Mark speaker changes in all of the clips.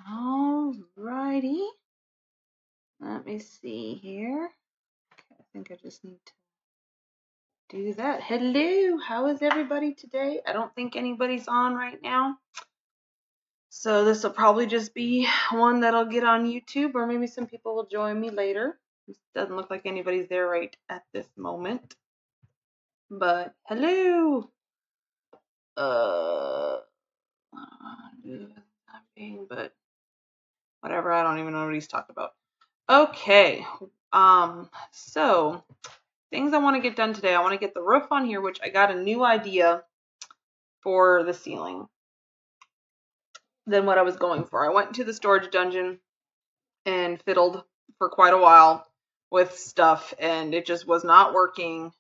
Speaker 1: Alrighty. Let me see here. Okay, I think I just need to do that. Hello, how is everybody today? I don't think anybody's on right now. So this will probably just be one that'll get on YouTube, or maybe some people will join me later. It doesn't look like anybody's there right at this moment. But hello. But whatever, I don't even know what he's talking about. Okay. So things I want to get done today. I want to get the roof on here, which I got a new idea for the ceiling than what I was going for. I went into the storage dungeon and fiddled for quite a while with stuff, and it just was not working.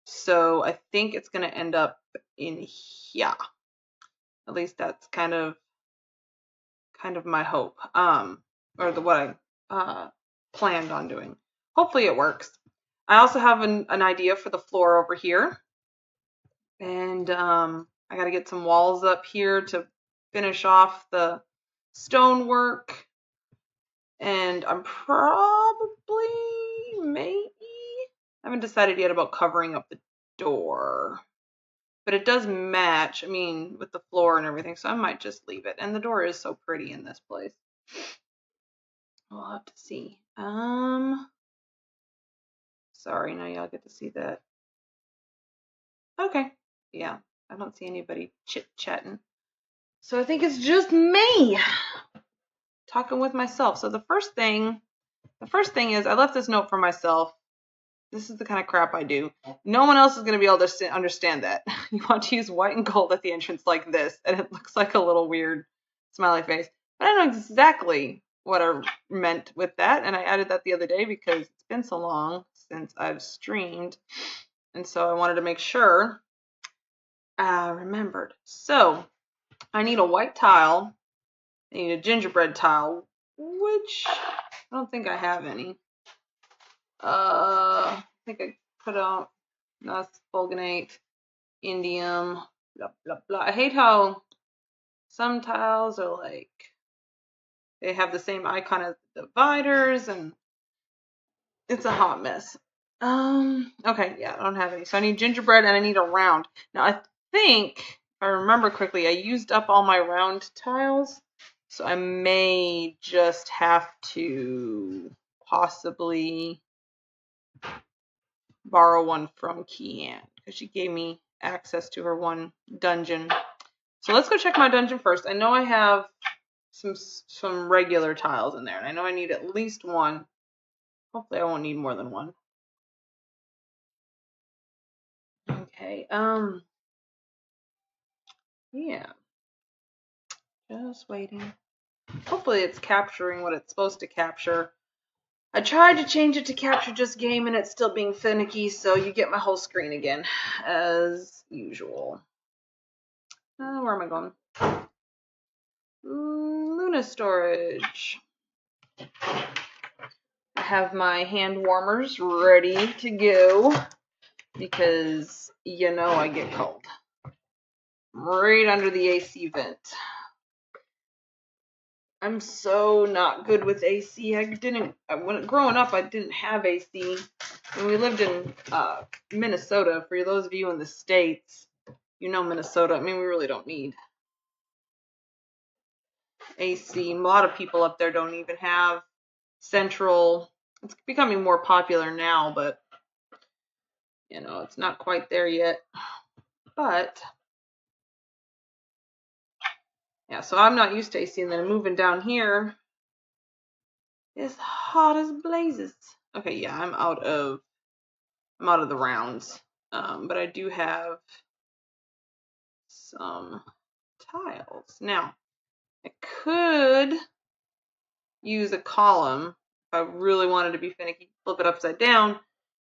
Speaker 1: So I think it's going to end up in here. At least that's kind of my hope. Or what I planned on doing. Hopefully it works. I also have an idea for the floor over here. And I got to get some walls up here to finish off the stonework. And I'm maybe, I haven't decided yet about covering up the door. But it does match, I mean, with the floor and everything, so I might just leave it. And the door is so pretty in this place. We'll have to see. Sorry, now y'all get to see that. Okay, yeah, I don't see anybody chit-chatting. So I think it's just me talking with myself. So the first thing is I left this note for myself. This is the kind of crap I do. No one else is going to be able to understand that. You want to use white and gold at the entrance like this, and it looks like a little weird smiley face. But I know exactly what I meant with that, and I added that the other day because it's been so long since I've streamed, and so I wanted to make sure I remembered. So I need a white tile. I need a gingerbread tile, which I don't think I have any. I think I put out that's fulginate, indium, blah blah blah. I hate how some tiles are like they have the same icon as the dividers, and it's a hot mess. Okay, yeah, I don't have any. So I need gingerbread and I need a round. Now I think, if I remember correctly, I used up all my round tiles, so I may just have to possibly borrow one from Kian because she gave me access to her one dungeon. So let's go check my dungeon first. I know I have some regular tiles in there, and I know I need at least one. Hopefully I won't need more than one. Okay, yeah. Just waiting. Hopefully it's capturing what it's supposed to capture. I tried to change it to capture just game and it's still being finicky, so you get my whole screen again, as usual. Where am I going? Luna storage. I have my hand warmers ready to go because you know I get cold. Right under the AC vent. I'm so not good with AC. Growing up, I didn't have AC. When we lived in Minnesota, for those of you in the States, you know Minnesota. I mean, we really don't need AC. A lot of people up there don't even have central. It's becoming more popular now, but you know, it's not quite there yet. But yeah, so I'm not used to AC, and then moving down here is hot as blazes. Okay, yeah, I'm out of the rounds, but I do have some tiles. Now, I could use a column if I really wanted to be finicky, flip it upside down.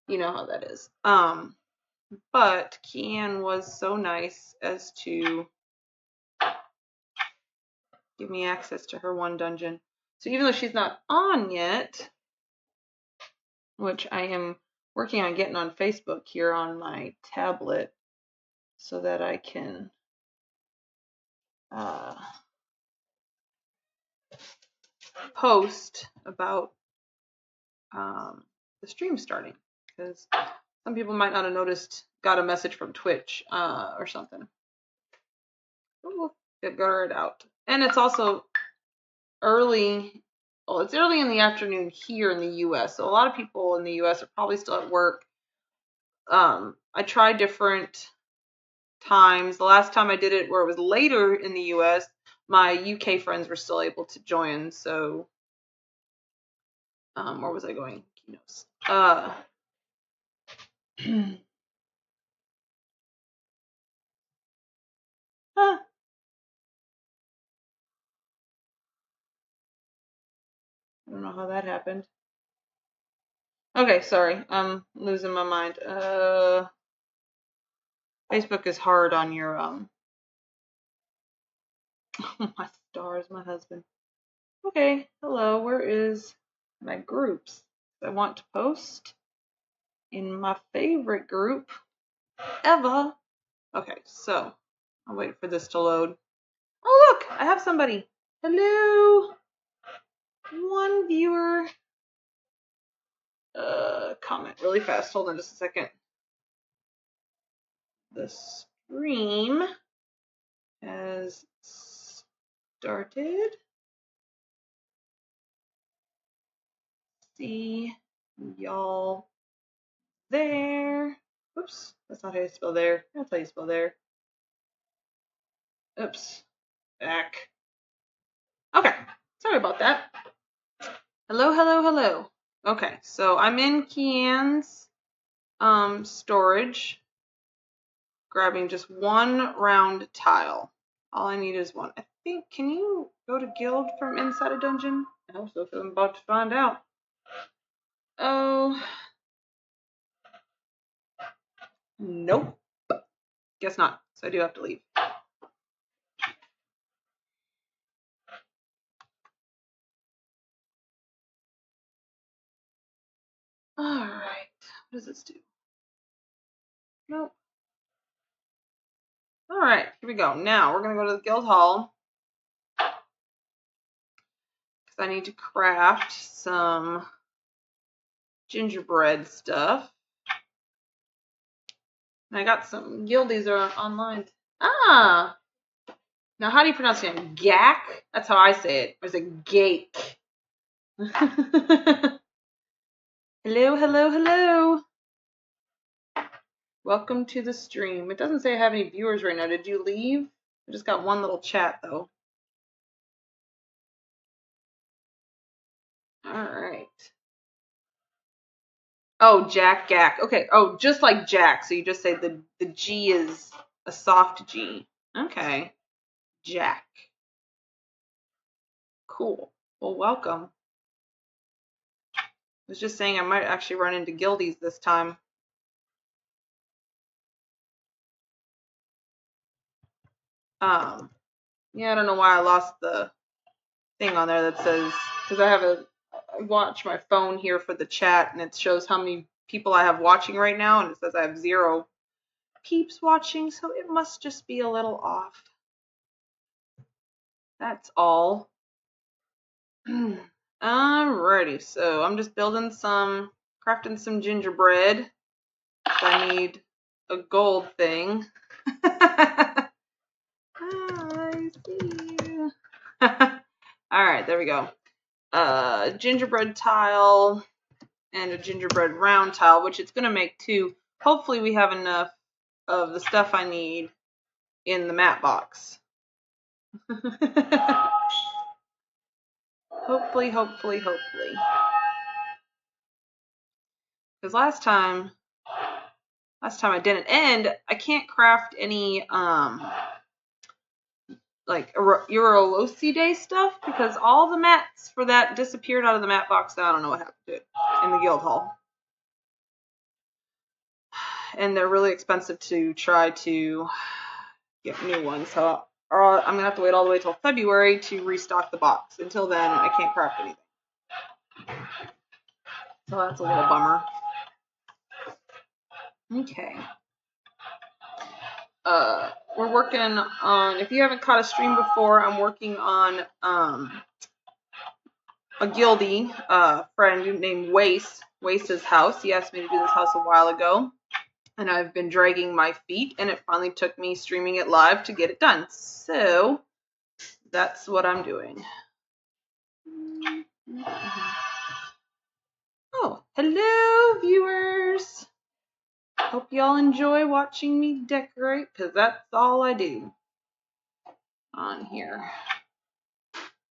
Speaker 1: You know how that is. But Kian was so nice as to give me access to her one dungeon. So even though she's not on yet, which I am working on getting on Facebook here on my tablet so that I can post about the stream starting, because some people might not have noticed, got a message from Twitch or something. We'll figure it out. And it's also early. Well, it's early in the afternoon here in the US, so a lot of people in the US are probably still at work. I tried different times. The last time I did it where it was later in the US, my UK friends were still able to join. So, where was I going? Keynotes. I don't know how that happened. Okay, sorry. I'm losing my mind. Facebook is hard on your my stars, my husband. Okay, hello, where is my groups? I want to post in my favorite group ever. Okay, so I'll wait for this to load. Oh look, I have somebody. Hello. One viewer. Comment really fast. Hold on just a second. The stream has started. See y'all there. Oops, that's not how you spell there. That's how you spell there. Oops. Back. Okay, sorry about that. Hello, hello, hello. Okay, so I'm in Kian's storage, grabbing just one round tile. All I need is one. I think, can you go to guild from inside a dungeon? I hope so, because I'm about to find out. Oh. Nope. Guess not. So I do have to leave. Alright. What does this do? Nope. Alright, here we go. Now we're going to go to the guild hall. Because I need to craft some gingerbread stuff. And I got some guildies are online. Ah! Now, how do you pronounce your name? Gak? That's how I say it. Or is it Gake? Hello, hello, hello. Welcome to the stream. It doesn't say I have any viewers right now. Did you leave? I just got one little chat, though. All right. Oh, Jack, Gak. Okay. Oh, just like Jack. So you just say the G is a soft G. Okay. Jack. Cool. Well, welcome. I was just saying I might actually run into guildies this time. Yeah, I don't know why I lost the thing on there that says, because I watch my phone here for the chat, and it shows how many people I have watching right now, and it says I have 0 peeps watching, so it must just be a little off. That's all. Alrighty, so I'm just crafting some gingerbread. I need a gold thing. I see you. Alright, there we go. Gingerbread tile and a gingerbread round tile, which it's going to make 2. Hopefully we have enough of the stuff I need in the matte box. Hopefully. Because last time I didn't, and I can't craft any like Eurolosi Day stuff because all the mats for that disappeared out of the matte box. I don't know what happened to it in the guild hall. And they're really expensive to try to get new ones. So I'm going to have to wait all the way till February to restock the box. Until then, I can't craft anything. So that's a little bummer. Okay. We're working on, if you haven't caught a stream before, I'm working on a guildie friend named Wace's house. He asked me to do this house a while ago, and I've been dragging my feet, and it finally took me streaming it live to get it done. So that's what I'm doing. Oh, hello viewers. Hope y'all enjoy watching me decorate, because that's all I do on here.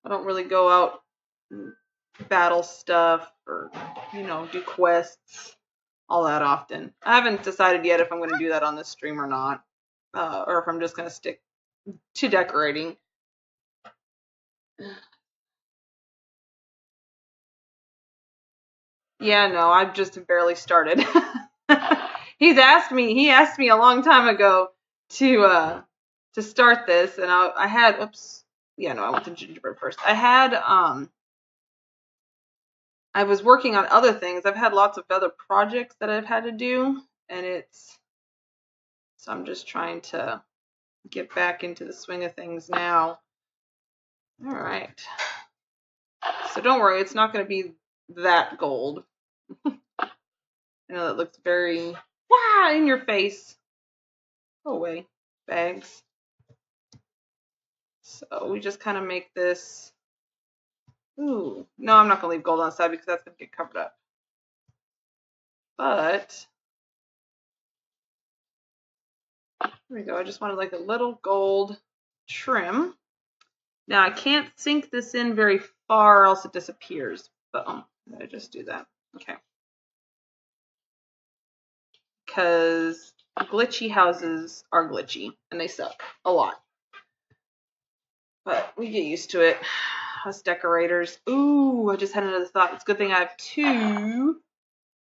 Speaker 1: I don't really go out and battle stuff or, you know, do quests all that often. I haven't decided yet if I'm going to do that on this stream or not, or if I'm just going to stick to decorating. Yeah, no, I've just barely started. He asked me a long time ago to start this, and I had, oops, yeah, no, I went to gingerbread first. I was working on other things. I've had lots of other projects that I've had to do, and so I'm just trying to get back into the swing of things now. All right. So don't worry, it's not going to be that gold. I know that looks very in your face. Go away, bags. So we just kind of make this. Ooh, no, I'm not going to leave gold on the side because that's going to get covered up. But there we go. I just wanted like a little gold trim. Now I can't sink this in very far or else it disappears. But I just do that. Okay. Because glitchy houses are glitchy and they suck a lot. But we get used to it. Us decorators. Ooh, I just had another thought. It's a good thing I have 2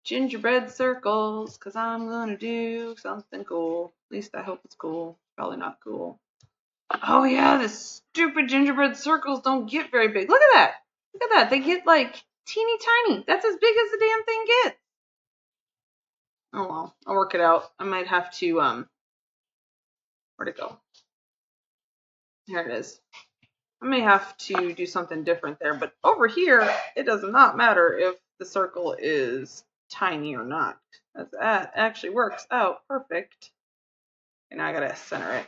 Speaker 1: gingerbread circles because I'm going to do something cool. At least I hope it's cool. Probably not cool. Oh yeah, the stupid gingerbread circles don't get very big. Look at that. Look at that. They get like teeny tiny. That's as big as the damn thing gets. Oh well, I'll work it out. I might have to, where'd it go? Here it is. I may have to do something different there, but over here, it does not matter if the circle is tiny or not. That actually works out perfect. And now I gotta center it.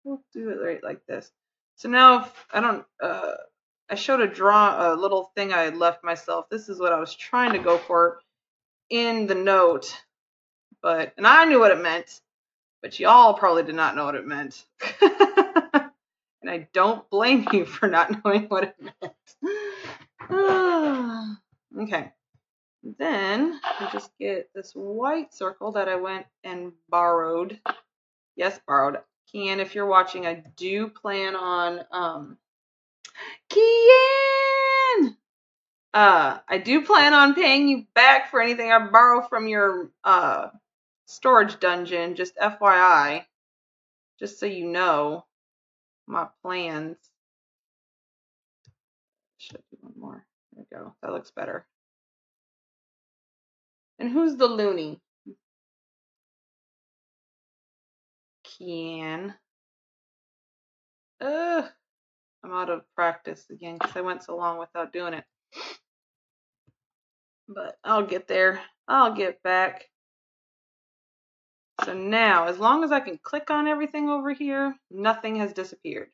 Speaker 1: We'll do it right like this. So now if I don't, I showed a little thing I had left myself. This is what I was trying to go for in the note, and I knew what it meant, but y'all probably did not know what it meant. And I don't blame you for not knowing what it meant. Okay. Then I just get this white circle that I went and borrowed. Yes, borrowed. Kian, if you're watching, I do plan on Kian! I do plan on paying you back for anything I borrow from your storage dungeon, just FYI. Just so you know my plans. Should I do one more? There we go. That looks better. And who's the loony? Kian. I'm out of practice again because I went so long without doing it. But I'll get there. I'll get back. So now, as long as I can click on everything over here, nothing has disappeared.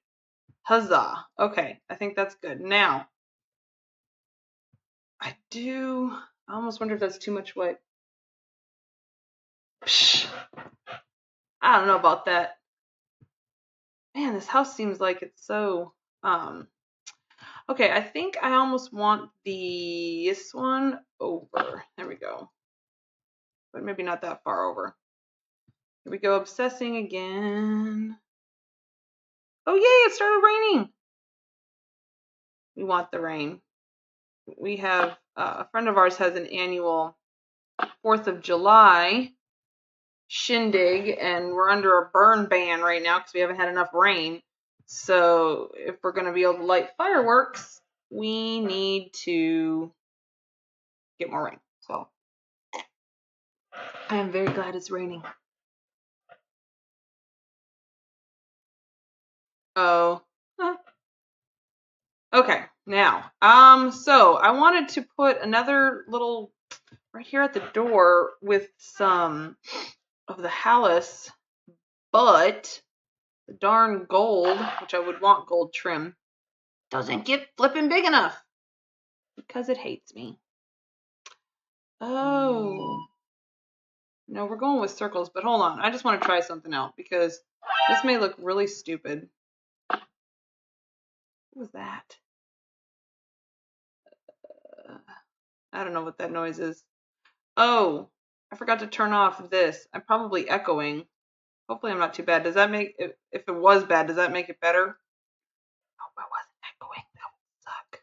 Speaker 1: Huzzah. Okay, I think that's good. Now, I almost wonder if that's too much white. Psh, I don't know about that. Man, this house seems like it's so, okay, I think I almost want this one over. There we go. But maybe not that far over. Here we go, obsessing again. Oh yay, it started raining. We want the rain. We have, a friend of ours has an annual 4th of July shindig, and we're under a burn ban right now because we haven't had enough rain. So if we're going to be able to light fireworks, we need to get more rain. So I am very glad it's raining. Oh. Huh. Okay, Now, so I wanted to put another little right here at the door with some of the Hallis, but the darn gold, which I would want gold trim, doesn't get flipping big enough because it hates me. Oh. No, we're going with circles, but hold on. I just want to try something out because this may look really stupid. What was that? I don't know what that noise is. Oh, I forgot to turn off this. I'm probably echoing. Hopefully I'm not too bad. Does that make, if it was bad, does that make it better? Oh, I wasn't echoing. That would suck.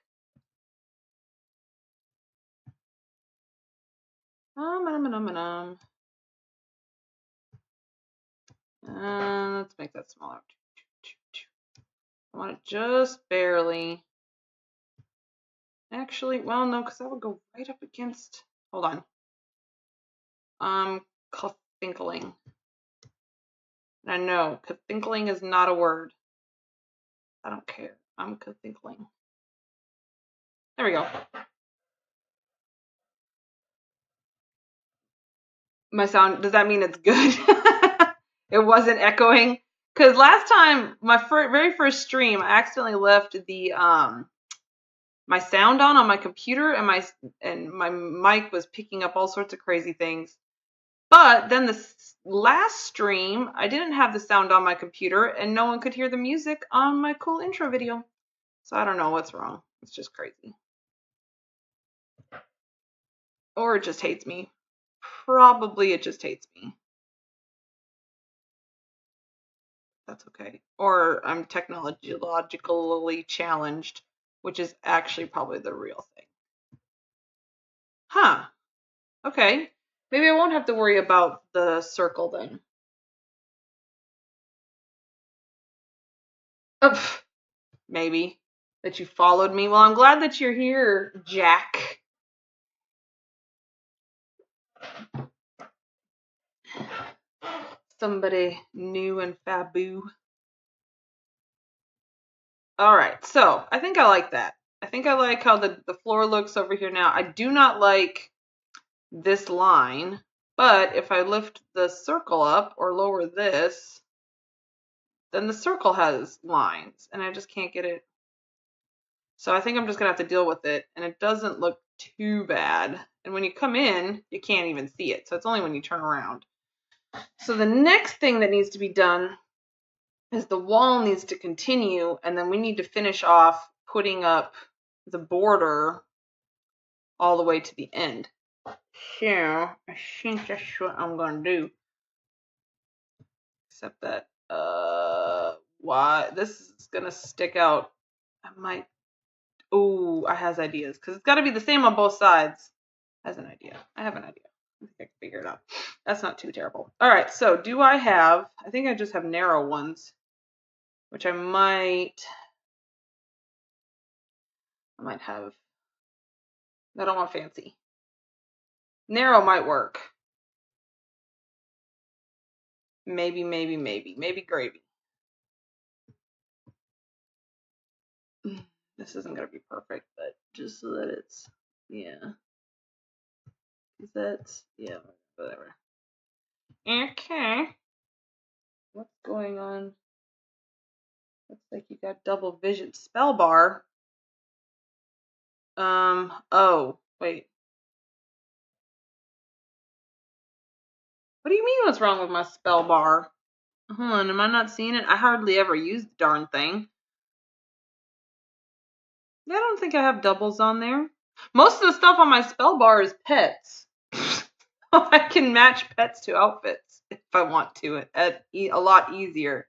Speaker 1: Let's make that smaller. I want it just barely. Actually, well, no, because that would go right up against. Hold on. Kathinkling. I know, kathinkling is not a word. I don't care. I'm kathinkling. There we go. My sound, does that mean it's good? It wasn't echoing? Because last time, my very first stream, I accidentally left the my sound on my computer, and my mic was picking up all sorts of crazy things. But then the last stream, I didn't have the sound on my computer, and no one could hear the music on my cool intro video. So I don't know what's wrong. It's just crazy. Or it just hates me. Probably it just hates me. That's okay. Or I'm technologically challenged, which is actually probably the real thing. Huh. Okay. Maybe I won't have to worry about the circle then. Oh, maybe. That you followed me. Well, I'm glad that you're here, Jack. Somebody new and Fabu. All right, so I think I like that. I think I like how the floor looks over here now. I do not like this line, but if I lift the circle up or lower this, then the circle has lines, and I just can't get it. So I think I'm just gonna have to deal with it, and it doesn't look too bad. And when you come in, you can't even see it, so it's only when you turn around. So the next thing that needs to be done is the wall needs to continue, and then we need to finish off putting up the border all the way to the end. So I think that's what I'm gonna do. Except that why this is gonna stick out. I might. Oh, I has ideas because it's got to be the same on both sides. Has an idea. I have an idea. I think I can figure it out. That's not too terrible. All right. So do I have? I think I just have narrow ones, which I might have. I don't want fancy. Narrow might work. Maybe gravy. This isn't gonna be perfect, but just so that it's, yeah. That's, yeah, whatever. Okay. What's going on? Looks like you got double vision. Spell bar. Oh, wait. What do you mean what's wrong with my spell bar? Hold on, am I not seeing it? I hardly ever use the darn thing. Yeah, I don't think I have doubles on there. Most of the stuff on my spell bar is pets. I can match pets to outfits if I want to. A lot easier.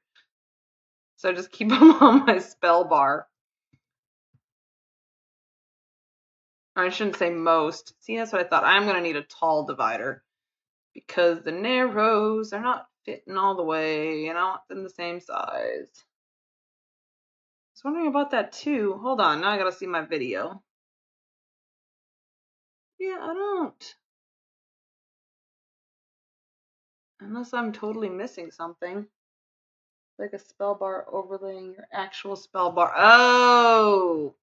Speaker 1: So just keep them on my spell bar. I shouldn't say most. See, that's what I thought. I'm going to need a tall divider because the narrows are not fitting all the way, and I want them the same size. I was wondering about that too. Hold on, now I got to see my video. Yeah, I don't. Unless I'm totally missing something. Like a spell bar overlaying your actual spell bar. Oh!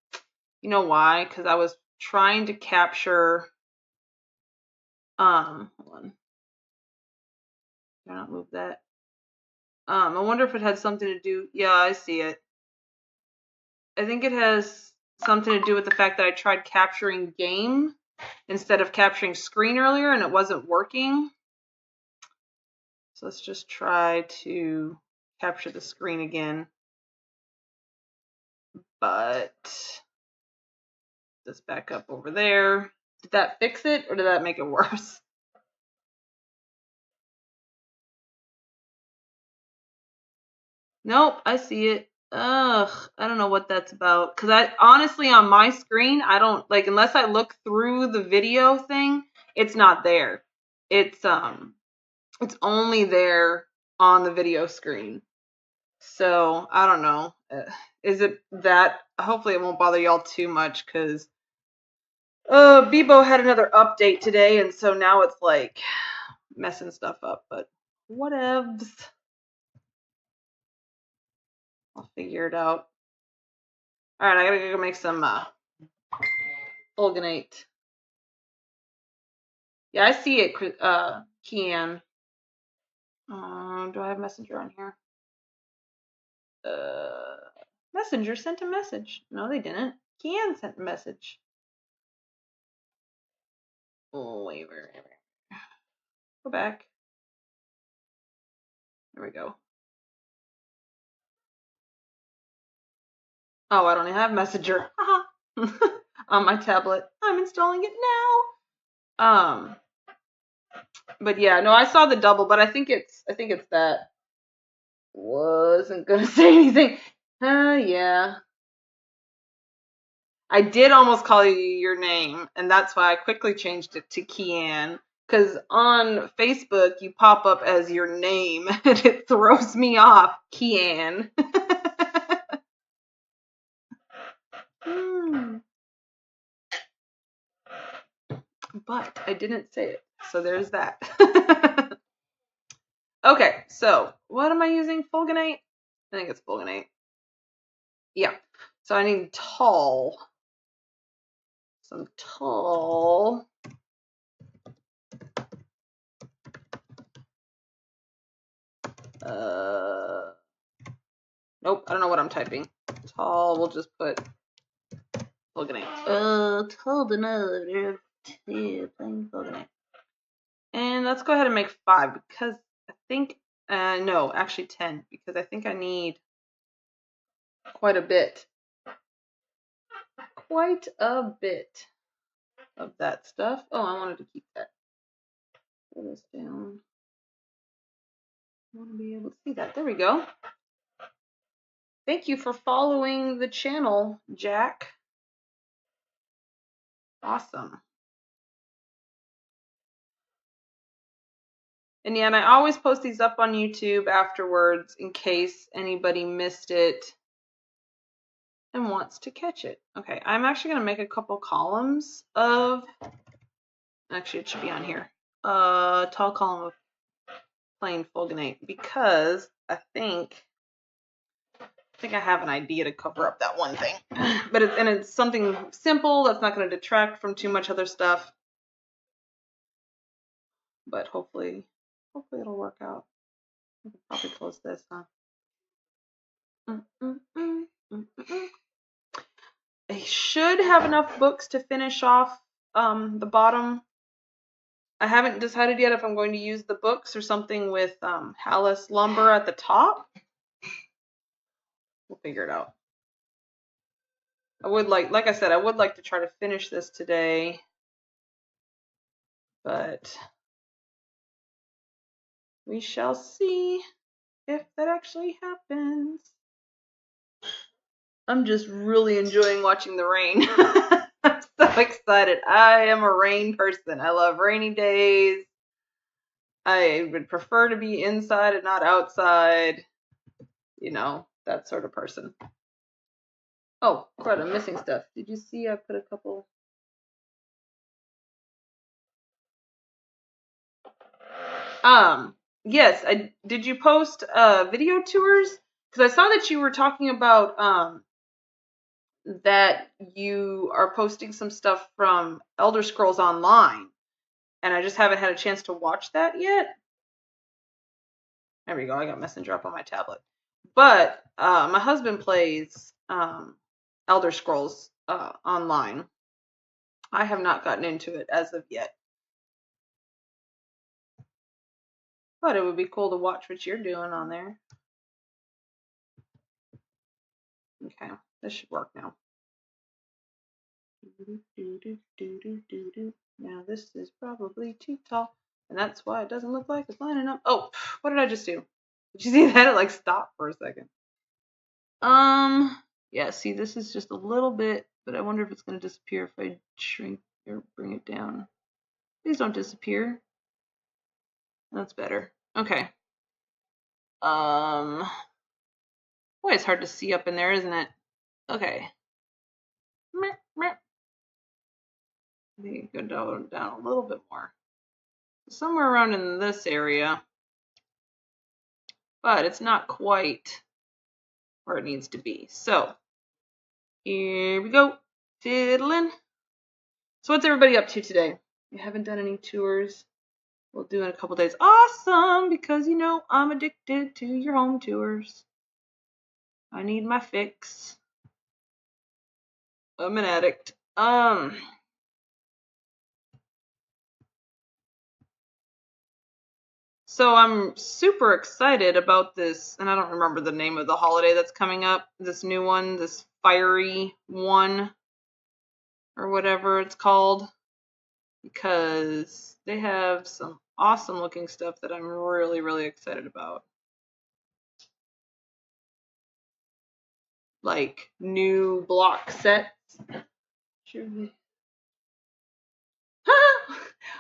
Speaker 1: You know why? Because I was trying to capture, hold on. Can I not move that? I wonder if it had something to do, yeah, I see it. I think it has something to do with the fact that I tried capturing game instead of capturing screen earlier and it wasn't working. So let's just try to capture the screen again. But let's back up over there. Did that fix it or did that make it worse? Nope, I see it. Ugh, I don't know what that's about. Because I honestly, on my screen, I don't, like, unless I look through the video thing, it's not there. It's only there on the video screen. So, I don't know. Is it that? Hopefully it won't bother y'all too much because Bebo had another update today, and so now it's like messing stuff up, but whatevs. I'll figure it out. Alright, I gotta go make some fulginate. Yeah, I see it, Kian. Do I have Messenger on here? Messenger sent a message. No, they didn't. Kian sent a message. Oh, wait. Go back. There we go. Oh, I don't even have Messenger. On my tablet. I'm installing it now. But yeah, no, I saw the double, but I think it's that. Wasn't gonna say anything. Yeah. I did almost call you your name, and that's why I quickly changed it to Kian. Because on Facebook, you pop up as your name, and it throws me off. Kian. But I didn't say it, so there's that. Okay, so what am I using? Fulginate? I think it's fulginate. Yeah, so I need tall. Some tall. Nope, I don't know what I'm typing. Tall, we'll just put fulginate. Tall another plain fulginate. And let's go ahead and make 5 because I think, no, actually 10 because I think I need quite a bit. Quite a bit of that stuff. Oh, I wanted to keep that. Pull this down. I want to be able to see that. There we go. Thank you for following the channel, Jack. Awesome. And yeah, and I always post these up on YouTube afterwards in case anybody missed it and wants to catch it. Okay, I'm actually going to make a couple columns of, actually it should be on here, tall column of plain fulginate because I think I have an idea to cover up that one thing. But it's something simple that's not going to detract from too much other stuff. But hopefully it'll work out. I can probably close this, huh? I should have enough books to finish off the bottom. I haven't decided yet if I'm going to use the books or something with Hallis lumber at the top. We'll figure it out. I would like I said, I would like to try to finish this today, but we shall see if that actually happens. I'm just really enjoying watching the rain. I'm so excited. I am a rain person. I love rainy days. I would prefer to be inside and not outside. You know, that sort of person. Oh, crud, I'm missing stuff. Did you see I put a couple? Yes, did you post video tours? Because I saw that you were talking about that you are posting some stuff from Elder Scrolls Online, and I just haven't had a chance to watch that yet. There we go. I got Messenger up on my tablet. But my husband plays Elder Scrolls Online. I have not gotten into it as of yet. But it would be cool to watch what you're doing on there. Okay, this should work now. Now this is probably too tall, and that's why it doesn't look like it's lining up. Oh, what did I just do? Did you see that? It like stopped for a second. Yeah, see, this is just a little bit, but I wonder if it's going to disappear if I shrink or bring it down. Please don't disappear. That's better. Okay. Boy, it's hard to see up in there, isn't it? Okay. I think it go down a little bit more. Somewhere around in this area. But it's not quite where it needs to be. So, here we go. Fiddling. So what's everybody up to today? You haven't done any tours? We'll do in a couple days. Awesome, because you know I'm addicted to your home tours. I need my fix. I'm an addict. So I'm super excited about this, and I don't remember the name of the holiday that's coming up. This new one, this fiery one, or whatever it's called, because they have some awesome looking stuff that I'm really, really excited about. Like new block sets.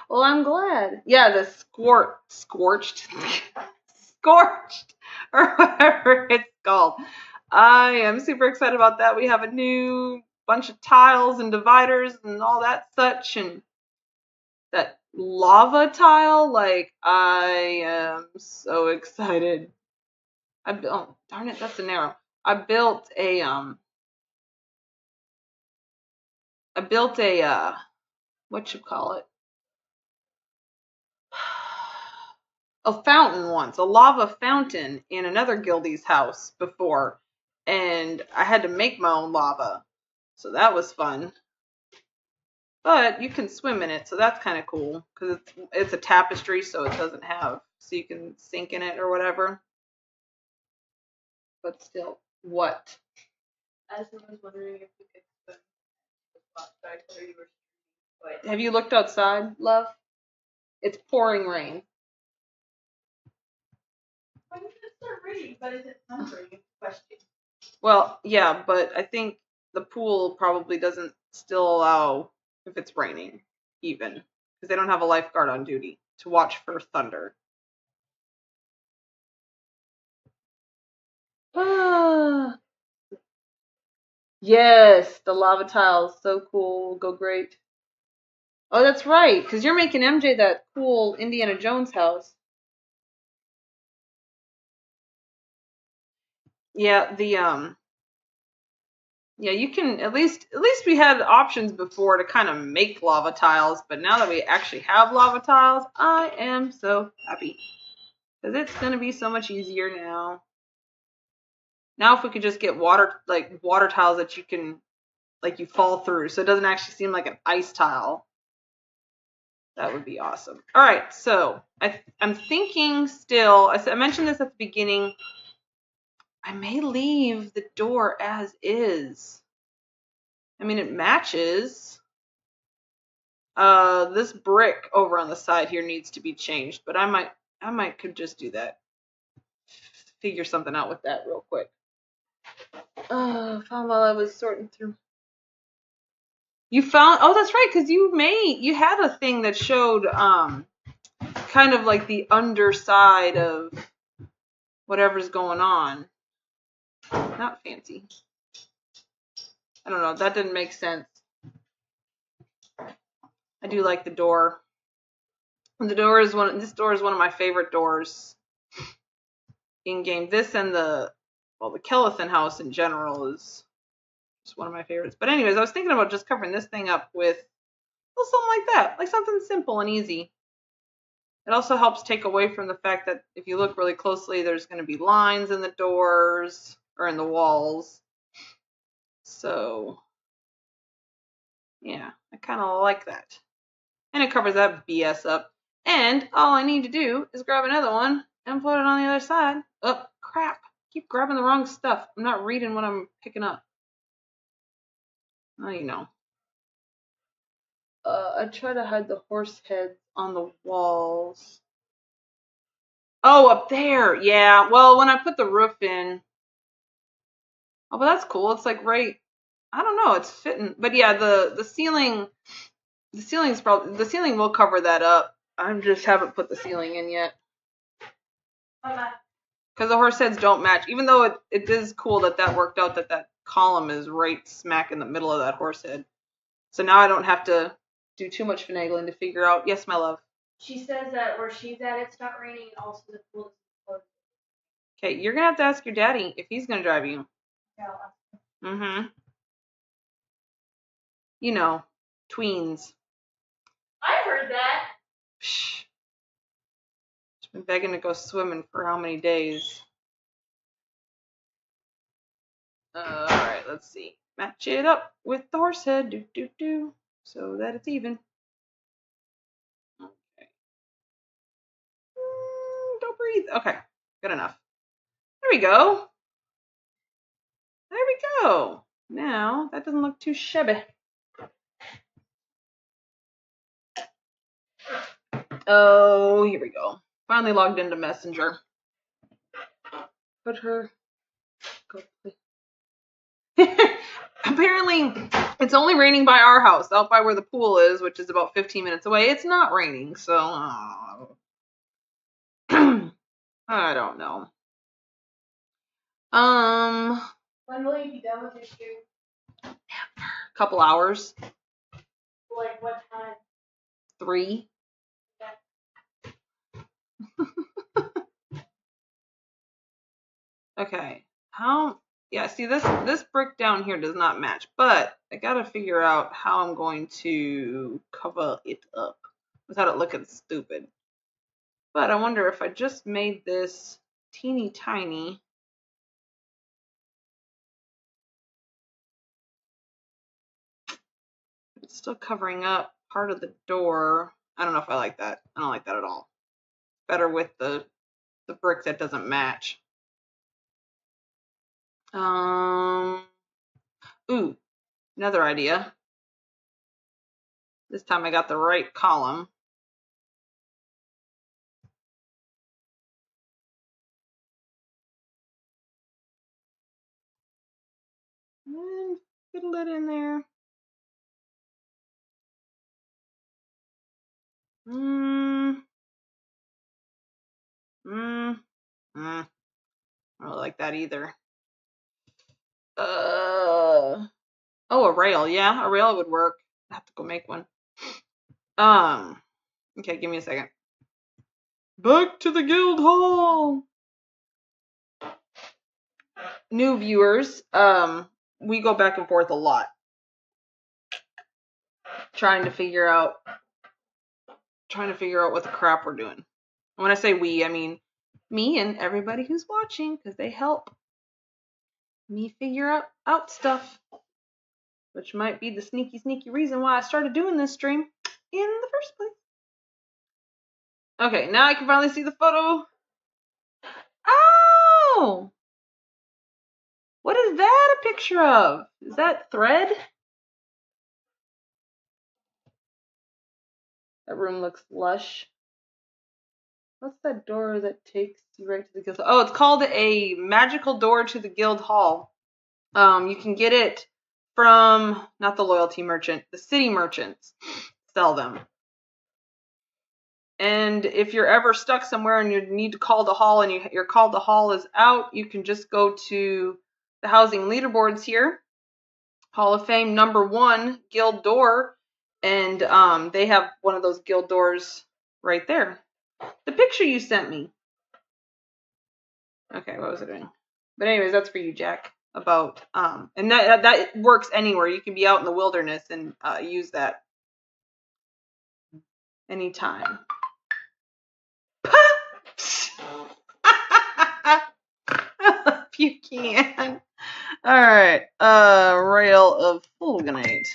Speaker 1: Well, I'm glad. Yeah, the scorched, or whatever it's called. I am super excited about that. We have a new bunch of tiles and dividers and all that such, and that lava tile. Like, I am so excited. Oh, darn it, that's an arrow. I built a what you call it? A fountain once, a lava fountain in another guildie's house before, and I had to make my own lava, so that was fun. But you can swim in it, so that's kind of cool because it's a tapestry, so it doesn't have, so you can sink in it or whatever. But still, what? I was wondering if you could swim outside where you were. Have you looked outside, love? It's pouring rain. But is it thundering? Question. Well, yeah, but I think the pool probably doesn't still allow if it's raining, even, because they don't have a lifeguard on duty to watch for thunder. Ah, yes, the lava tiles, so cool, go great. Oh, that's right, because you're making MJ that cool Indiana Jones house. Yeah, yeah, you can at least we had options before to kind of make lava tiles, but now that we actually have lava tiles, I am so happy because it's gonna be so much easier now. Now, if we could just get water tiles that you can you fall through, so it doesn't actually seem like an ice tile, that would be awesome. All right, so I'm thinking still. I mentioned this at the beginning. I may leave the door as is. I mean, it matches. This brick over on the side here needs to be changed, but I might could just do that. Figure something out with that real quick. Found while I was sorting through. You found? Oh, that's right, because you had a thing that showed kind of like the underside of whatever's going on. Not fancy. I don't know. That didn't make sense. I do like the door. This door is one of my favorite doors in game. This and the Kellethan house in general is It's one of my favorites. But anyways, I was thinking about just covering this thing up with something like that, like something simple and easy. It also helps take away from the fact that if you look really closely, there's going to be lines in the doors or in the walls. So, yeah, I kind of like that. And it covers that BS up. And all I need to do is grab another one and put it on the other side. Oh, crap. Keep grabbing the wrong stuff. I'm not reading what I'm picking up. Oh, you know. I try to hide the horse heads on the walls. Oh, up there. Yeah. Well, when I put the roof in. Oh, but that's cool. It's like right. I don't know. It's fitting. But yeah, the ceiling. The ceiling will cover that up. I just haven't put the ceiling in yet. Because the horse heads don't match. Even though it is cool that worked out, that column is right smack in the middle of that horse head. So now I don't have to do too much finagling to figure out. Yes, my love.
Speaker 2: She says that where she's at, it's not raining. Also, the pool is closed.
Speaker 1: Okay, you're gonna have to ask your daddy if he's gonna drive you.
Speaker 2: Yeah.
Speaker 1: Mm-hmm. You know, tweens.
Speaker 2: I heard that.
Speaker 1: Psh. She's been begging to go swimming for how many days? All right, let's see. Match it up with the horse head, so that it's even. Okay. Don't breathe. Okay, good enough. There we go. There we go. Now, that doesn't look too shabby. Oh, here we go. Finally logged into Messenger. Put her. Go. Apparently, it's only raining by our house, out by where the pool is, which is about 15 minutes away. It's not raining, so I don't know.
Speaker 2: When will you be done with your shoe?
Speaker 1: Never. Couple hours.
Speaker 2: Like what time?
Speaker 1: 3. Okay. How? Yeah. See, this brick down here does not match, but I gotta figure out how I'm going to cover it up without it looking stupid. But I wonder if I just made this teeny tiny. It's still covering up part of the door. I don't know if I like that. I don't like that at all. Better with the brick that doesn't match. Ooh, another idea. This time I got the right column. And fiddle it in there. I don't really like that either. Oh, a rail. Yeah, a rail would work. I have to go make one. Okay, give me a second. Back to the guild hall. New viewers, we go back and forth a lot. Trying to figure out what the crap we're doing. When I say we, I mean me and everybody who's watching, because they help me figure out stuff. Which might be the sneaky reason why I started doing this stream in the first place. Okay, now I can finally see the photo. Oh! What is that a picture of? Is that thread? That room looks lush. What's that door that takes you right to the guild hall? Oh, it's called a magical door to the guild hall. You can get it from, not the loyalty merchant, the city merchants sell them. And if you're ever stuck somewhere and you need to call the hall and your call to hall is out, you can just go to the housing leaderboards here. Hall of Fame #1 guild door, and they have one of those guild doors right there. The picture you sent me. Okay, what was I doing? But anyways, that's for you, Jack. about, and that works anywhere. You can be out in the wilderness and use that anytime. If you can. All right. Rail of fulminate.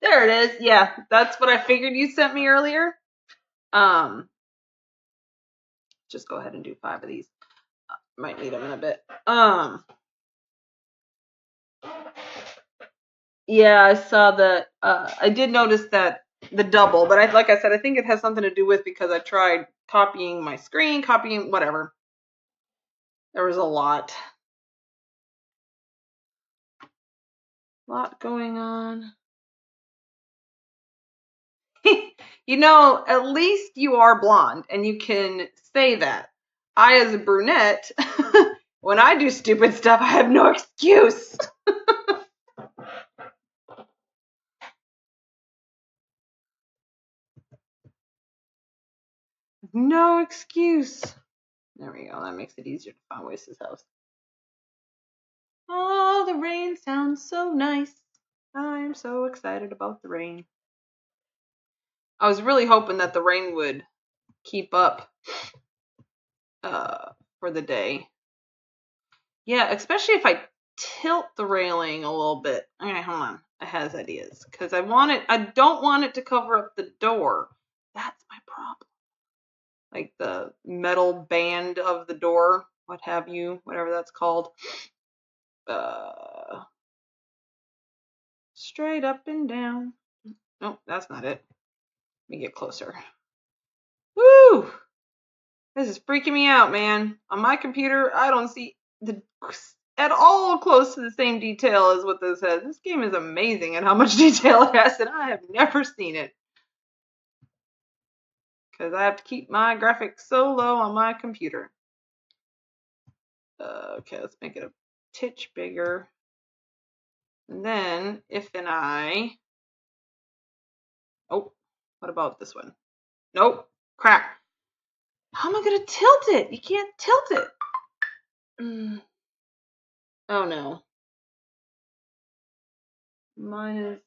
Speaker 1: There it is. Yeah, that's what I figured you sent me earlier. Just go ahead and do 5 of these. Might need them in a bit. Yeah, I saw that. I did notice that the double, but like I said, I think it has something to do with because I tried copying my screen, copying whatever. There was a lot going on. You know, at least you are blonde and you can say that. I, as a brunette, when I do stupid stuff, I have no excuse. No excuse. There we go. That makes it easier to find Wace's house. Oh, the rain sounds so nice. I'm so excited about the rain. I was really hoping that the rain would keep up for the day. Yeah, especially if I tilt the railing a little bit. Okay, hold on. I have ideas because I don't want it to cover up the door. That's my problem. Like the metal band of the door, what have you, whatever that's called. Straight up and down. Nope, that's not it. Let me get closer. Woo! This is freaking me out, man. On my computer, I don't see at all close to the same detail as what this has. This game is amazing at how much detail it has, and I have never seen it. Because I have to keep my graphics so low on my computer. Okay, let's make it a titch bigger. And then, if and I... Oh, what about this one? Nope, crap. How am I going to tilt it? You can't tilt it. Oh no. Mine is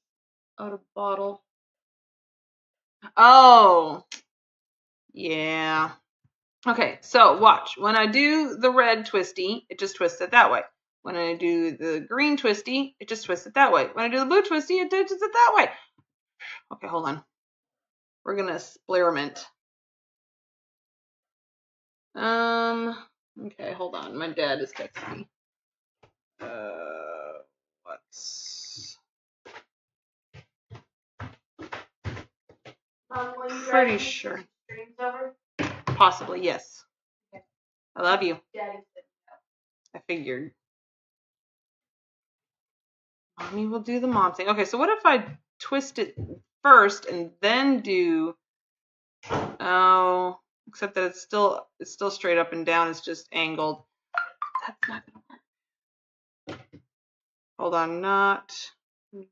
Speaker 1: out of bottle. Oh. Yeah. Okay, so watch. When I do the red twisty, it just twists it that way. When I do the green twisty, it just twists it that way. When I do the blue twisty, it twists it that way. Okay, hold on. We're gonna experiment. Okay, hold on. My dad is texting me. What's pretty sure. Possibly, yes. Okay. I love you. I figured. Mommy will do the mom thing. Okay, so what if I twist it first and then do... Oh, except that it's still straight up and down. It's just angled. That's not gonna work. Hold on, not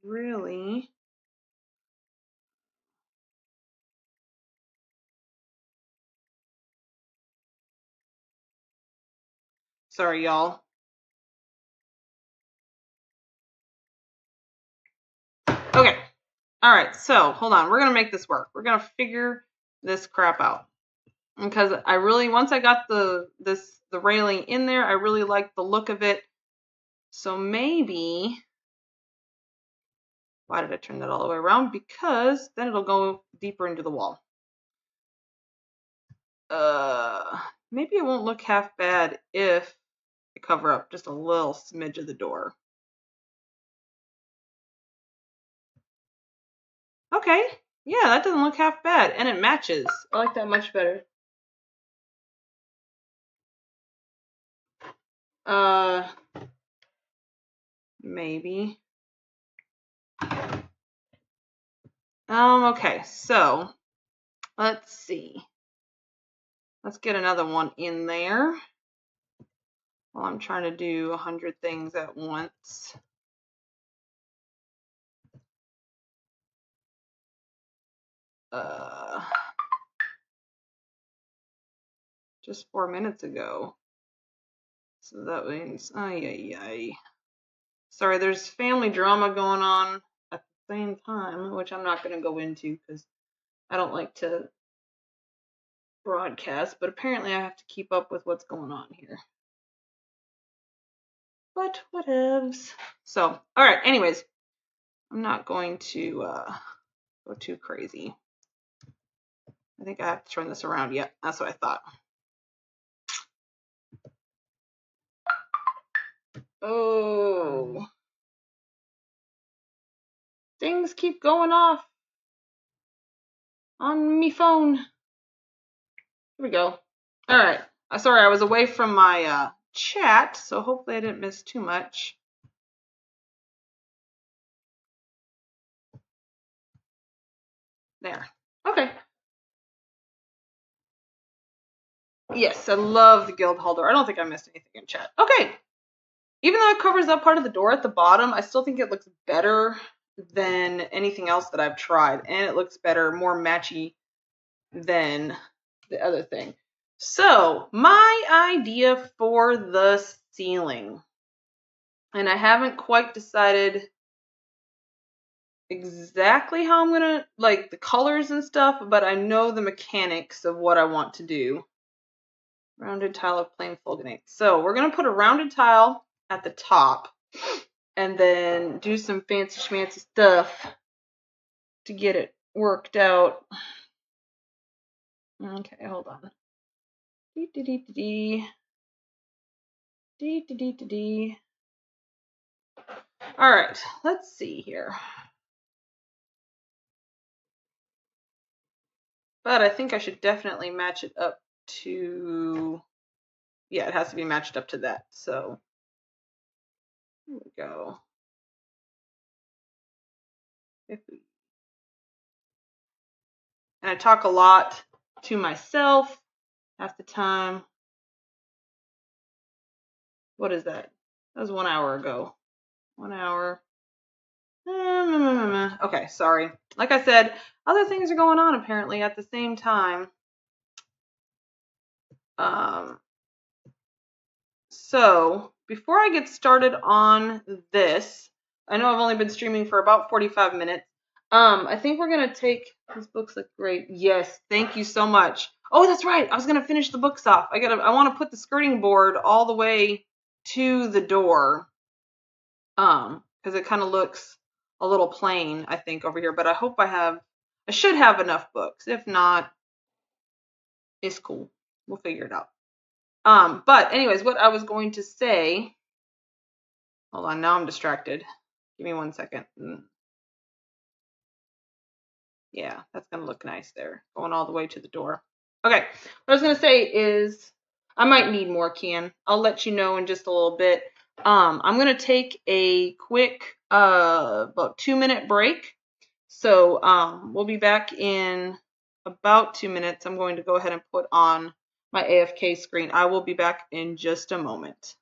Speaker 1: really. Sorry, y'all. Okay. All right. So hold on. We're gonna make this work. We're gonna figure this crap out. Because I really, once I got the railing in there, I really liked the look of it. So maybe, why did I turn that all the way around? Because then it'll go deeper into the wall. Maybe it won't look half bad if I cover up just a little smidge of the door. Okay, yeah, that doesn't look half bad, and it matches. I like that much better. Maybe. Okay, so let's see. Let's get another one in there. While I'm trying to do 100 things at once. Just 4 minutes ago. So that means, ay. Sorry, there's family drama going on at the same time, which I'm not going to go into because I don't like to broadcast, but apparently I have to keep up with what's going on here. But whatevs. So, all right, anyways, I'm not going to go too crazy. I think I have to turn this around. Yep, that's what I thought. Oh. Things keep going off on me phone. Here we go. All right. Sorry, I was away from my chat, so hopefully I didn't miss too much. There. Okay. Yes, I love the guild hall door. I don't think I missed anything in chat. Okay. Even though it covers up part of the door at the bottom, I still think it looks better than anything else that I've tried. And it looks better, more matchy than the other thing. So, my idea for the ceiling. And I haven't quite decided exactly how I'm gonna, like, the colors and stuff, but I know the mechanics of what I want to do. Rounded tile of plain fulminate. So we're gonna put a rounded tile at the top and then do some fancy schmancy stuff to get it worked out. Okay, hold on. All right, let's see here. But I think I should definitely match it up to, yeah, it has to be matched up to that. So here we go. And I talk a lot to myself half the time. What is that? That was 1 hour ago. 1 hour. Okay, sorry. Like I said, other things are going on apparently at the same time. So before I get started on this, I know I've only been streaming for about 45 minutes. I think we're gonna take, these books look great. Yes, thank you so much. Oh, that's right. I was gonna finish the books off. I want to put the skirting board all the way to the door. Because it kind of looks a little plain, I think, over here. But I hope I should have enough books. If not, it's cool. We'll figure it out. But anyways, what I was going to say, hold on, now I'm distracted. Give me 1 second. Yeah, that's gonna look nice there, going all the way to the door. Okay, what I was gonna say is I might need more, Kian. I'll let you know in just a little bit. I'm gonna take a quick about 2-minute break. So we'll be back in about 2 minutes. I'm going to go ahead and put on my AFK screen. I will be back in just a moment.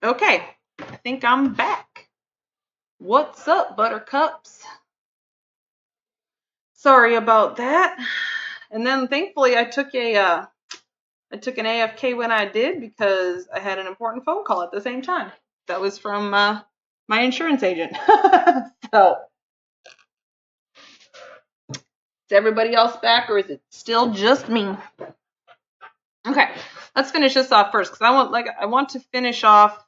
Speaker 1: Okay, I think I'm back. What's up, buttercups? Sorry about that. And then thankfully I took an AFK when I did because I had an important phone call at the same time. That was from my insurance agent. So, is everybody else back or is it still just me? Okay, let's finish this off first because I want to finish off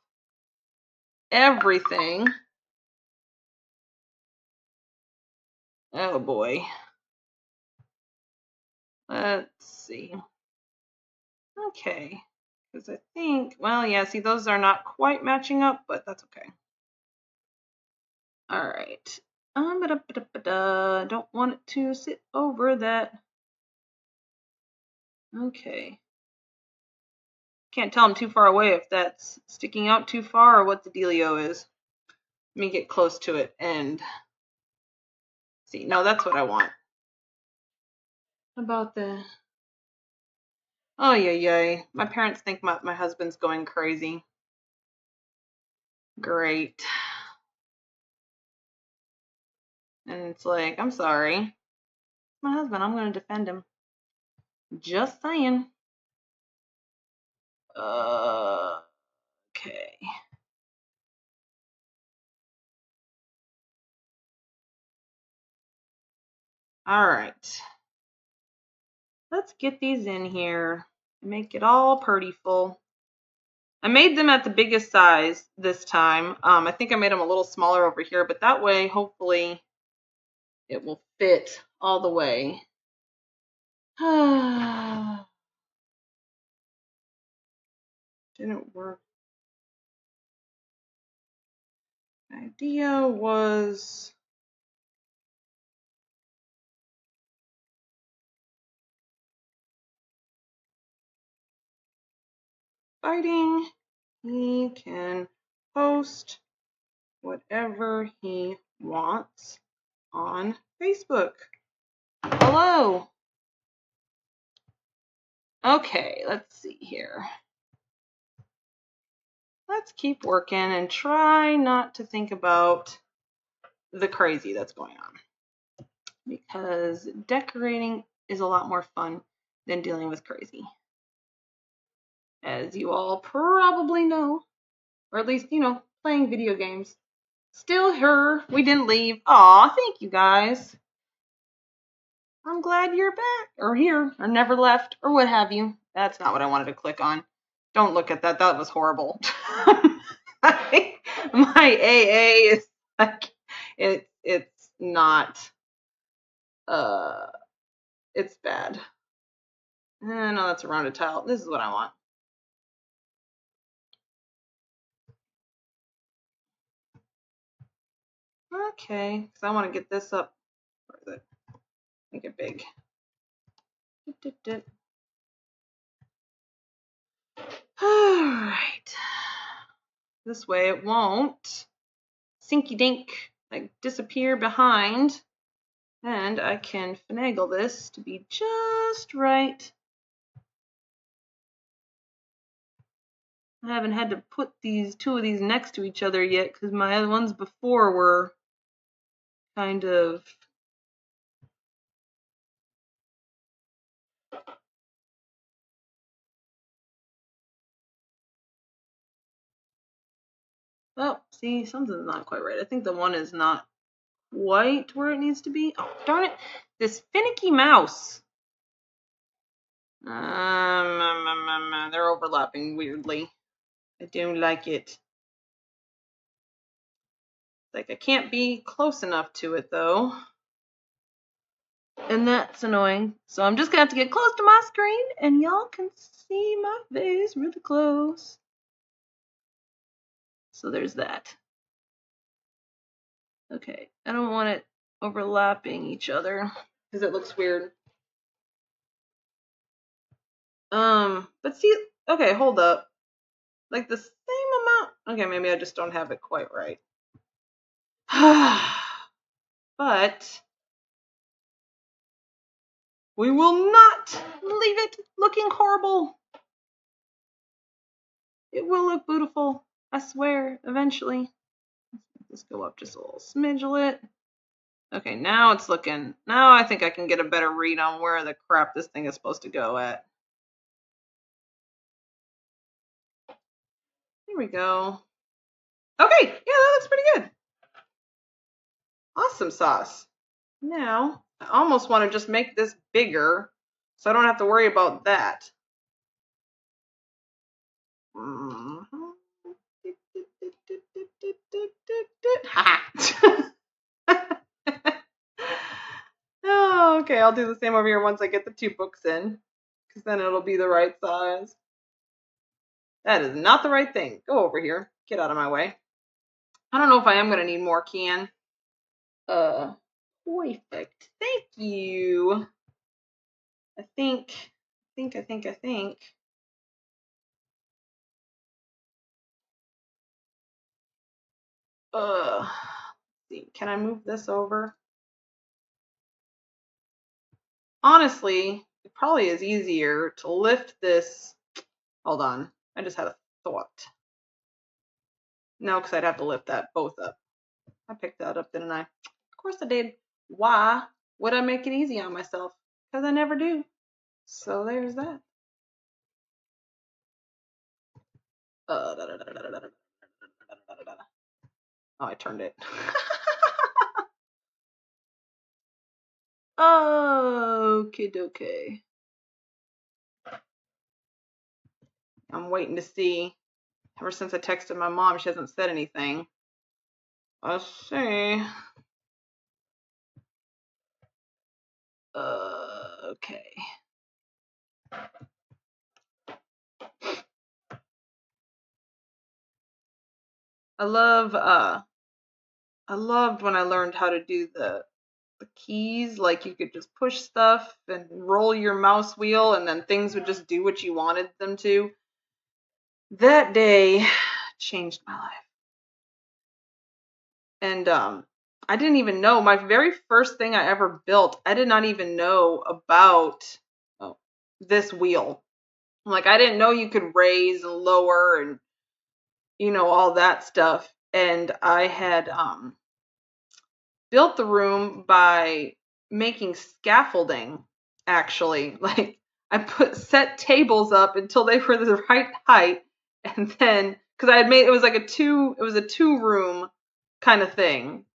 Speaker 1: everything. Oh boy. Let's see. Okay. Because I think, well, yeah, see, those are not quite matching up, but that's okay. All right. Don't want it to sit over that. Okay. Can't tell I'm too far away if that's sticking out too far or what the dealio is. Let me get close to it and see. No, that's what I want. How about the... Oh, yeah. My parents think my husband's going crazy. Great. And it's like, I'm sorry. My husband, I'm going to defend him. Just saying. Okay. All right. Let's get these in here and make it all prettyful. I made them at the biggest size this time. I think I made them a little smaller over here, but that way, hopefully, it will fit all the way. Didn't work. The idea was fighting. He can post whatever he wants on Facebook. Hello. Okay, let's see here. Let's keep working and try not to think about the crazy that's going on, because decorating is a lot more fun than dealing with crazy, as you all probably know, or at least, playing video games. Still here. We didn't leave. Aw, thank you guys. I'm glad you're back, or here, or never left, or what have you. That's not what I wanted to click on. Don't look at that. That was horrible. My AA is like, it's not, it's bad. No, that's a rounded tile. This is what I want. Okay, because I want to get this up. Where is it? Make it big. All right. This way it won't sinky dink, like disappear behind. And I can finagle this to be just right. I haven't had to put two of these next to each other yet because my other ones before were kind of oh, see, something's not quite right. I think the one is not quite where it needs to be. Oh, darn it. This finicky mouse. They're overlapping weirdly. I don't like it. Like, I can't be close enough to it, though. And that's annoying. So I'm just going to have to get close to my screen, and y'all can see my face really close. So there's that. Okay, I don't want it overlapping each other because it looks weird. But see, okay, hold up. Like the same amount. Okay, maybe I just don't have it quite right. But we will not leave it looking horrible. It will look beautiful. I swear, eventually. Let's go up just a little smidgelet. Okay, now it's looking, now I think I can get a better read on where the crap this thing is supposed to go at. Here we go. Okay, yeah, that looks pretty good. Awesome sauce. Now, I almost want to just make this bigger so I don't have to worry about that. Oh, okay, I'll do the same over here once I get the 2 books in, because then it'll be the right size. That is not the right thing. Go over here. Get out of my way. I don't know if I am going to need more can. Perfect. Thank you. I think. See, can I move this over? Honestly, it probably is easier to lift this. Hold on. I just had a thought. No, because I'd have to lift that both up. I picked that up, didn't I? Of course I did. Why would I make it easy on myself? Because I never do. So there's that. Oh, I turned it. Okay, dokie. I'm waiting to see. Ever since I texted my mom, she hasn't said anything. Let's see. Okay. I loved when I learned how to do the keys. Like, you could just push stuff and roll your mouse wheel and then things would just do what you wanted them to. That day changed my life. And I didn't even know, my very first thing I ever built, I did not even know about this wheel. Like, I didn't know you could raise and lower and, you know, all that stuff. And I had built the room by making scaffolding, actually. Like, I set tables up until they were the right height, and then, because I had made, it was a 2 room kind of thing.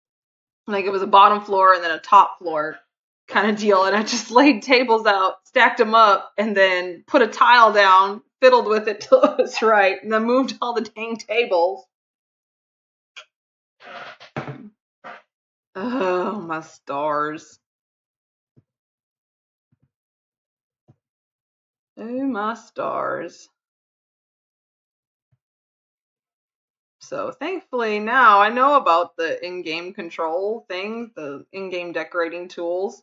Speaker 1: Like, it was a bottom floor and then a top floor kind of deal, and I just laid tables out, stacked them up, and then put a tile down, fiddled with it till it was right, and then moved all the dang tables. Oh, my stars. Oh, my stars. So thankfully now I know about the in-game control things, the in-game decorating tools,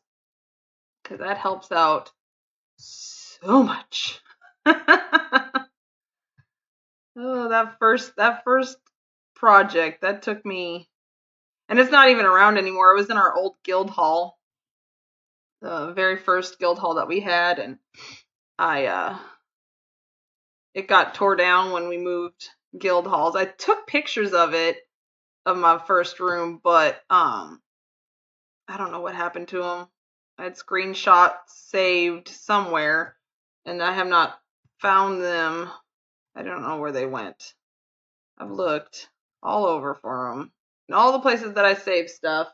Speaker 1: because that helps out so much. Oh, that first project, that took me, and it's not even around anymore. It was in our old guild hall, the very first guild hall that we had, and it got tore down when we moved guild halls. I took pictures of it, of my first room, but I don't know what happened to them. I had screenshots saved somewhere, and I have not found them. I don't know where they went. I've looked all over for them. And all the places that I saved stuff.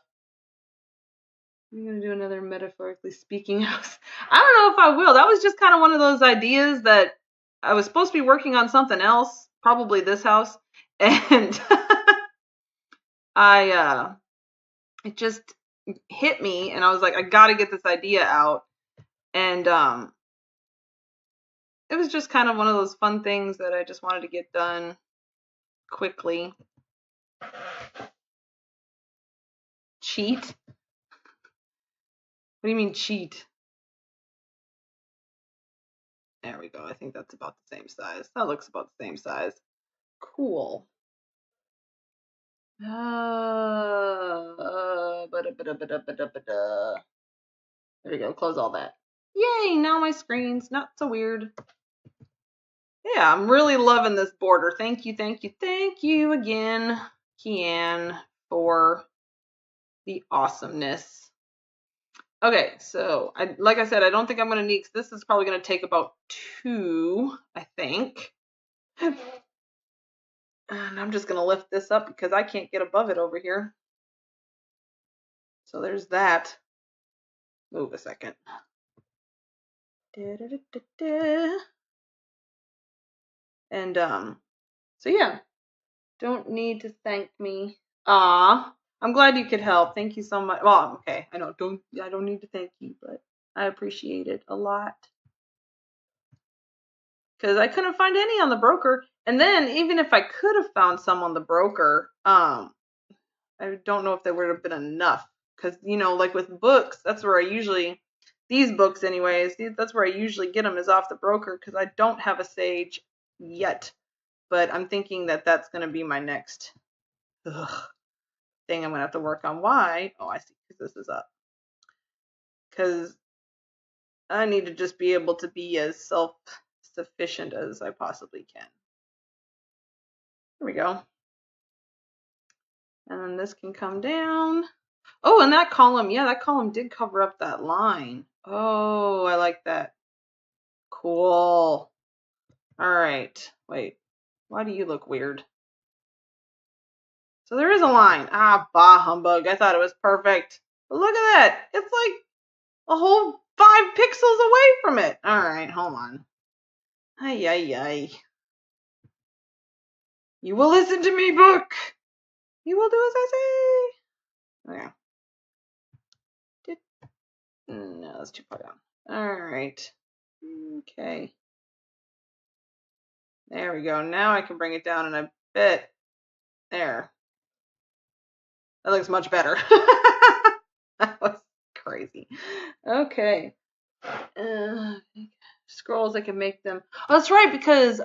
Speaker 1: I'm going to do another metaphorically speaking house. I don't know if I will. That was just kind of one of those ideas that I was supposed to be working on something else, probably this house. And it just hit me, and I was like, I got to get this idea out. And it was just kind of one of those fun things that I just wanted to get done quickly. Cheat? What do you mean cheat? There we go. I think that's about the same size. That looks about the same size. Cool. There we go. Close all that. Yay! Now my screen's not so weird. Yeah, I'm really loving this border. Thank you, thank you, thank you again, Kian, for the awesomeness. Okay, so like I said, I don't think I'm gonna need, 'cause this is probably gonna take about 2, I think. And I'm just gonna lift this up because I can't get above it over here. So there's that. Move a second. And so yeah, don't need to thank me. I'm glad you could help. Thank you so much. Well, okay, I don't need to thank you, but I appreciate it a lot. Because I couldn't find any on the broker. And then even if I could have found some on the broker, I don't know if there would have been enough. Because, you know, like with books, that's where I usually, these books anyways, that's where I usually get them is off the broker because I don't have a Sage yet. But I'm thinking that that's going to be my next thing I'm going to have to work on. Why? Oh, I see, because this is up. Because I need to just be able to be as self-sufficient as I possibly can. There we go. And then this can come down. Oh, and that column, yeah, that column did cover up that line. Oh, I like that. Cool. All right. Wait, why do you look weird? So there is a line. Ah, bah humbug. I thought it was perfect. But look at that. It's like a whole 5 pixels away from it. All right, hold on. Ay, ay, ay. You will listen to me, book. You will do as I say. Okay. No, that's too far down. All right. Okay. There we go. Now I can bring it down in a bit. There. That looks much better. That was crazy. Okay. Scrolls, I can make them. Oh, that's right, because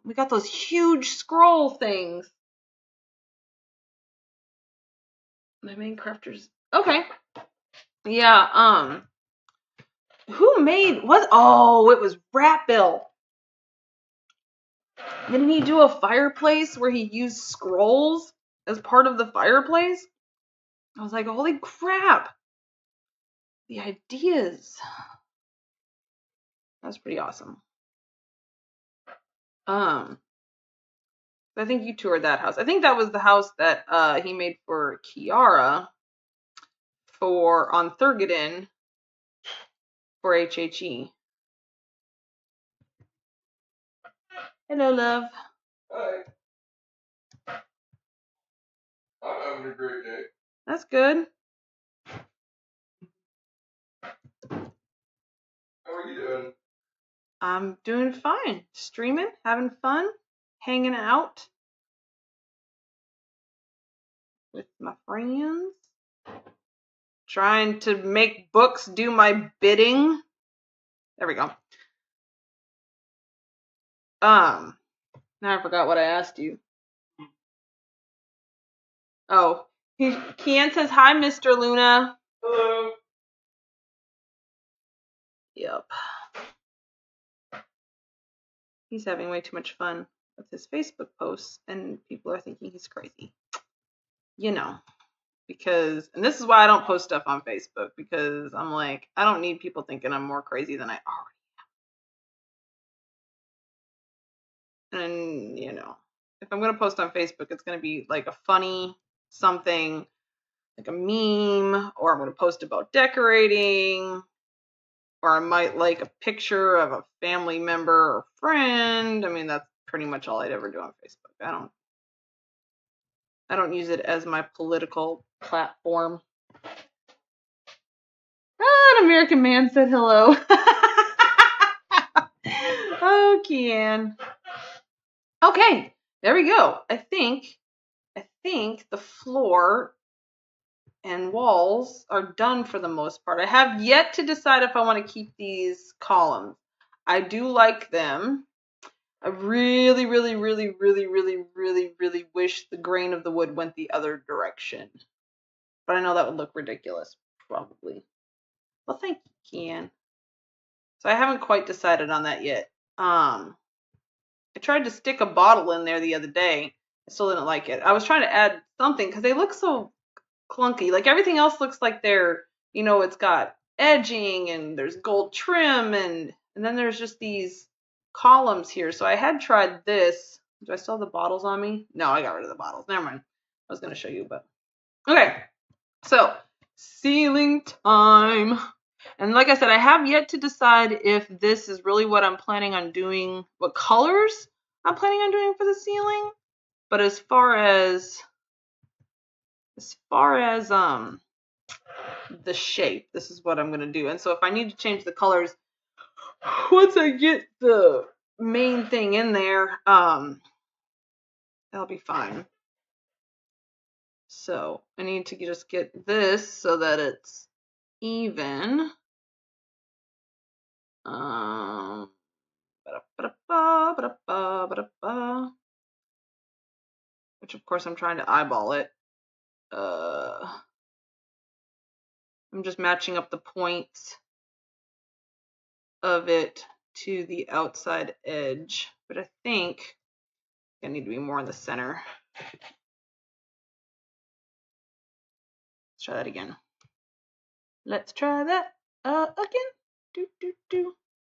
Speaker 1: we got those huge scroll things. My main crafters. Okay. Yeah, who made what? Oh, it was Rat Bill. Didn't he do a fireplace where he used scrolls as part of the fireplace? I was like, holy crap. The ideas. That's pretty awesome. I think you toured that house. I think that was the house that he made for Kiara on Thurgoden for HHE. Hello, love.
Speaker 3: Hi. I'm having a great day.
Speaker 1: That's good.
Speaker 3: How are you doing?
Speaker 1: I'm doing fine. Streaming, having fun, hanging out with my friends, trying to make books do my bidding. There we go. Now I forgot what I asked you. Oh, Kian says hi, Mr. Luna.
Speaker 3: Hello.
Speaker 1: Yep. He's having way too much fun with his Facebook posts, and people are thinking he's crazy. You know, because, and this is why I don't post stuff on Facebook, because I'm like, I don't need people thinking I'm more crazy than I already am. And, you know, if I'm going to post on Facebook, it's going to be like a funny something, like a meme, or I'm going to post about decorating, or I might like a picture of a family member or friend. I mean, that's pretty much all I'd ever do on Facebook. I don't use it as my political platform. Ah, an American man said hello. Oh, Kian. Okay, there we go. I think the floor and walls are done for the most part. I have yet to decide if I want to keep these columns. I do like them. I really, really, really, really, really, really, really wish the grain of the wood went the other direction. But I know that would look ridiculous, probably. Well, thank you, Kian. So I haven't quite decided on that yet. tried to stick a bottle in there the other day. I still didn't like it. I was trying to add something because they look so clunky. Like everything else looks like they're, you know, it's got edging and there's gold trim and then there's just these columns here. So I had tried this. Do I still have the bottles on me? No, I got rid of the bottles. Never mind. I was going to show you, but okay. So ceiling time. And like I said, I have yet to decide if this is really what I'm planning on doing, what colors I'm planning on doing for the ceiling. But as far as the shape, this is what I'm going to do. And so if I need to change the colors, once I get the main thing in there, that'll be fine. So I need to just get this so that it's even. Which of course I'm trying to eyeball it. I'm just matching up the points of it to the outside edge, but I think I need to be more in the center. Let's try that again. Let's try that again.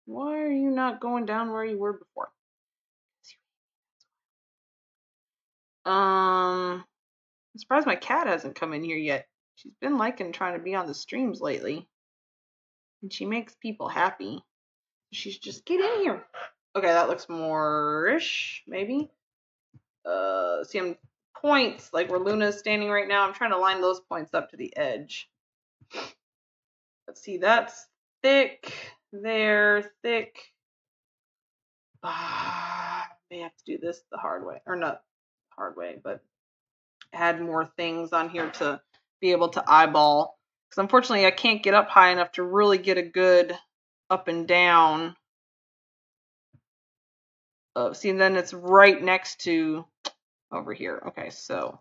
Speaker 1: Why are you not going down where you were before? I'm surprised my cat hasn't come in here yet. She's been liking trying to be on the streams lately. And she makes people happy. She's just get in here. Okay, that looks more-ish, maybe. See, I'm points, like where Luna's standing right now. I'm trying to line those points up to the edge. Let's see, that's thick, there, thick. May have to do this the hard way, or not hard way, but add more things on here to be able to eyeball. Because unfortunately, I can't get up high enough to really get a good up and down. See, and then it's right next to over here. Okay, so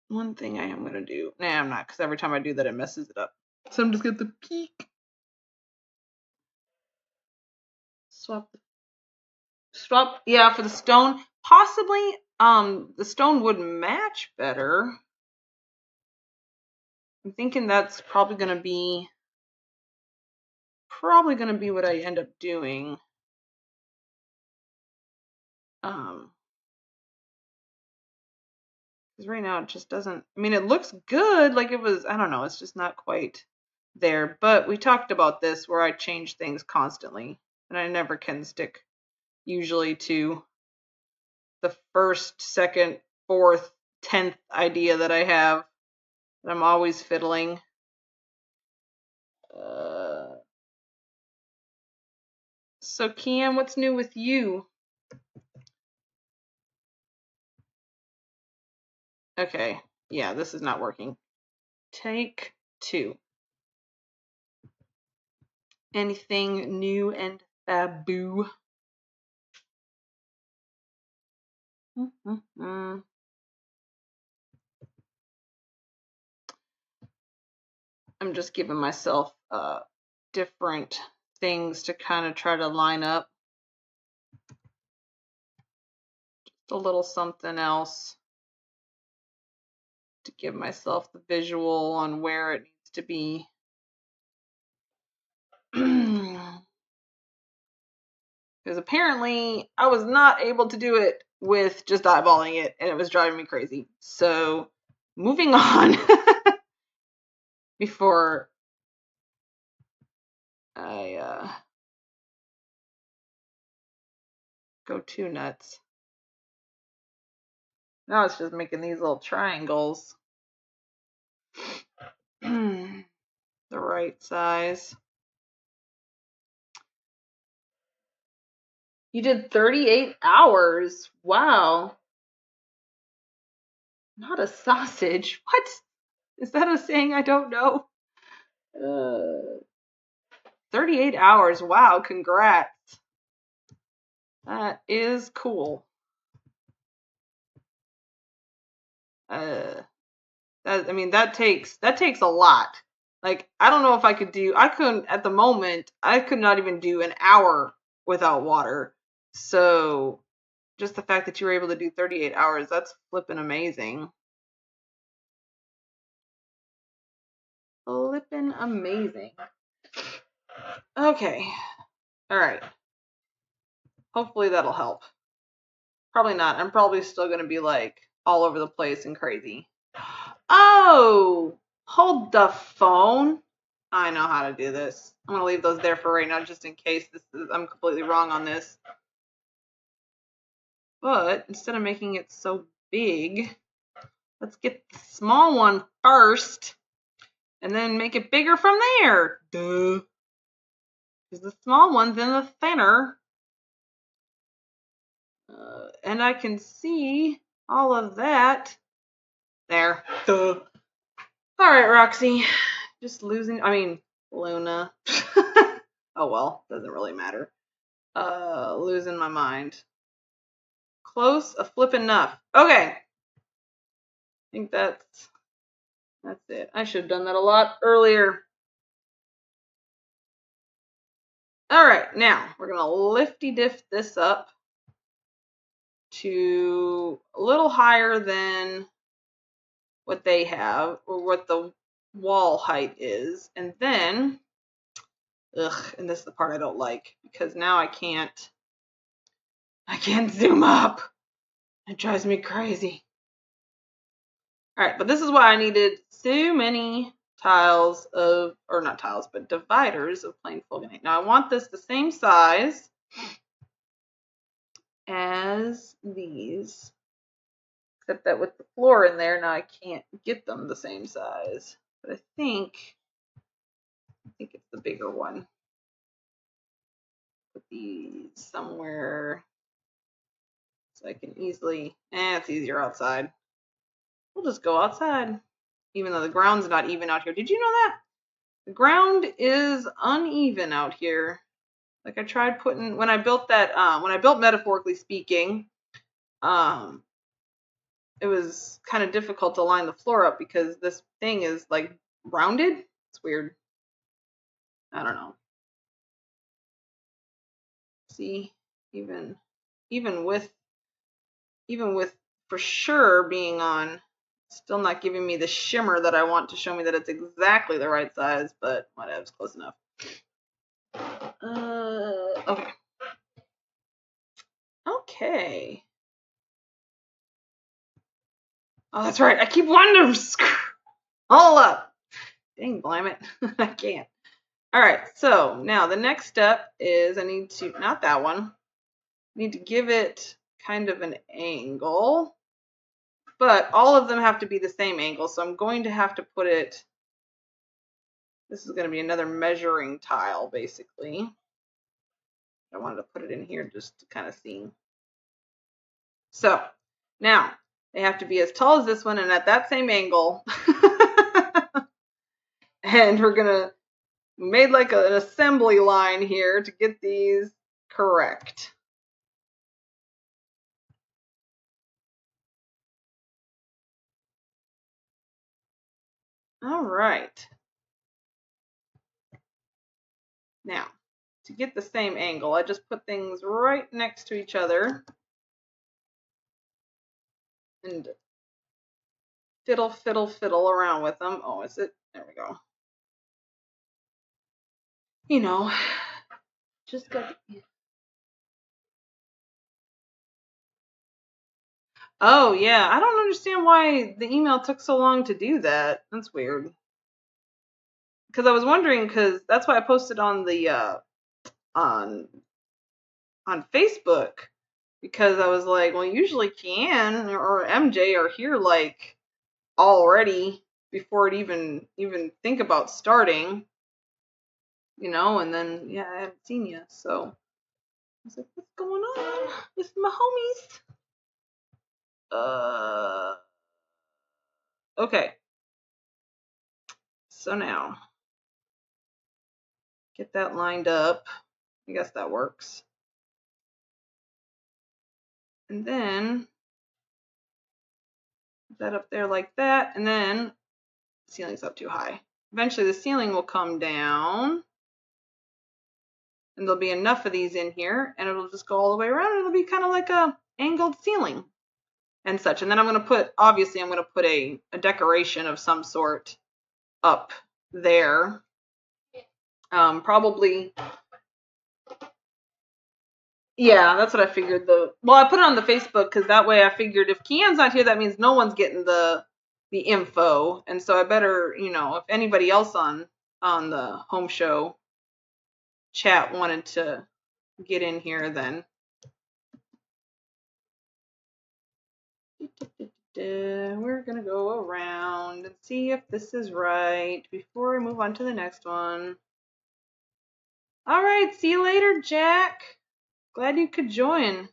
Speaker 1: one thing I am gonna do. Nah, I'm not, because every time I do that, it messes it up. So I'm just gonna peek. Swap. Yeah, for the stone, possibly. The stone would match better. I'm thinking that's probably gonna be what I end up doing. Because right now it just doesn't. I mean, it looks good. Like it was. I don't know. It's just not quite there. But we talked about this where I change things constantly, and I never can stick usually to the first, second, fourth, 10th idea that I have. I'm always fiddling. So Kiam, what's new with you? Okay, yeah, this is not working. Take 2. Anything new and faboo? I'm just giving myself different things to kind of try to line up. Just a little something else to give myself the visual on where it needs to be. Because apparently I was not able to do it with just eyeballing it, and it was driving me crazy. So moving on before I go too nuts. Now it's just making these little triangles the right size. You did 38 hours. Wow. Not a sausage. What? Is that a saying I don't know? 38 hours. Wow. Congrats. That is cool. I mean, that takes a lot. Like, I don't know if I couldn't, at the moment, I could not even do an hour without water. So just the fact that you were able to do 38 hours, that's flipping amazing. Flipping amazing. Okay. All right. Hopefully that'll help. Probably not. I'm probably still going to be like all over the place and crazy. Oh, hold the phone. I know how to do this. I'm going to leave those there for right now just in case I'm completely wrong on this. But instead of making it so big, let's get the small one first and then make it bigger from there. Duh. Because the small one's in the center. And I can see all of that. There. Duh. All right, Roxy. Just losing. I mean, Luna. Oh well, doesn't really matter. Losing my mind. Close a flip enough. Okay. I think that's it. I should have done that a lot earlier. All right, now we're gonna lifty diff this up to a little higher than what they have or what the wall height is, and then and this is the part I don't like because now I can't zoom up. It drives me crazy. All right, but this is why I needed so many tiles of, or not tiles, but dividers of plain fulminate. Now I want this the same size as these, except that with the floor in there, now I can't get them the same size. But I think it's the bigger one. Put these somewhere so I can easily, it's easier outside. We'll just go outside, even though the ground's not even out here. Did you know that? The ground is uneven out here. Like I tried putting, when I built that, when I built Metaphorically Speaking, it was kind of difficult to line the floor up because this thing is like rounded. It's weird. I don't know. See, even with for sure being on, still not giving me the shimmer that I want to show me that it's exactly the right size, but whatever, it's close enough. Okay. Okay. Oh, that's right. I keep wondering. Hold up. Dang, blame it. I can't. All right. So now the next step is I need to, not that one. I need to give it kind of an angle, but all of them have to be the same angle. So I'm going to have to put it, this is going to be another measuring tile, basically. I wanted to put it in here just to kind of see. So now they have to be as tall as this one and at that same angle. And we're going to make like an assembly line here to get these correct. All right. Now, to get the same angle, I just put things right next to each other and fiddle around with them. Oh, is it? There we go. You know, just got. Oh, yeah. I don't understand why the email took so long to do that. That's weird. Because I was wondering, because that's why I posted on the on Facebook, because I was like, well, usually Kian or MJ are here like already before it even think about starting, you know, and then yeah, I haven't seen you, so I was like, what's going on with my homies? Okay. So now get that lined up. I guess that works. And then put that up there like that, and then the ceiling's up too high. eventually the ceiling will come down. And there'll be enough of these in here, and it'll just go all the way around, and it'll be kind of like a angled ceiling and such. And then I'm going to put, obviously, I'm going to put a decoration of some sort up there. Probably, yeah, that's what I figured. Well, I put it on the Facebook because that way I figured if Kian's not here, that means no one's getting the info. And so I better, you know, if anybody else on the home show chat wanted to get in here, then we're gonna go around and see if this is right before we move on to the next one. All right, see you later, Jack. Glad you could join.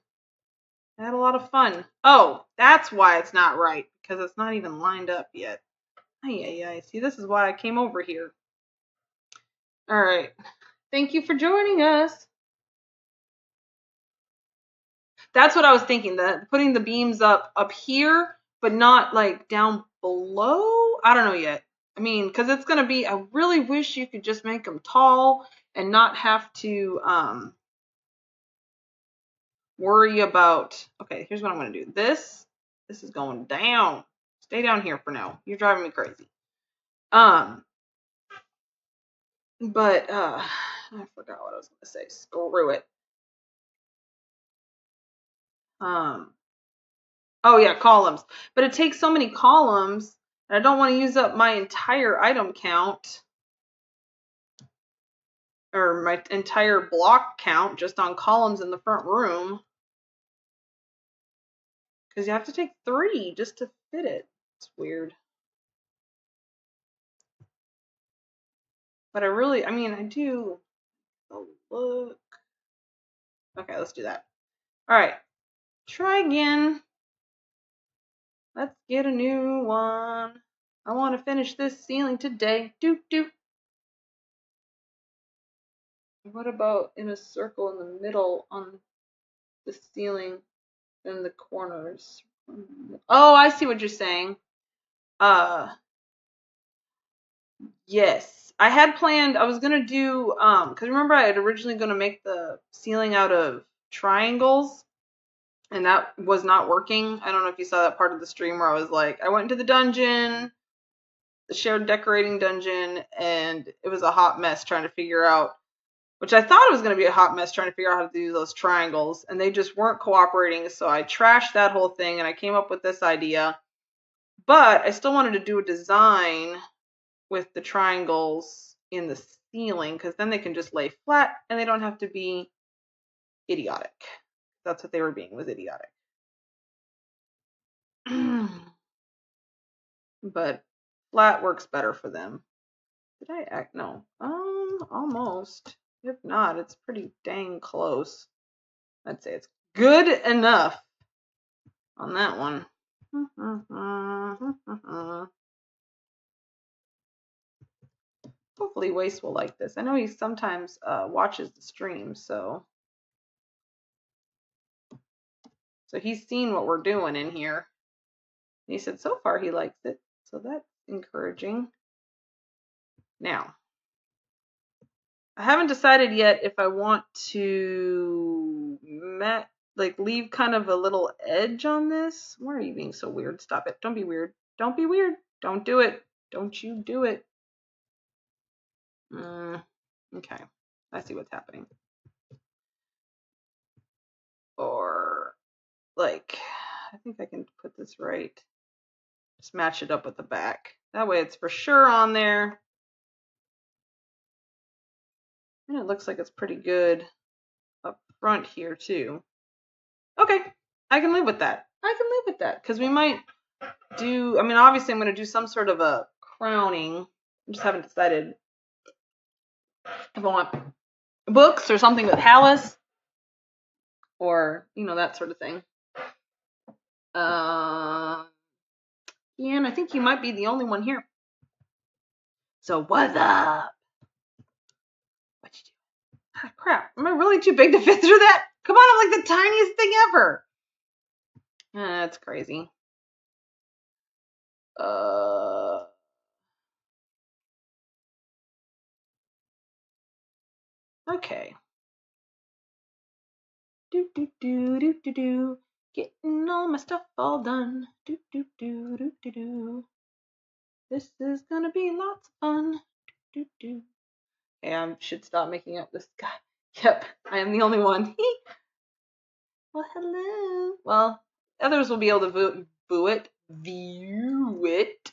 Speaker 1: I had a lot of fun. Oh, that's why it's not right, because it's not even lined up yet. Ay. See, this is why I came over here. All right. Thank you for joining us. That's what I was thinking, that putting the beams up here, but not like down below. I don't know yet. I mean, because it's going to be, I really wish you could just make them tall and not have to worry about, okay, here's what I'm going to do. This is going down. Stay down here for now. You're driving me crazy. But I forgot what I was going to say. Screw it. Oh yeah, columns. But it takes so many columns, and I don't want to use up my entire item count or my entire block count just on columns in the front room. Because you have to take 3 just to fit it. It's weird. But I mean, I do. Oh, look. Okay, let's do that. All right. Try again. Let's get a new one. I want to finish this ceiling today. Doot. What about in a circle in the middle on the ceiling and the corners? Oh, I see what you're saying. Yes. I had planned, I was going to do, because remember I had originally going to make the ceiling out of triangles, and that was not working. I don't know if you saw that part of the stream where I was like, I went into the dungeon, the shared decorating dungeon, and it was a hot mess trying to figure out, which I thought it was going to be a hot mess trying to figure out how to do those triangles, and they just weren't cooperating, so I trashed that whole thing, and I came up with this idea, but I still wanted to do a design with the triangles in the ceiling, because then they can just lay flat and they don't have to be idiotic. That's what they were being, was idiotic. But flat works better for them. Did I act? No. Almost. If not, it's pretty dang close. I'd say it's good enough on that one. Hopefully Waste will like this. I know he sometimes watches the stream, so he's seen what we're doing in here. He said so far he likes it, so that's encouraging. Now, I haven't decided yet if I want to leave kind of a little edge on this. Why are you being so weird? Stop it. Don't be weird. Don't be weird. Don't do it. Don't you do it. Okay. I see what's happening. Or, like, I think I can put this right. Just match it up with the back. That way it's for sure on there. And it looks like it's pretty good up front here too. Okay, I can live with that. Because we might do, I mean, obviously I'm going to do some sort of a crowning. I just haven't decided if I want books or something with Hallis or, you know, that sort of thing. Ian, I think you might be the only one here. So what's up? What you doing? Ah, crap, am I really too big to fit through that? Come on, I'm like the tiniest thing ever. That's crazy. Okay. Do do do do do do. Getting all my stuff all done. Do do do do do do. This is gonna be lots of fun. Do do. Hey, I should stop making up this guy. Yep, I am the only one. Well, hello. Well, others will be able to view it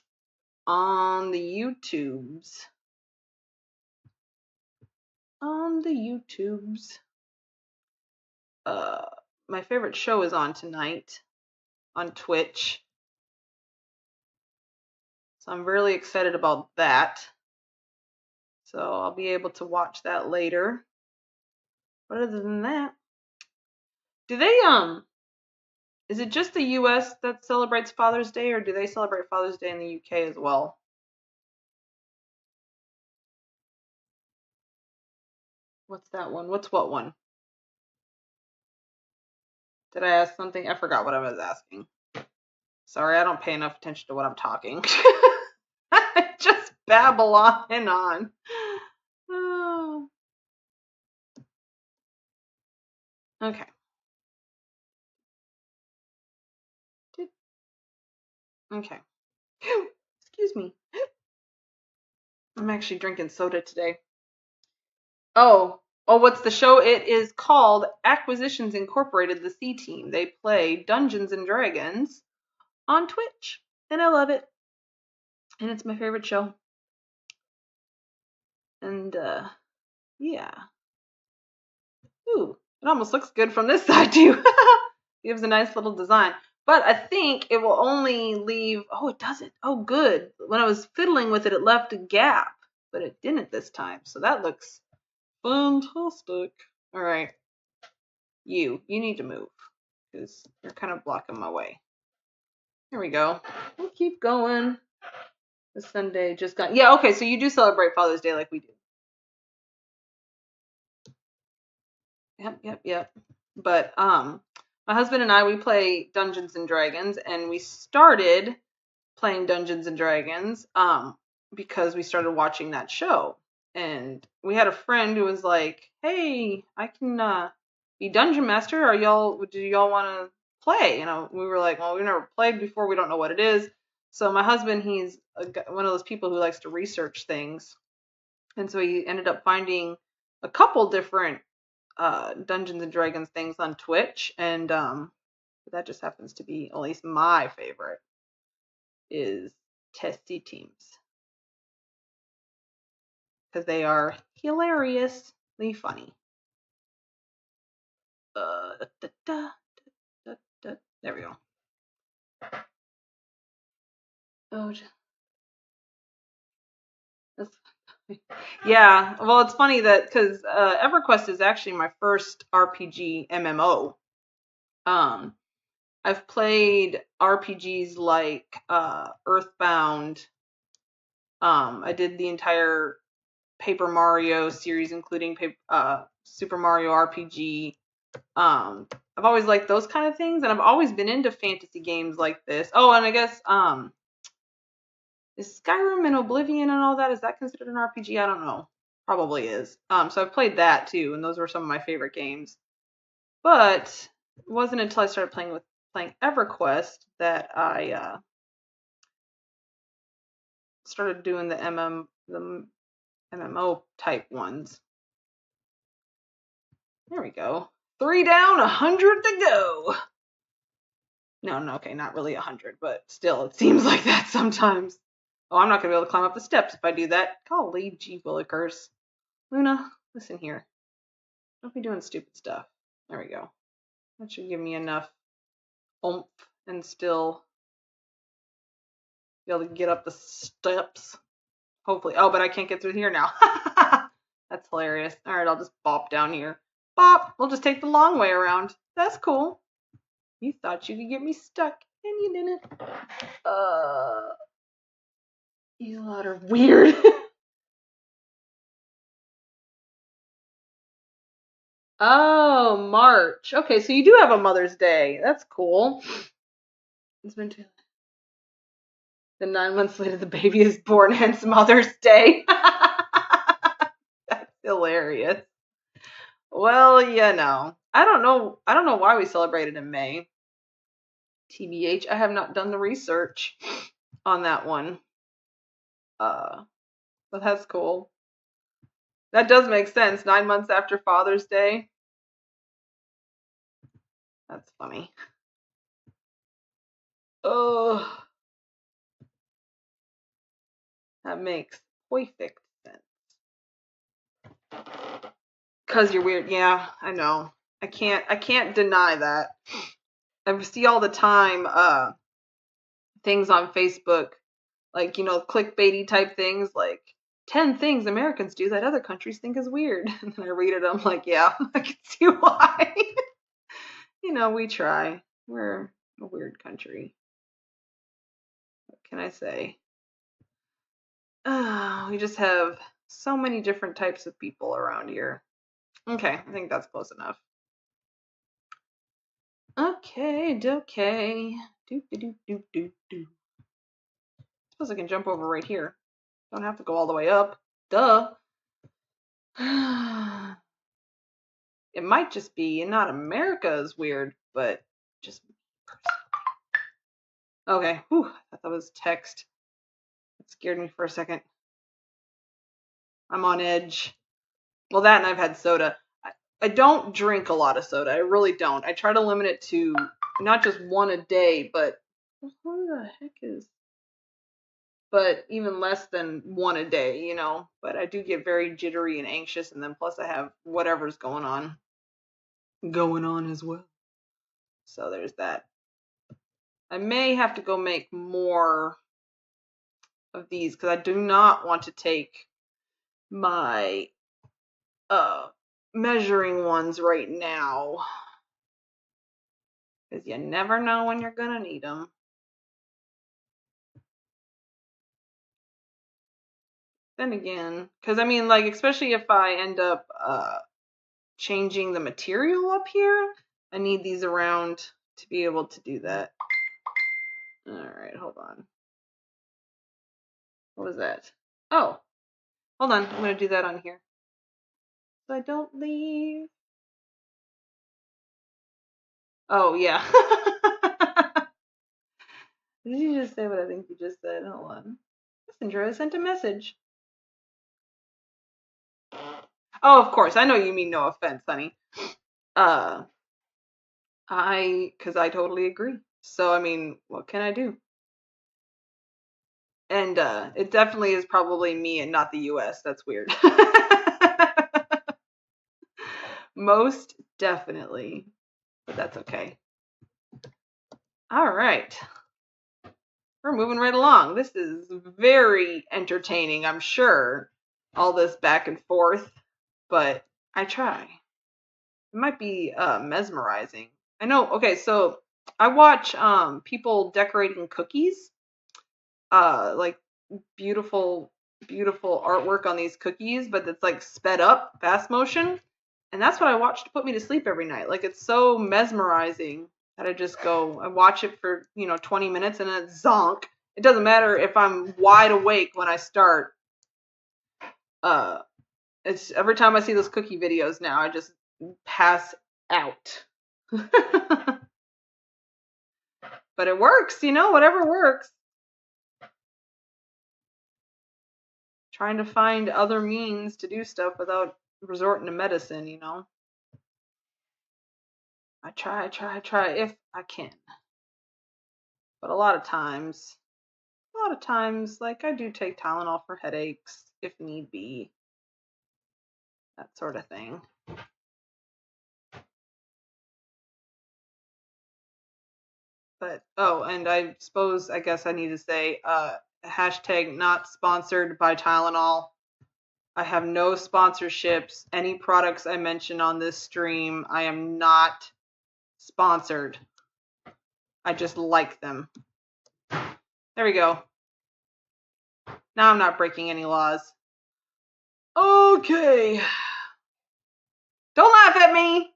Speaker 1: on the YouTubes. On the YouTubes. My favorite show is on tonight on Twitch. So I'm really excited about that. So I'll be able to watch that later. But other than that, do they is it just the US that celebrates Father's Day, or do they celebrate Father's Day in the UK as well? What's that one? What's what one? Did I ask something? I forgot what I was asking. Sorry, I don't pay enough attention to what I'm talking. I just babble on and on. Oh. Okay. Okay. Excuse me. I'm actually drinking soda today. Oh, what's the show? It is called Acquisitions Incorporated, the C Team. They play Dungeons and Dragons on Twitch, and I love it. And it's my favorite show. And yeah. Ooh, it almost looks good from this side too. Gives a nice little design. But I think it will only leave, oh, it doesn't. Oh, good. When I was fiddling with it, it left a gap, but it didn't this time. So that looks fantastic. All right. You need to move because you're kind of blocking my way. Here we go. We'll keep going. The Sunday just got, yeah, okay, so you do celebrate Father's Day like we do. Yep. But my husband and I, we play Dungeons and Dragons, and we started playing Dungeons and Dragons because we started watching that show. And we had a friend who was like, "Hey, I can be dungeon master. Do y'all want to play?" And we were like, "Well, we've never played before. We don't know what it is." So my husband, he's one of those people who likes to research things, and so he ended up finding a couple different Dungeons and Dragons things on Twitch, and that just happens to be at least my favorite is Testy Teams because they are hilariously funny. There we go. Oh, yeah. Well, it's funny that because EverQuest is actually my first RPG MMO. I've played RPGs like Earthbound. I did the entire Paper Mario series, including Super Mario RPG. I've always liked those kind of things, and I've always been into fantasy games like this. Oh, and I guess is Skyrim and Oblivion and all that, is that considered an RPG? I don't know. Probably is. So I've played that too, and those were some of my favorite games. But it wasn't until I started playing EverQuest that I started doing the MMO type ones. There we go. 3 down, 100 to go. No, okay, not really 100, but still, it seems like that sometimes. Oh, I'm not going to be able to climb up the steps if I do that. Golly gee willikers. Luna, listen here. Don't be doing stupid stuff. There we go. That should give me enough oomph and still be able to get up the steps. Hopefully. Oh, but I can't get through here now. That's hilarious. All right, I'll just bop down here. Bop! We'll just take the long way around. That's cool. You thought you could get me stuck, and you didn't. You lot are weird. Oh, March. Okay, so you do have a Mother's Day. That's cool. It's been then 9 months later, the baby is born, hence Mother's Day. That's hilarious. Well, you know. I don't know why we celebrated in May. TBH, I have not done the research on that one. But that's cool. That does make sense. 9 months after Father's Day. That's funny. Oh, that makes perfect sense. Cause you're weird. Yeah, I know. I can't deny that. I see all the time things on Facebook, like, you know, clickbaity type things, like 10 things Americans do that other countries think is weird. And then I read it, I'm like, yeah, I can see why. You know, we try. We're a weird country. What can I say? We just have so many different types of people around here. Okay, I think that's close enough. Okay. Do. Suppose I can jump over right here. Don't have to go all the way up. Duh. It might just be not America is weird, but just okay. Whew, I thought that was text. It scared me for a second. I'm on edge. Well, that and I've had soda. I don't drink a lot of soda. I really don't. I try to limit it to not just one a day, but who the heck is? But even less than one a day, you know. But I do get very jittery and anxious, and then plus I have whatever's going on as well. So there's that. I may have to go make more of these because I do not want to take my measuring ones right now, because you never know when you're gonna need them. Then again, because I mean, like, especially if I end up changing the material up here, I need these around to be able to do that. All right, hold on. What was that? Oh, hold on. I'm gonna do that on here so I don't leave. Oh yeah. Did you just say what I think you just said? Hold on. Messenger sent a message. Oh, of course. I know you mean no offense, honey. Because I totally agree. So, I mean, what can I do? And it definitely is probably me and not the US. That's weird. Most definitely. But that's okay. All right. We're moving right along. This is very entertaining, I'm sure. All this back and forth. But I try. It might be mesmerizing. I know. Okay, so I watch people decorating cookies. Like beautiful artwork on these cookies, but it's like sped up, fast motion. And that's what I watch to put me to sleep every night. Like, it's so mesmerizing that I watch it for, 20 minutes and then it's zonk. It doesn't matter if I'm wide awake when I start. It's every time I see those cookie videos now, I just pass out. But it works, whatever works. Trying to find other means to do stuff without resorting to medicine, I try if I can. But a lot of times, like, I do take Tylenol for headaches if need be. That sort of thing. But, and I guess I need to say, hashtag not sponsored by Tylenol. I have no sponsorships. Any products I mention on this stream, I am not sponsored. I just like them. There we go. Now I'm not breaking any laws. Okay. Don't laugh at me.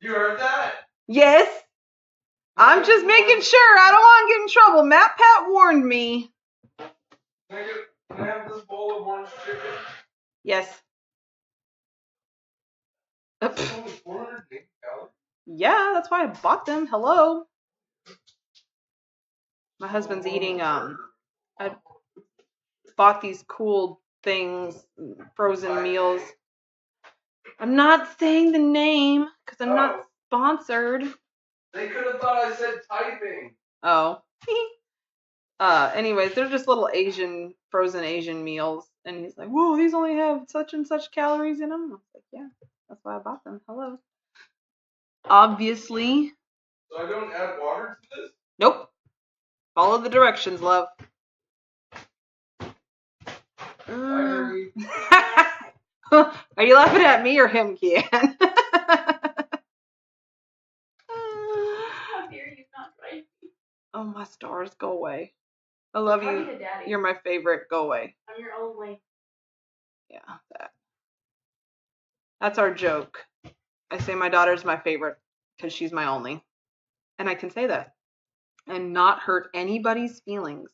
Speaker 3: You heard that?
Speaker 1: Yes. I'm just making sure I don't want to get in trouble. Matt Pat warned me.
Speaker 3: Can I have this bowl of orange chicken?
Speaker 1: Yes.
Speaker 3: It's only 480 calories.
Speaker 1: Yeah, that's why I bought them. Hello. My husband's eating, I bought these cool things, frozen meals. I'm not saying the name because I'm not sponsored.
Speaker 3: They could have thought I said typing.
Speaker 1: Oh. Anyways, they're just little frozen Asian meals. And he's like, whoa, these only have such and such calories in them. I was like, yeah, that's why I bought them. Hello. Obviously.
Speaker 3: So I don't add water to this?
Speaker 1: Nope. Follow the directions, love.
Speaker 3: Are
Speaker 1: you laughing at me or him, Kian?
Speaker 2: How dare you not drive me?
Speaker 1: Oh, my stars, go away. I love
Speaker 2: Talking
Speaker 1: you.
Speaker 2: to Daddy.
Speaker 1: You're my favorite. Go away.
Speaker 2: I'm your only.
Speaker 1: Yeah, that. That's our joke. I say my daughter's my favorite because she's my only. And I can say that and not hurt anybody's feelings.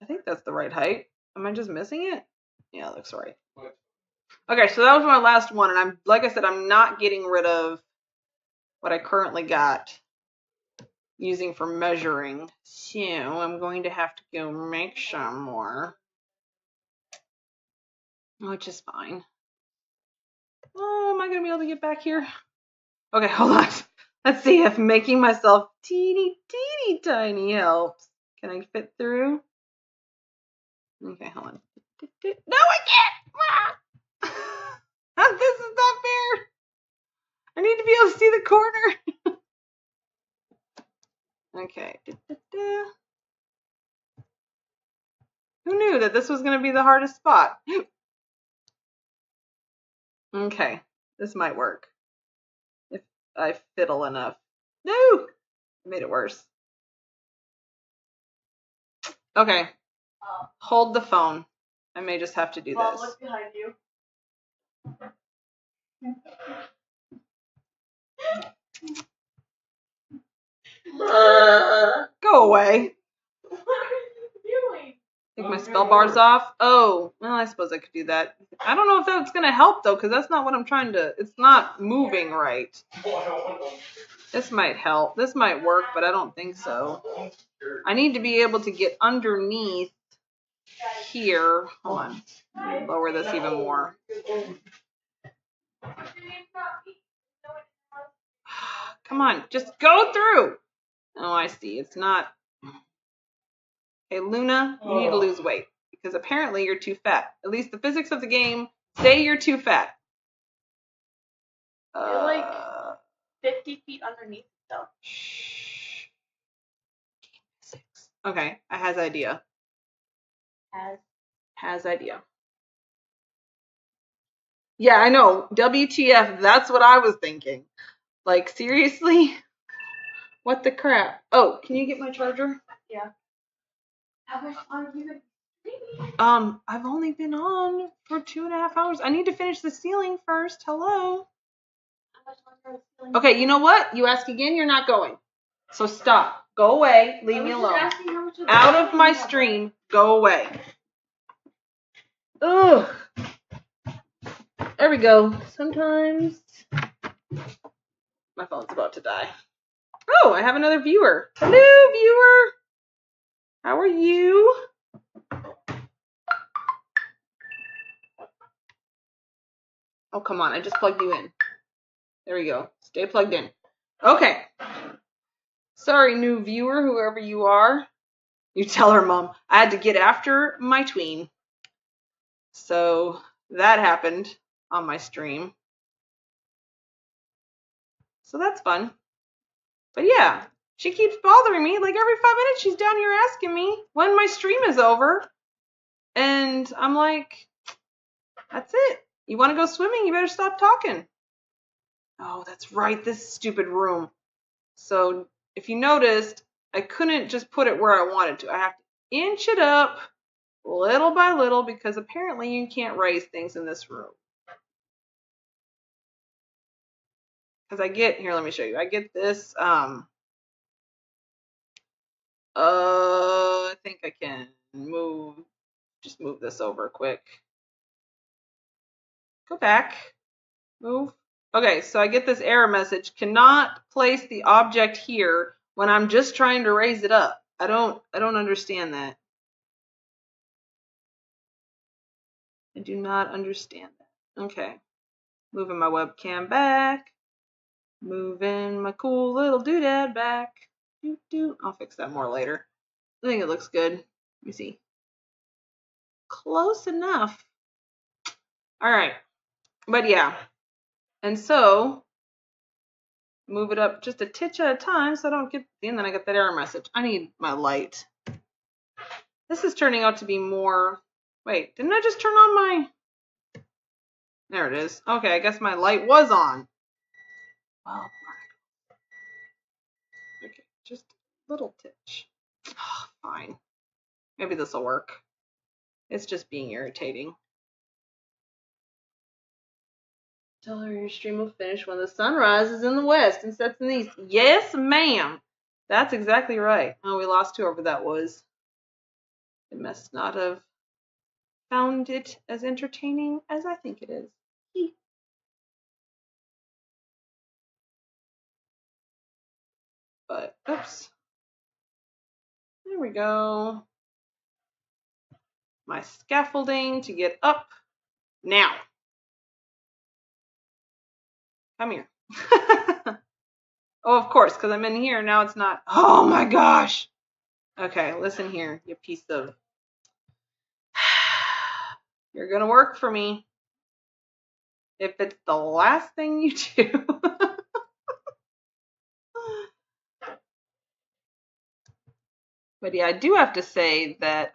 Speaker 1: I think that's the right height. Am I just missing it? Yeah, it looks right. Okay, so that was my last one. And I'm, like I said, I'm not getting rid of what I currently got using for measuring. So I'm going to have to go make some more, which is fine. Oh, am I going to be able to get back here? Okay, hold on. Let's see if making myself teeny tiny helps. Can I fit through? Okay, hold on. No, I can't! This is not fair. I need to be able to see the corner. Okay. Who knew that this was going to be the hardest spot? Okay, this might work. If I fiddle enough. No! I made it worse. Okay. Hold the phone. I may just have to do
Speaker 2: Mom,
Speaker 1: this.
Speaker 2: look behind you.
Speaker 1: Go away.
Speaker 2: What are you doing?
Speaker 1: Take my spell bars off. Oh, well, I suppose I could do that. I don't know if that's going to help, though, because that's not what I'm trying to... It's not moving right. This might help. This might work, but I don't think so. I need to be able to get underneath here. Hold on. Let me lower this even more. Come on, just go through. Oh, I see. It's not... Hey, Luna, you need to lose weight because apparently you're too fat. At least the physics of the game say you're too fat.
Speaker 2: You're like 50 feet underneath stuff.
Speaker 1: Okay, I has idea. Has idea. Yeah, I know. WTF, that's what I was thinking. Like, seriously? What the crap? Oh, can you get my charger?
Speaker 2: Yeah. How much are you streaming?
Speaker 1: I've only been on for 2.5 hours. I need to finish the ceiling first. Hello.
Speaker 2: How much longer are you streaming?
Speaker 1: Okay, you know what? You ask again, you're not going. So stop. Go away. Leave me alone. Out of my stream. Go away. Ugh. There we go. Sometimes my phone's about to die. Oh, I have another viewer. Hello, viewer. How are you? Oh, come on. I just plugged you in. There we go. Stay plugged in. Okay. Sorry, new viewer, whoever you are. You tell her, Mom. I had to get after my tween. So that happened on my stream. So that's fun. But yeah, she keeps bothering me. Like every 5 minutes, she's down here asking me when my stream is over. And I'm like, that's it. You want to go swimming? You better stop talking. Oh, that's right. This stupid room. So if you noticed, I couldn't just put it where I wanted to. I have to inch it up little by little because apparently you can't raise things in this room. Because I get, here, let me show you. I get this, I think I can just move this over quick. Go back. Move. Okay, so I get this error message. Cannot place the object here when I'm just trying to raise it up. I don't understand that. I do not understand that. Okay. Moving my webcam back. Moving my cool little doodad back. I'll fix that more later. I think it looks good. Let me see. Close enough. All right. But yeah. And so move it up just a titch at a time so I don't get, and then I get that error message. I need my light. This is turning out to be more, wait, didn't I just turn on my, there it is. Okay, I guess my light was on. Well, okay, just a little titch. Fine. Maybe this will work. It's just being irritating. Tell her your stream will finish when the sun rises in the west and sets in the east. Yes, ma'am. That's exactly right. Oh, we lost whoever that was. It must not have found it as entertaining as I think it is. But, oops. There we go. My scaffolding to get up. Now. Come here. Oh, of course, because I'm in here. Now it's not. Oh my gosh. Okay, listen here, you piece of. You're going to work for me. If it's the last thing you do. But yeah, I do have to say that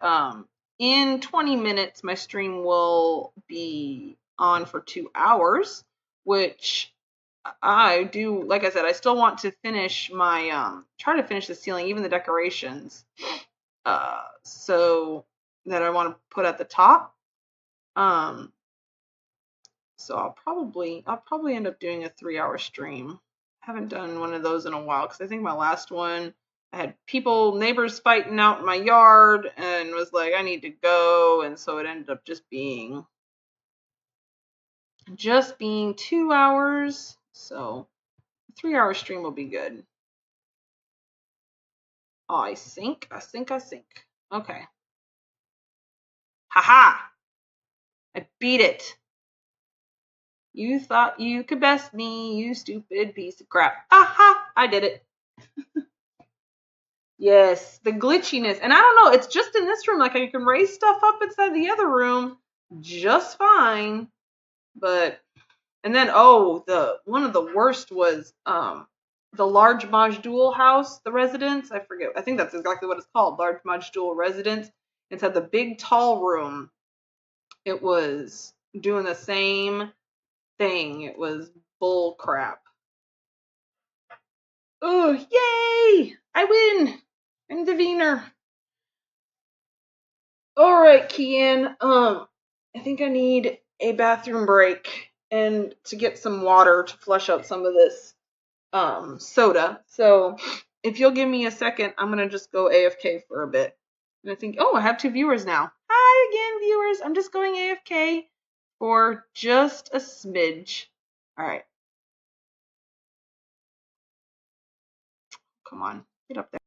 Speaker 1: in 20 minutes, my stream will be on for 2 hours, which I do, like I said, I still want to finish my, try to finish the ceiling, even the decorations, so that I want to put at the top. So I'll probably end up doing a 3-hour stream. I haven't done one of those in a while because I think my last one, I had neighbors fighting out in my yard and was like, I need to go. And so it ended up just being 2 hours. So a 3-hour stream will be good. Oh, I sink. Okay. Haha. I beat it. You thought you could best me, you stupid piece of crap. Aha! I did it. Yes, the glitchiness. And I don't know, it's just in this room. Like, I can raise stuff up inside the other room just fine. But, and then, oh, one of the worst was the large module house, the residence. I forget. I think that's exactly what it's called, large module residence. Inside the big tall room, it was doing the same thing. It was bull crap. Oh, yay! I win! I'm the winner. All right, Kian. I think I need a bathroom break and to get some water to flush out some of this soda. So if you'll give me a second, I'm gonna just go AFK for a bit. And I think, oh, I have 2 viewers now. Hi again, viewers. I'm just going AFK for just a smidge. All right. Come on, get up there.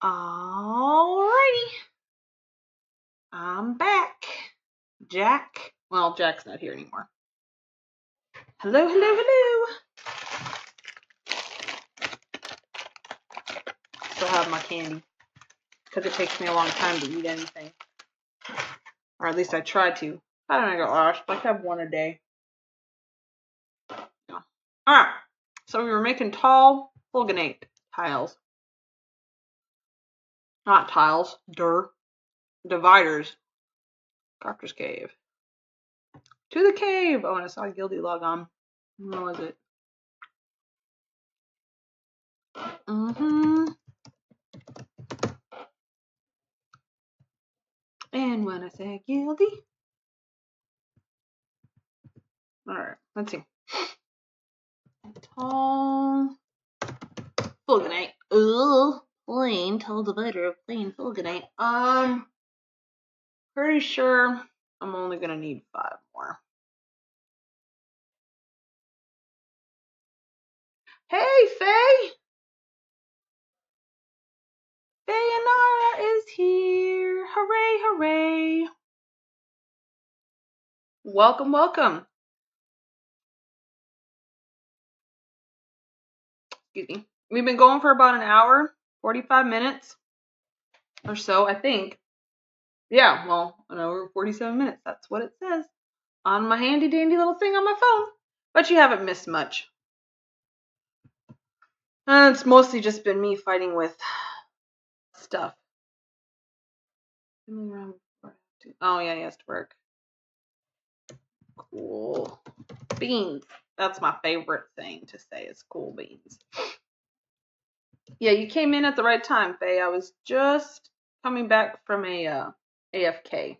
Speaker 1: Alrighty. I'm back. Jack. Well, Jack's not here anymore. Hello, hello, hello. Still have my candy. Because it takes me a long time to eat anything. Or at least I try to. I don't know, gosh, but I have one a day. Yeah. Alright. So we were making tall fulginate tiles. Not tiles. Dividers. Crafter's Cave. To the cave! Oh, and I saw a guilty log on. Where was it? And when I say guilty. Alright, let's see. Tall fulginate. Ugh. Plain tall divider of plain fulginate. Pretty sure I'm only gonna need 5 more. Hey, Faye! Fayanara is here! Hooray, hooray! Welcome, welcome. Excuse me. We've been going for about an hour, 45 minutes or so, I think. Yeah, well, an hour and 47 minutes. That's what it says on my handy dandy little thing on my phone. But you haven't missed much. It's mostly just been me fighting with stuff. Oh, yeah, he has to work. Cool. Beans. That's my favorite thing to say is cool beans. Yeah, you came in at the right time, Faye. I was just coming back from a AFK. I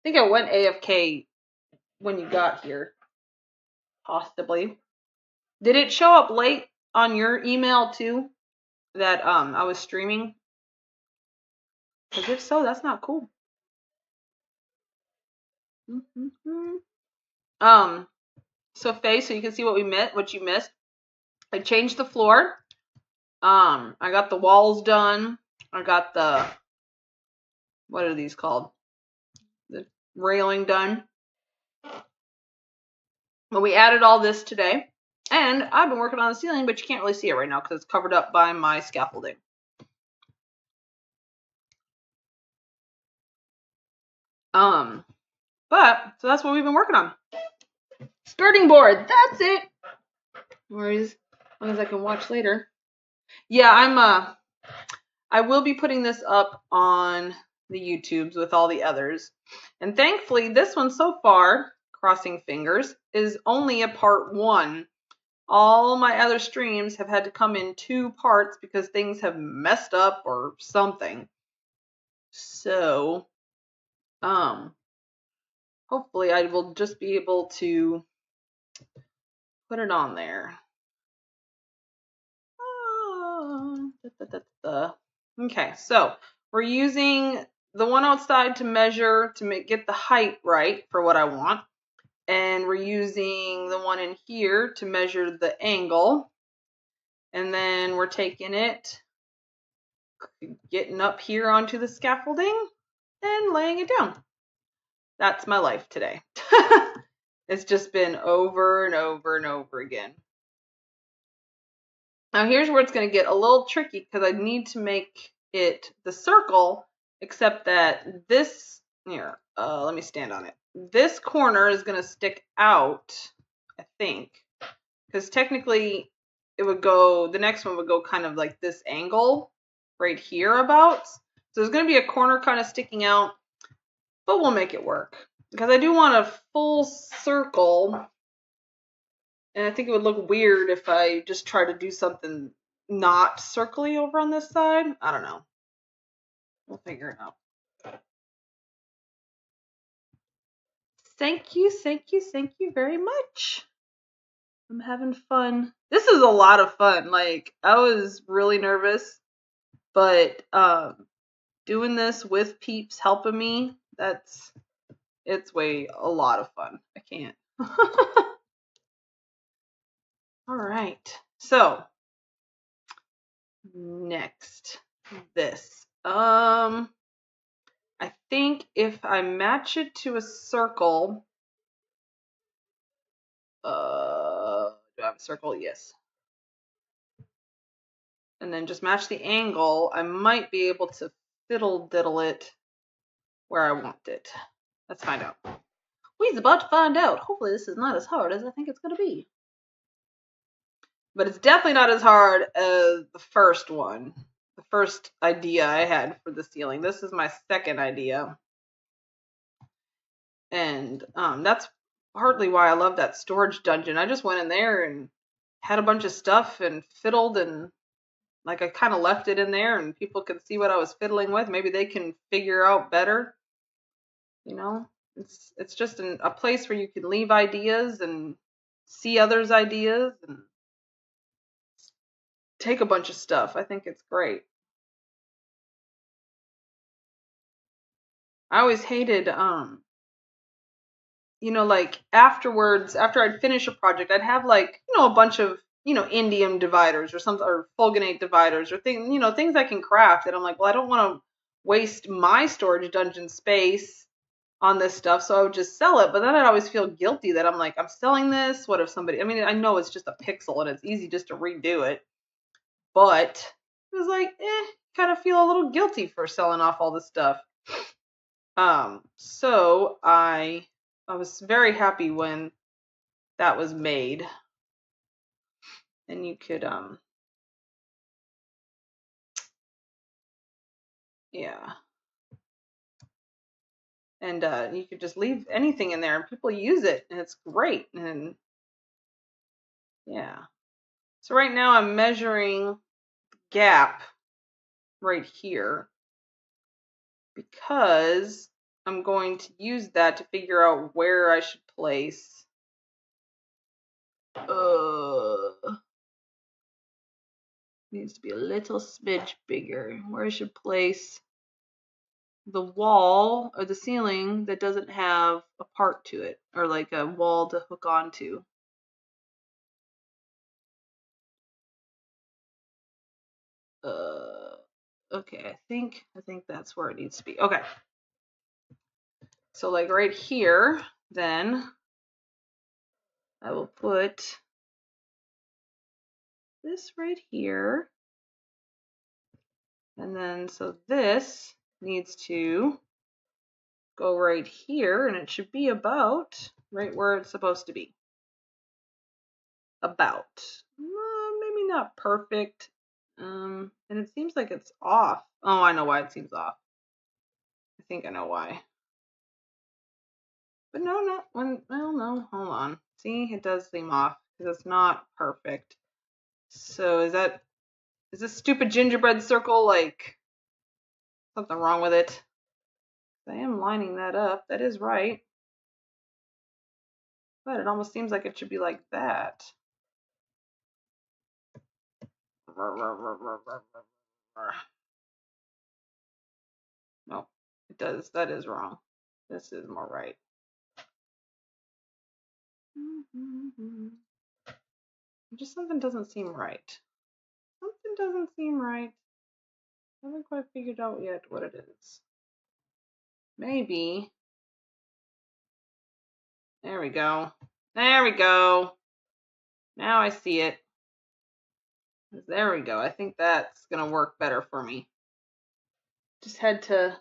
Speaker 1: think I went AFK when you got here. Possibly. Did it show up late on your email too? That I was streaming? Because if so, that's not cool. So Faye, so you can see what you missed. I changed the floor. I got the walls done. I got the, what are these called? The railing done. But we added all this today. And I've been working on the ceiling, but you can't really see it right now because it's covered up by my scaffolding. But so that's what we've been working on. Skirting board, that's it. Or as long as I can watch later. Yeah, I will be putting this up on the YouTubes with all the others. And thankfully, this one so far, crossing fingers, is only a part 1. All my other streams have had to come in 2 parts because things have messed up or something. So, hopefully I will just be able to put it on there. Okay, so we're using the one outside to measure to get the height right for what I want. And we're using the one in here to measure the angle. And then we're taking it, getting up here onto the scaffolding and laying it down. That's my life today. It's just been over and over and over again. Now here's where it's going to get a little tricky because I need to make it the circle, except that this, here, let me stand on it. This corner is going to stick out, I think, because technically it would go, the next one would go kind of like this angle right here about. So there's going to be a corner kind of sticking out, but we'll make it work because I do want a full circle. And I think it would look weird if I just try to do something not circly over on this side. I don't know. We'll figure it out. Thank you, thank you, thank you very much. I'm having fun. This is a lot of fun. Like, I was really nervous, but doing this with peeps helping me, it's way a lot of fun. I can't. All right. So, next. this. I think if I match it to a circle, do I have a circle? Yes. And then just match the angle, I might be able to fiddle diddle it where I want it. Let's find out. We's about to find out. Hopefully this is not as hard as I think it's going to be. But it's definitely not as hard as the first one. The first idea I had for the ceiling. This is my second idea. And that's partly why I love that storage dungeon. I just went in there and had a bunch of stuff and fiddled, and like I kind of left it in there and people could see what I was fiddling with. Maybe they can figure out better. You know, it's just a place where you can leave ideas and see others' ideas and take a bunch of stuff. I think it's great. I always hated you know, like afterwards, after I'd finish a project, I'd have like, you know, a bunch of, you know, indium dividers or something, or fulginate dividers or things, you know, things I can craft. And I'm like, well, I don't want to waste my storage dungeon space on this stuff, so I would just sell it. But then I'd always feel guilty that I'm like, I'm selling this. What if somebody, I mean, I know it's just a pixel and it's easy just to redo it, but it was like, kind of feel a little guilty for selling off all this stuff. So I was very happy when that was made, and you could yeah, and you could just leave anything in there and people use it and it's great. And yeah, so right now I'm measuring gap right here because I'm going to use that to figure out where I should place needs to be a little smidge bigger, where I should place the wall or the ceiling that doesn't have a part to it, or like a wall to hook onto. Okay, I think that's where it needs to be. Okay. So like right here, then I will put this right here. And then so this needs to go right here, and it should be about right where it's supposed to be. About. Maybe not perfect. And it seems like it's off. Oh, I know why it seems off. I think I know why. But no, not when, well, no, hold on. See, it does seem off because it's not perfect. So is this stupid gingerbread circle like something wrong with it? I am lining that up. That is right. But it almost seems like it should be like that. No, it does. That is wrong. This is more right. Just something doesn't seem right. Something doesn't seem right. I haven't quite figured out yet what it is. Maybe. There we go. There we go. Now I see it. There we go. I think that's going to work better for me. Just had to...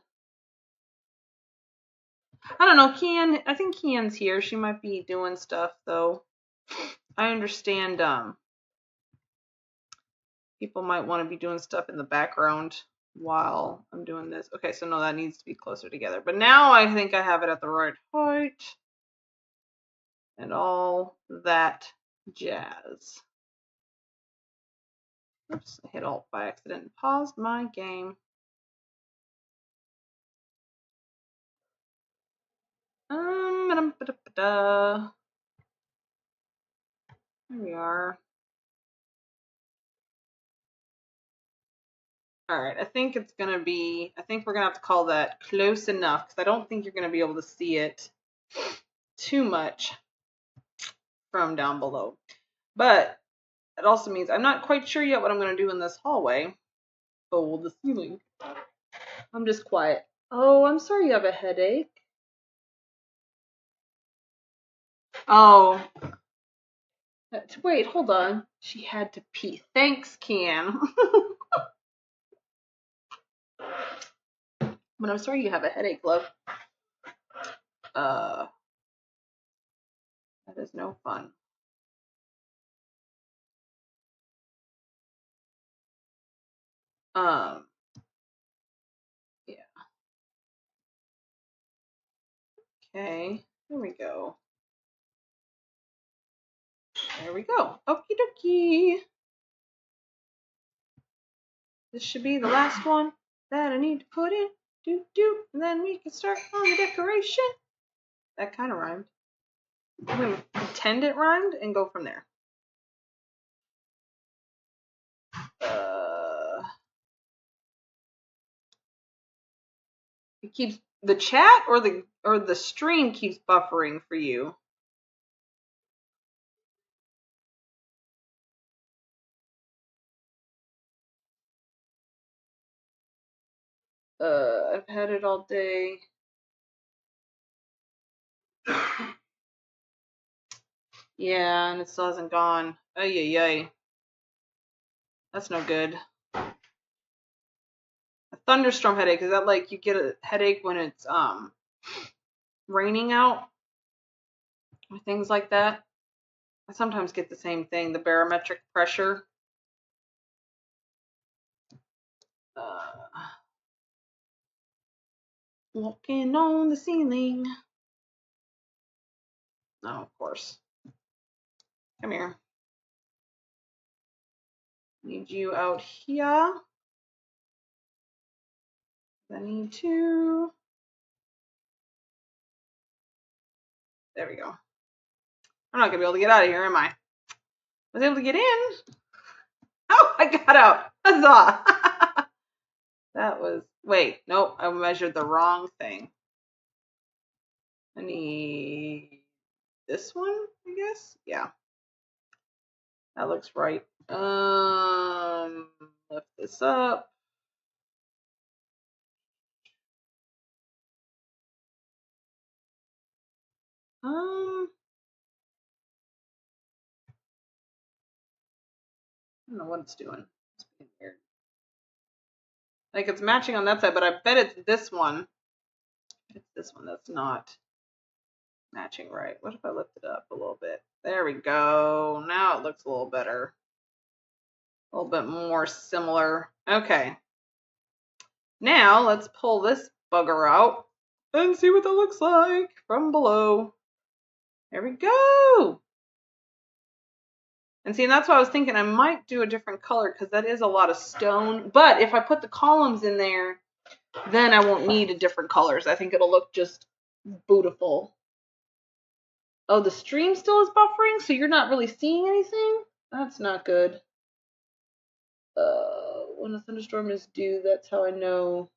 Speaker 1: I don't know, Kian, I think Kian's here. She might be doing stuff, though. I understand people might want to be doing stuff in the background while I'm doing this. Okay, so no, that needs to be closer together. But now I think I have it at the right height. And all that jazz. Oops, I hit Alt by accident and paused my game. Here we are. All right, I think it's going to be, I think we're going to have to call that close enough because I don't think you're going to be able to see it too much from down below. But it also means I'm not quite sure yet what I'm going to do in this hallway. Oh, the ceiling. I'm just quiet. Oh, I'm sorry you have a headache. Oh. Wait, hold on. She had to pee. Thanks, Can. But I'm sorry you have a headache, love. That is no fun. Yeah. Okay, there we go. There we go. Okie dokie. This should be the last one that I need to put in. And then we can start on the decoration. That kind of rhymed. I'm going to pretend it rhymed and go from there. It keeps the chat or the stream keeps buffering for you. I've had it all day. Yeah, and it still hasn't gone. Ay, ay, ay. That's no good. A thunderstorm headache, is that like you get a headache when it's raining out? Or things like that? I sometimes get the same thing, the barometric pressure. Walking on the ceiling. Oh, of course. Come here. Need you out here. I need to. There we go. I'm not gonna be able to get out of here, am I? I was able to get in. Oh, I got out. Huzzah! That was. Wait, nope. I measured the wrong thing. I need this one, I guess. Yeah, that looks right. Lift this up. I don't know what it's doing. It's being weird. Like it's matching on that side, but I bet it's this one. It's this one that's not matching right. What if I lift it up a little bit? There we go. Now it looks a little better. A little bit more similar. Okay. Now let's pull this bugger out and see what that looks like from below. There we go. And see, and that's why I was thinking I might do a different color because that is a lot of stone. But if I put the columns in there, then I won't need a different colors. I think it'll look just beautiful. Oh, the stream still is buffering, so you're not really seeing anything? That's not good. When a thunderstorm is due, that's how I know.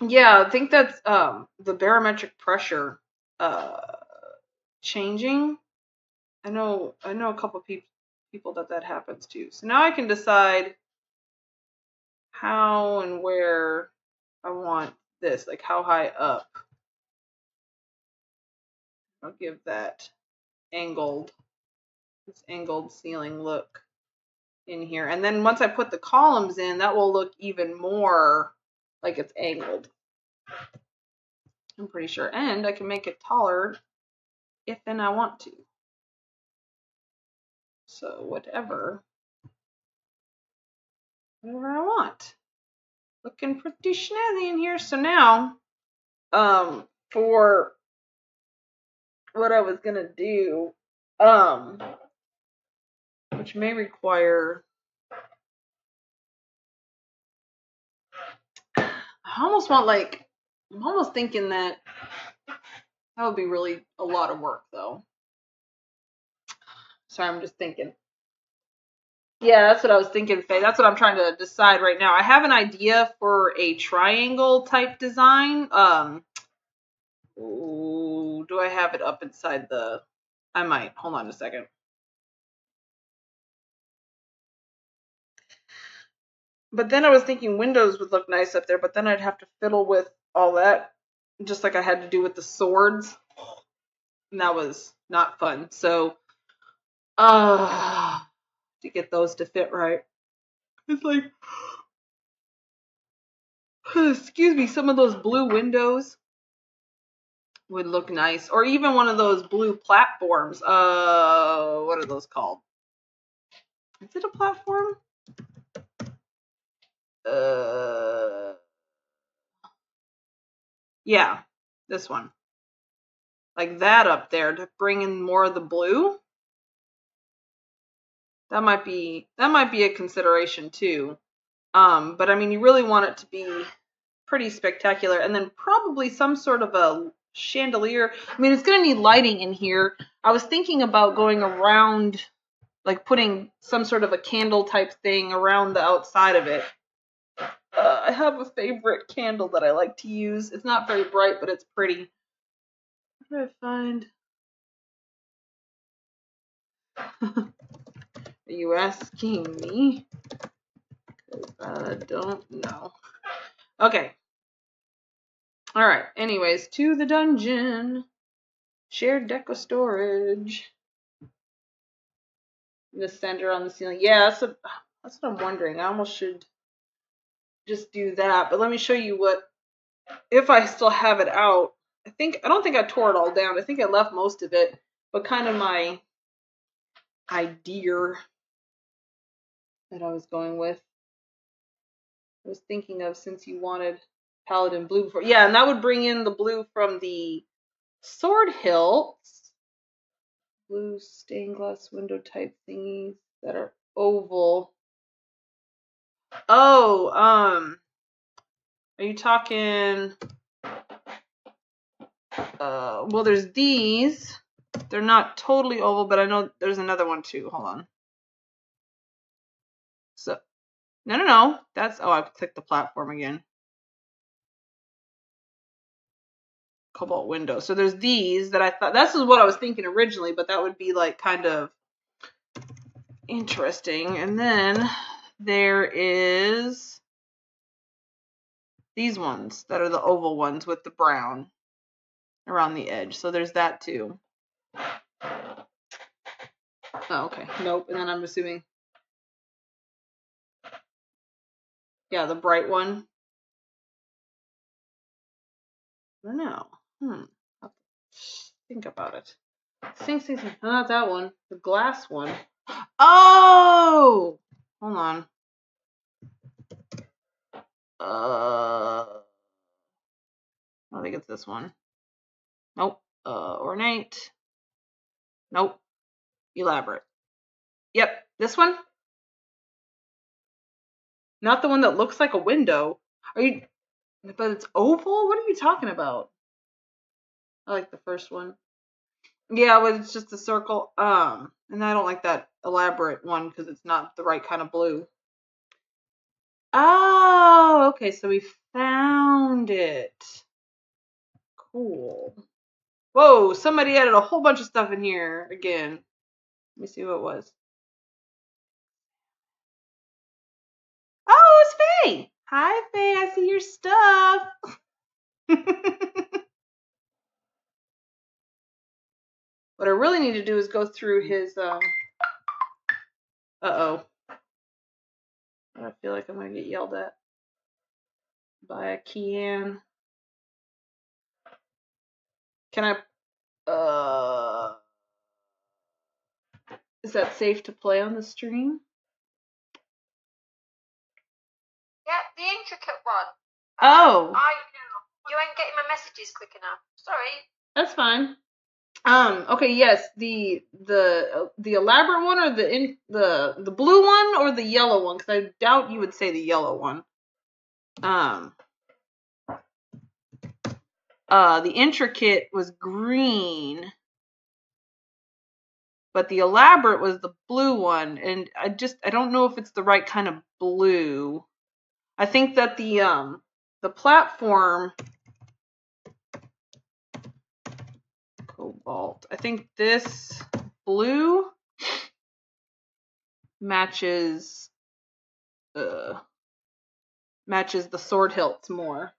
Speaker 1: Yeah, I think that's the barometric pressure changing. I know a couple of people that happens to. So now I can decide how and where I want this, like how high up. I'll give that this angled ceiling look in here. And then once I put the columns in, that will look even more like it's angled. I'm pretty sure. And I can make it taller if and I want to. So whatever I want. Looking pretty snazzy in here. So now, for what I was gonna do, which may require, I almost want I'm almost thinking that would be really a lot of work though. Sorry, I'm just thinking. Yeah, that's what I was thinking, Faye. That's what I'm trying to decide right now. I have an idea for a triangle type design. Ooh, do I have it up inside the? I might. Hold on a second. But then I was thinking windows would look nice up there, but then I'd have to fiddle with all that, just like I had to do with the swords. And that was not fun. So, to get those to fit right. It's like, excuse me, some of those blue windows would look nice. Or even one of those blue platforms. What are those called? Is it a platform? Yeah, this one. Like that up there to bring in more of the blue. That might be a consideration too. But I mean, you really want it to be pretty spectacular, and then probably some sort of a chandelier. I mean, it's going to need lighting in here. I was thinking about going around, like putting some sort of a candle type thing around the outside of it. I have a favorite candle that I like to use. It's not very bright, but it's pretty. What did I find? Are you asking me? Because I don't know. Okay. All right. Anyways, to the dungeon. Shared deck of storage. The center on the ceiling. Yeah, that's what I'm wondering. I almost should just do that. But let me show you what, if I still have it out. I don't think I tore it all down. I think I left most of it. But kind of my idea that I was going with. I was thinking of, since you wanted Paladin blue before. Yeah, and that would bring in the blue from the sword hilts. Blue stained glass window type thingies that are oval. Oh, are you talking? Well, there's these. They're not totally oval, but I know there's another one too. Hold on. So, no. That's, I clicked the platform again. Cobalt window. So there's these that I thought, this is what I was thinking originally, but that would be like kind of interesting. And then there is these ones that are the oval ones with the brown around the edge. So there's that too. Oh, okay. Nope. And then I'm assuming, yeah, the bright one. I don't know. I'll have to think about it. Think. Oh, not that one. The glass one. Oh! Hold on. I think it's this one. Nope. Ornate. Nope. Elaborate. Yep. This one? Not the one that looks like a window. Are you? But it's oval? What are you talking about? I like the first one. Yeah, but it's just a circle. And I don't like that elaborate one because it's not the right kind of blue. Oh, okay. So we found it. Cool. Whoa, somebody added a whole bunch of stuff in here again. Let me see what it was. Oh, it's Faye. Hi, Faye. I see your stuff. What I really need to do is go through his, uh-oh. I feel like I'm going to get yelled at by a Kian. Can I, is that safe to play on the stream?
Speaker 4: Yeah, the intricate one.
Speaker 1: Oh.
Speaker 4: You ain't getting my messages quick enough. Sorry.
Speaker 1: That's fine. Okay, yes, the elaborate one, or the blue one, or the yellow one, because I doubt you would say the yellow one. The intricate was green, but the elaborate was the blue one, and I don't know if it's the right kind of blue. I think that the platform cobalt, I think this blue matches matches the sword hilts more.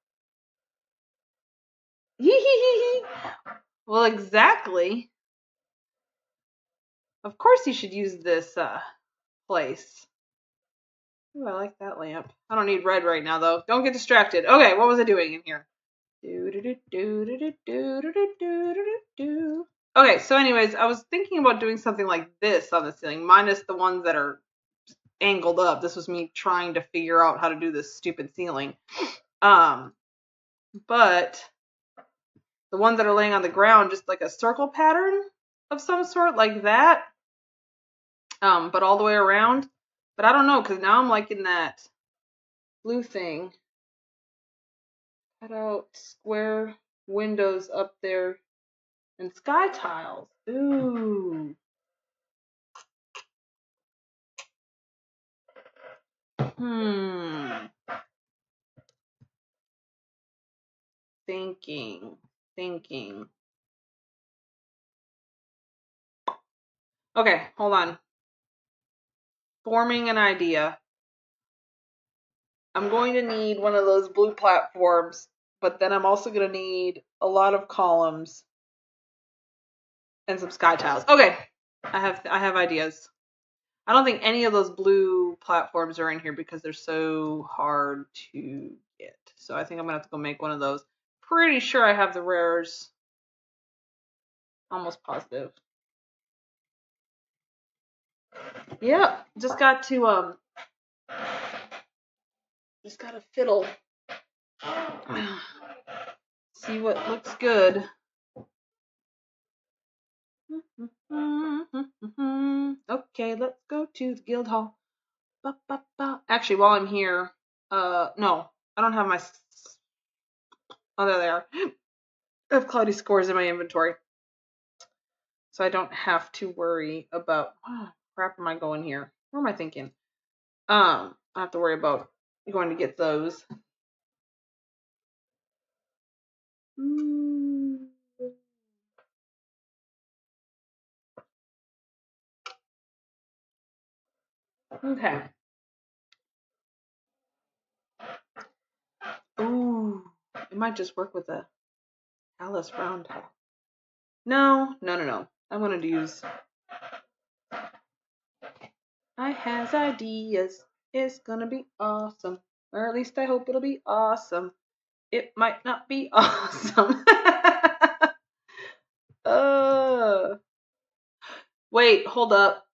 Speaker 1: Well, exactly. Of course you should use this place. Ooh, I like that lamp. I don't need red right now, though. Don't get distracted. Okay, what was I doing in here? Okay, so anyways, I was thinking about doing something like this on the ceiling, minus the ones that are angled up. This was me trying to figure out how to do this stupid ceiling. But the ones that are laying on the ground, just like a circle pattern of some sort, like that. But all the way around. But I don't know, because now I'm liking that blue thing. Cut out square windows up there and sky tiles. Ooh. Thinking. Okay, hold on. Forming an idea. I'm going to need one of those blue platforms, but then I'm also going to need a lot of columns and some sky tiles. Okay, I have ideas. I don't think any of those blue platforms are in here because they're so hard to get. So I think I'm going to have to go make one of those. Pretty sure I have the rares. Almost positive. Yep, just got to fiddle. See what looks good. Okay, let's go to the guild hall. Actually, while I'm here, no, I don't have my. Oh, there they are. I have cloudy scores in my inventory, so I don't have to worry about. Oh, crap, am I going here? What am I thinking? I have to worry about going to get those. Okay. Ooh, it might just work with a Alice round tile. No. I'm gonna use. I has ideas. It's gonna be awesome. Or at least I hope it'll be awesome. It might not be awesome. Wait, hold up.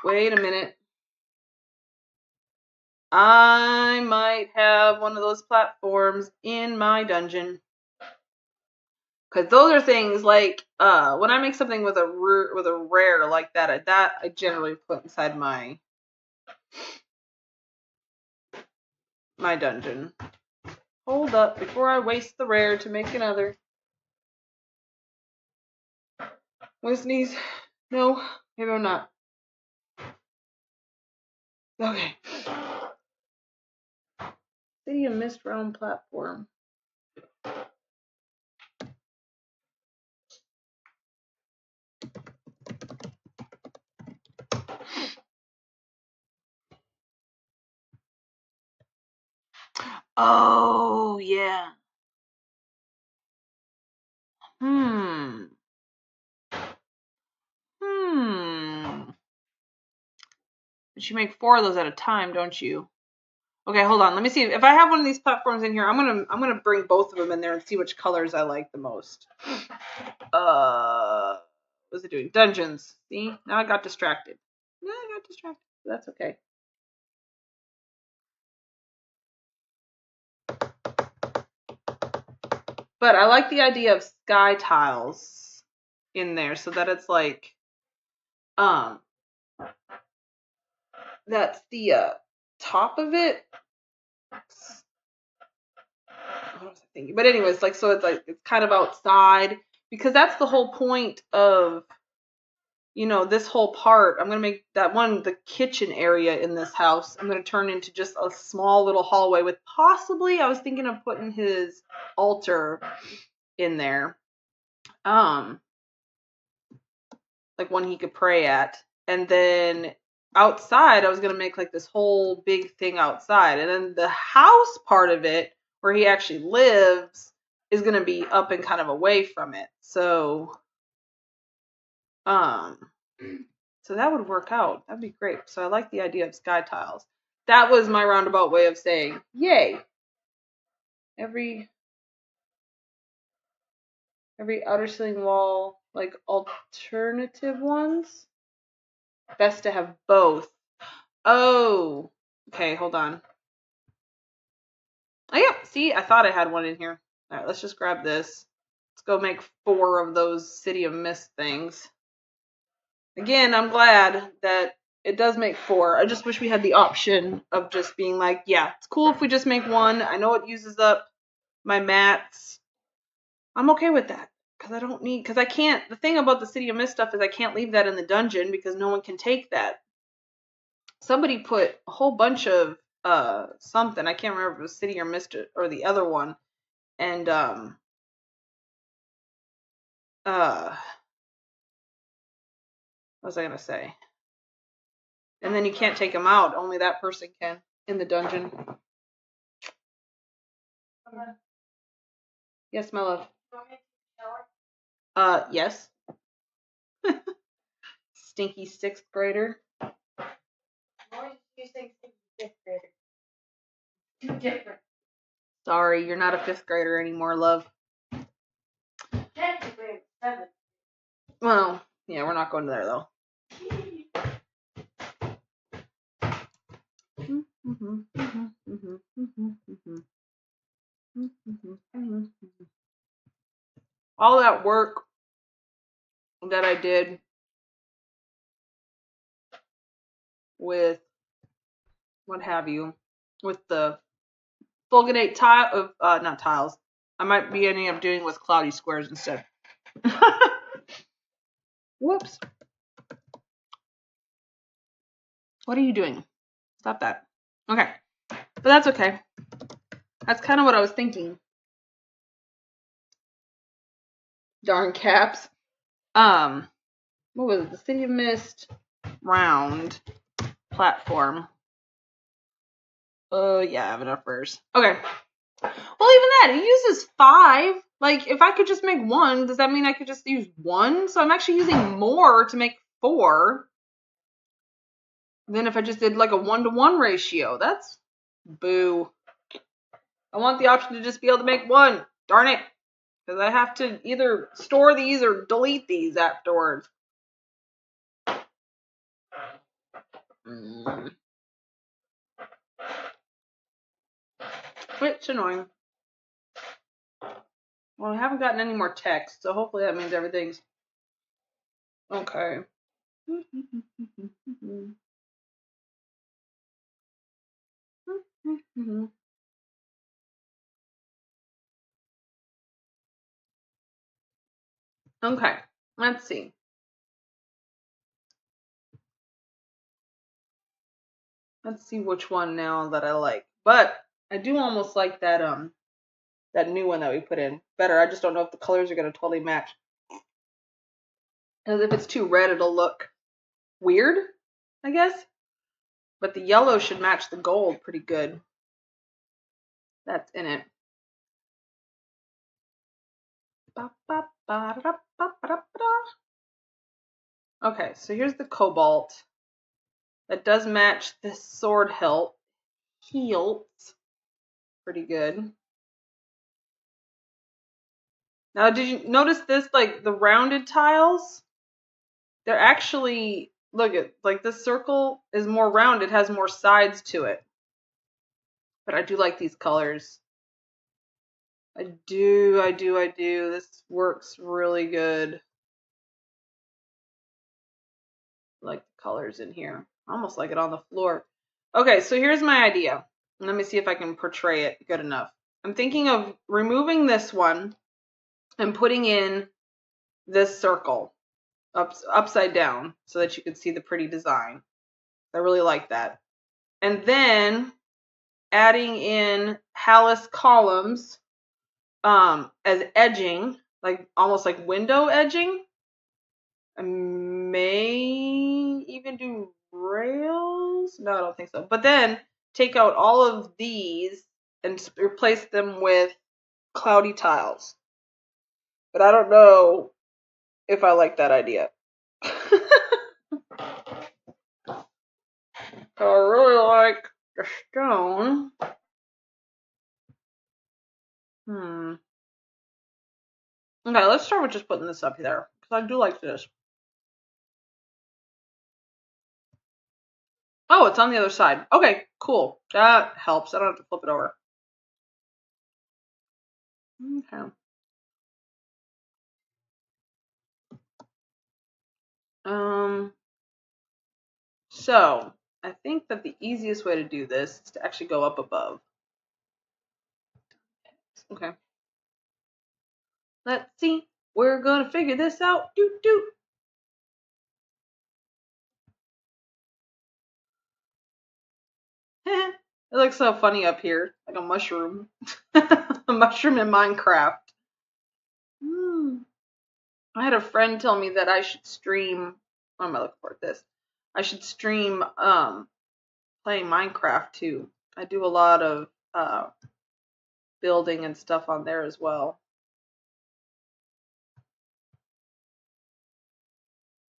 Speaker 1: Wait a minute. I might have one of those platforms in my dungeon. Because those are things like when I make something with a rare like that I generally put inside my dungeon. Hold up before I waste the rare to make another. Want to sneeze? No, maybe I'm not. Okay. City of Mist Realm platform. Oh, yeah. But you make 4 of those at a time, don't you? Okay, hold on. Let me see if I have one of these platforms in here. I'm gonna bring both of them in there and see which colors I like the most. What's it doing? Dungeons. See? Now I got distracted. That's okay. But I like the idea of sky tiles in there so that it's like that's the top of it. What was I thinking? But anyways, like so it's kind of outside because that's the whole point of this whole part. I'm gonna make that one the kitchen area in this house. I'm gonna turn into just a small little hallway with possibly I was thinking of putting his altar in there. Like one he could pray at. And then outside, I was going to make like this whole big thing outside. And then the house part of it, where he actually lives, is going to be up and kind of away from it. So that would work out. That'd be great. So I like the idea of sky tiles. That was my roundabout way of saying, yay. Every outer ceiling wall, like alternative ones. Best to have both. Oh, okay, hold on. Oh yeah, see, I thought I had one in here. All right, let's just grab this. Let's go make 4 of those City of Mist things. Again, I'm glad that it does make 4. I just wish we had the option of just being like, yeah, it's cool if we just make 1. I know it uses up my mats. I'm okay with that. Because I can't, the thing about the City of Mist stuff is I can't leave that in the dungeon because no one can take that. Somebody put a whole bunch of something, I can't remember if it was City or Mist or the other one, and what was I gonna say? And then you can't take them out, only that person can in the dungeon. Yes, my love. Yes. Stinky 6th grader.
Speaker 2: Too different.
Speaker 1: Sorry, you're not a 5th grader anymore, love.
Speaker 2: Technically, I'm 7.
Speaker 1: Well, yeah, we're not going there though. All that work that I did with what have you, with the fulginate tile of not tiles. I might be ending up doing with cloudy squares instead. Whoops. What are you doing? Stop that. Okay. But that's okay. That's kind of what I was thinking. Darn caps. What was it? The City of Mist round platform. Oh, yeah, I have enough furs. Okay. Well, even that, it uses 5. Like, if I could just make 1, does that mean I could just use 1? So I'm actually using more to make 4 than if I just did like a 1-to-1 ratio. That's boo. I want the option to just be able to make 1. Darn it. Because I have to either store these or delete these afterwards. It's annoying. Well, I haven't gotten any more text, so hopefully that means everything's okay. Okay, let's see. Let's see which one now that I like. But I do almost like that that new one that we put in better. I just don't know if the colors are gonna totally match. Because if it's too red, it'll look weird, I guess. But the yellow should match the gold pretty good. That's in it. Okay, so here's the cobalt. That does match this sword hilt. Pretty good. Now, did you notice this? Like the rounded tiles, they're actually, look at, like this circle is more round. It has more sides to it. But I do like these colors. I do. This works really good. I like the colors in here. I almost like it on the floor. Okay, so here's my idea. Let me see if I can portray it good enough. I'm thinking of removing this one and putting in this circle upside down so that you can see the pretty design. I really like that. And then adding in Hallis columns as edging, like almost like window edging. I may even do rails? No, I don't think so. But then take out all of these and replace them with cloudy tiles. But I don't know if I like that idea. I really like the stone. Okay, let's start with just putting this up there, because I do like this. Oh, it's on the other side. Okay, cool. That helps. I don't have to flip it over. Okay. So I think that the easiest way to do this is to actually go up above. Okay. Let's see. We're gonna figure this out. Doot doot. It looks so funny up here, like a mushroom. A mushroom in Minecraft. I had a friend tell me that I should stream. What am I looking for? This. I should stream playing Minecraft too. I do a lot of building and stuff on there as well.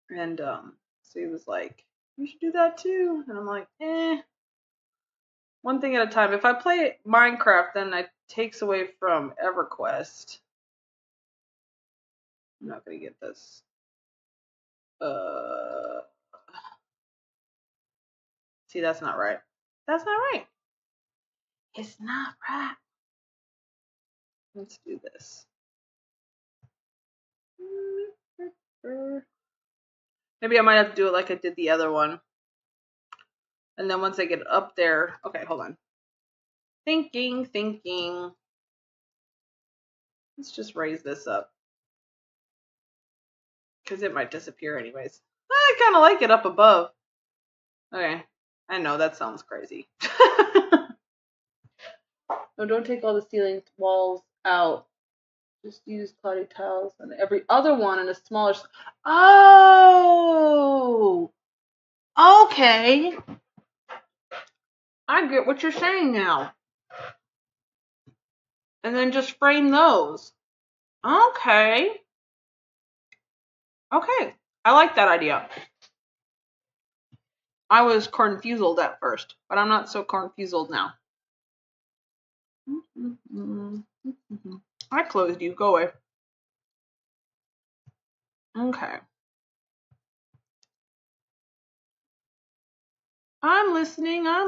Speaker 1: And so he was like, "You should do that too." And I'm like, one thing at a time. If I play Minecraft, then it takes away from EverQuest. I'm not gonna get this. See, that's not right. That's not right. It's not right. Let's do this. Maybe I might have to do it like I did the other one. And then once I get up there, okay, hold on. Thinking. Let's just raise this up. Because it might disappear anyways. I kind of like it up above. Okay, I know that sounds crazy. No, don't take all the ceiling walls out. Just use cloudy tiles on every other one in a smaller. Oh, okay. I get what you're saying now. And then just frame those. Okay. Okay. I like that idea. I was confused at first, but I'm not so confused now. I closed you. Go away. Okay. I'm listening. I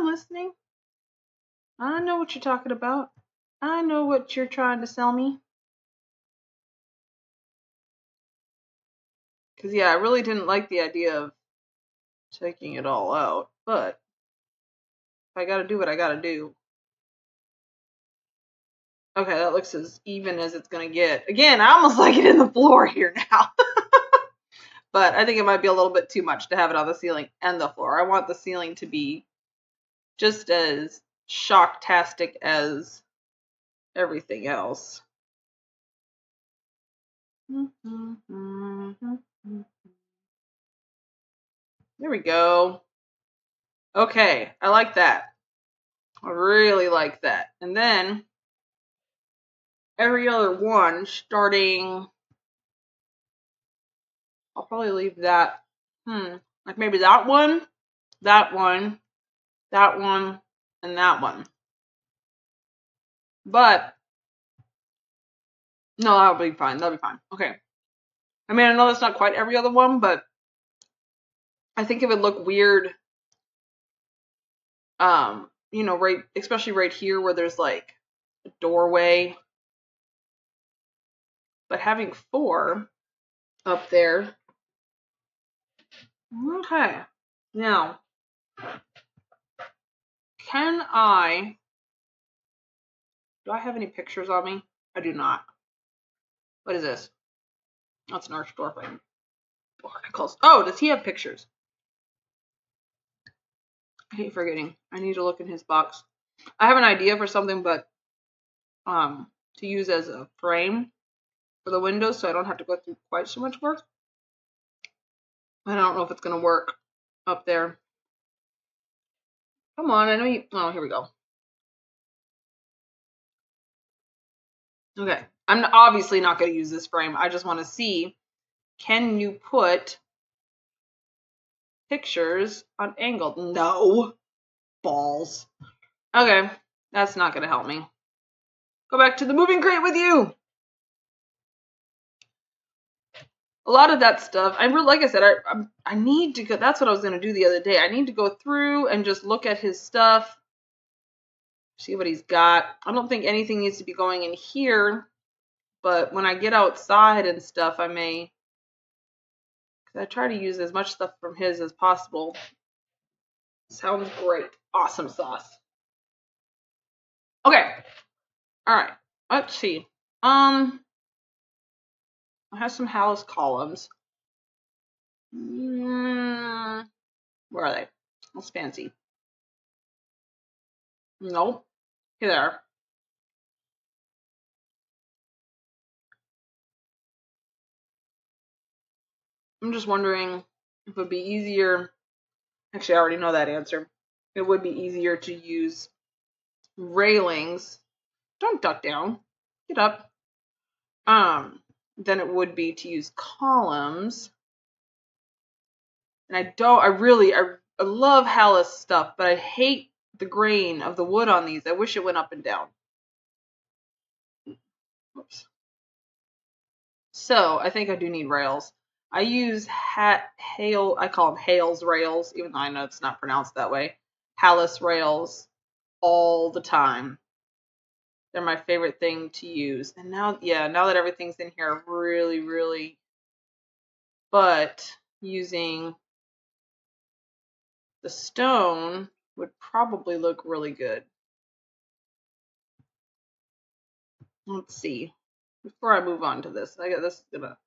Speaker 1: know what you're talking about. I know what you're trying to sell me. Because, yeah, I really didn't like the idea of taking it all out. But if I gotta do what I gotta do. Okay, that looks as even as it's gonna get. Again, I almost like it in the floor here now. But I think it might be a little bit too much to have it on the ceiling and the floor. I want the ceiling to be just as shocktastic as everything else. There we go. Okay, I like that. I really like that. And then every other one starting, I'll probably leave that, like maybe that one, that one, that one, and that one. But, no, that'll be fine. That'll be fine. Okay. I mean, I know that's not quite every other one, but I think it would look weird, you know, right, especially right here where there's like a doorway. But having 4 up there. Okay. Now, do I have any pictures on me? I do not. What is this? That's an Archdorf articles. Oh, does he have pictures? I hate forgetting. I need to look in his box. I have an idea for something, but to use as a frame for the windows, so I don't have to go through quite so much work. I don't know if it's gonna work up there. Come on, I know you. Oh, here we go. Okay, I'm obviously not going to use this frame. I just want to see, can you put pictures on angled? No. Balls. Okay, that's not going to help me. Go back to the moving crate with you. A lot of that stuff, like I said, I need to go. That's what I was going to do the other day. I need to go through and just look at his stuff, see what he's got. I don't think anything needs to be going in here, but when I get outside and stuff, I may. Because I try to use as much stuff from his as possible. Sounds great. Awesome sauce. Okay. All right. Let's see. I have some Hallis columns. Where are they? That's fancy. Nope. Here they are. I'm just wondering if it would be easier. Actually, I already know that answer. It would be easier to use railings. Don't duck down. Get up. Than it would be to use columns. And I love Hallis stuff, but I hate the grain of the wood on these. I wish it went up and down. Oops. So I think I do need rails. I use I call them Hales rails, even though I know it's not pronounced that way. Hallis rails all the time. They're my favorite thing to use. And now that everything's in here, really, but using the stone would probably look really good. Let's see. Before I move on to this, this is gonna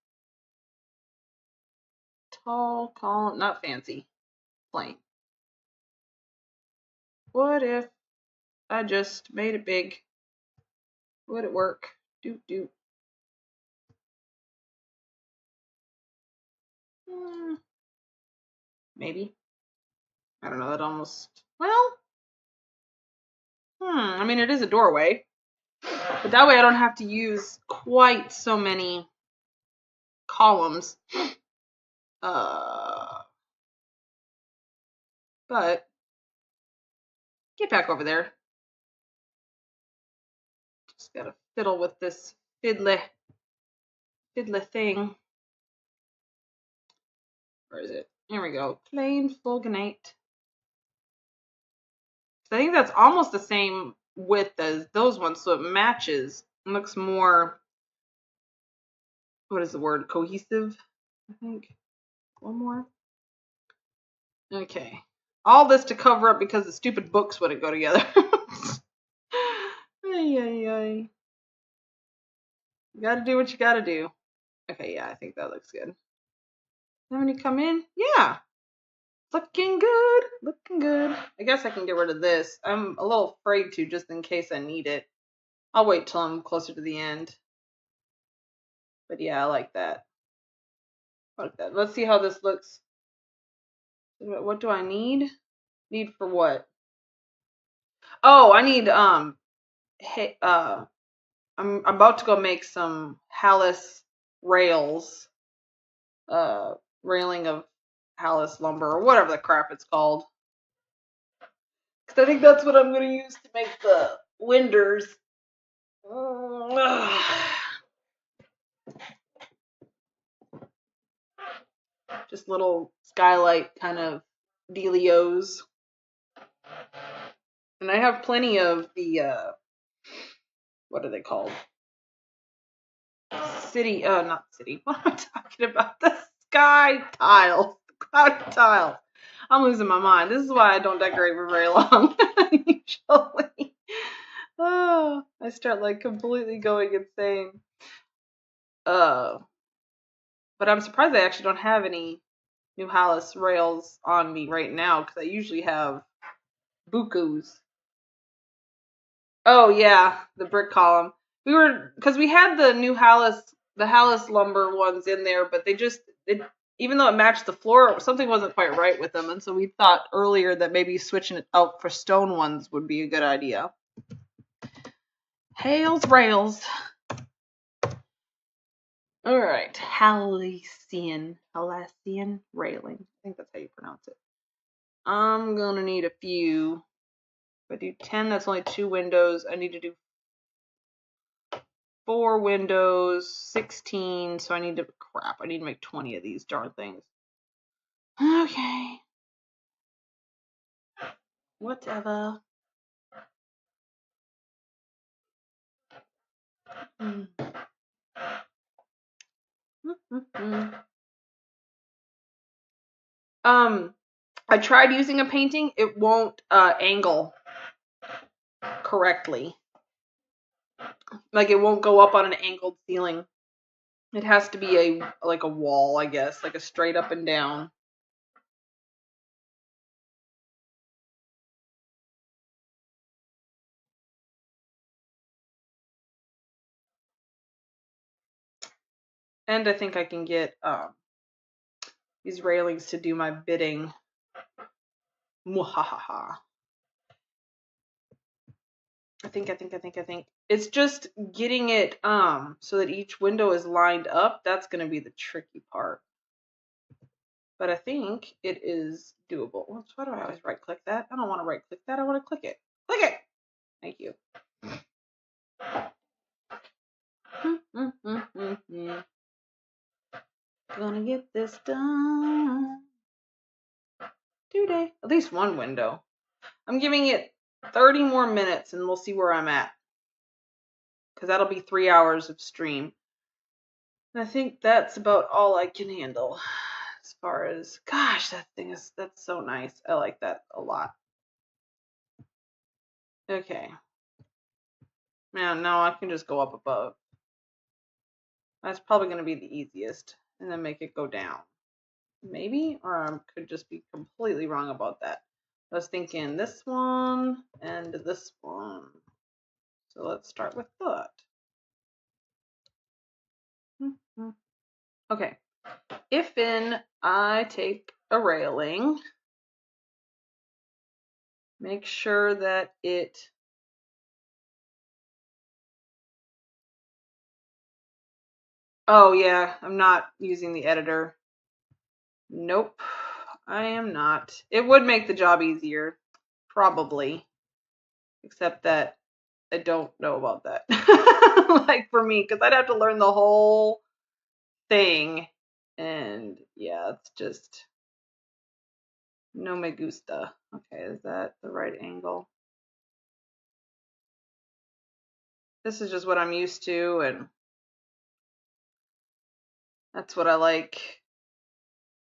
Speaker 1: tall column, not fancy, plain. What if I just made it big? Would it work? Doot. Maybe. I don't know. That almost. Well. I mean, it is a doorway, but that way I don't have to use quite so many columns. But get back over there. Just gotta fiddle with this fiddly thing. Where is it? Here we go. Plain fulginate. I think that's almost the same width as those ones, so it matches. It looks more, what is the word? Cohesive, I think. One more. Okay. All this to cover up because the stupid books wouldn't go together. Ay. You gotta do what you gotta do. Okay, yeah, I think that looks good. Then when you come in, yeah. Looking good. I guess I can get rid of this. I'm a little afraid to, just in case I need it. I'll wait till I'm closer to the end. But yeah, I like that. Let's see how this looks. What do I need? Need for what? Oh, I need I'm about to go make some Hallis rails. Railing of Hallis lumber or whatever the crap it's called. Because I think that's what I'm going to use to make the winders. Just little skylight kind of dealios. And I have plenty of the, what are they called? Not city. What am I talking about? The sky tiles. Cloud tiles. I'm losing my mind. This is why I don't decorate for very long. Usually. Oh, I start like completely going insane. But I'm surprised I actually don't have any new Hallis rails on me right now, because I usually have bukus. Oh yeah, the brick column. Because we had the new Hallis lumber ones in there, but it even though it matched the floor, something wasn't quite right with them. And so we thought earlier that maybe switching it out for stone ones would be a good idea. Hails rails. All right, Halcyon railing. I think that's how you pronounce it. I'm gonna need a few. If I do 10, that's only 2 windows. I need to do 4 windows, 16. So I need to make 20 of these darn things. Okay. Whatever. I tried using a painting. It won't angle correctly. Like it won't go up on an angled ceiling. It has to be like a wall, I guess, like a straight up and down. And I think I can get these railings to do my bidding. Mwahaha. I think. It's just getting it so that each window is lined up. That's going to be the tricky part. But I think it is doable. Why do I always right click that? I don't want to right click that. I want to click it. Click it. Thank you. Gonna get this done today. At least one window. I'm giving it 30 more minutes and we'll see where I'm at. Because that'll be 3 hours of stream. And I think that's about all I can handle. As far as, gosh, that's so nice. I like that a lot. Okay. Man, now I can just go up above. That's probably going to be the easiest. And then make it go down. Maybe? Or I could just be completely wrong about that. I was thinking this one and this one. So let's start with that. Okay. If I take a railing, make sure that it oh yeah, I'm not using the editor. Nope, I am not. It would make the job easier, probably, except that I don't know about that. Like for me, because I'd have to learn the whole thing, and yeah, it's just no me gusta. Okay, is that the right angle? This is just what I'm used to, and that's what I like.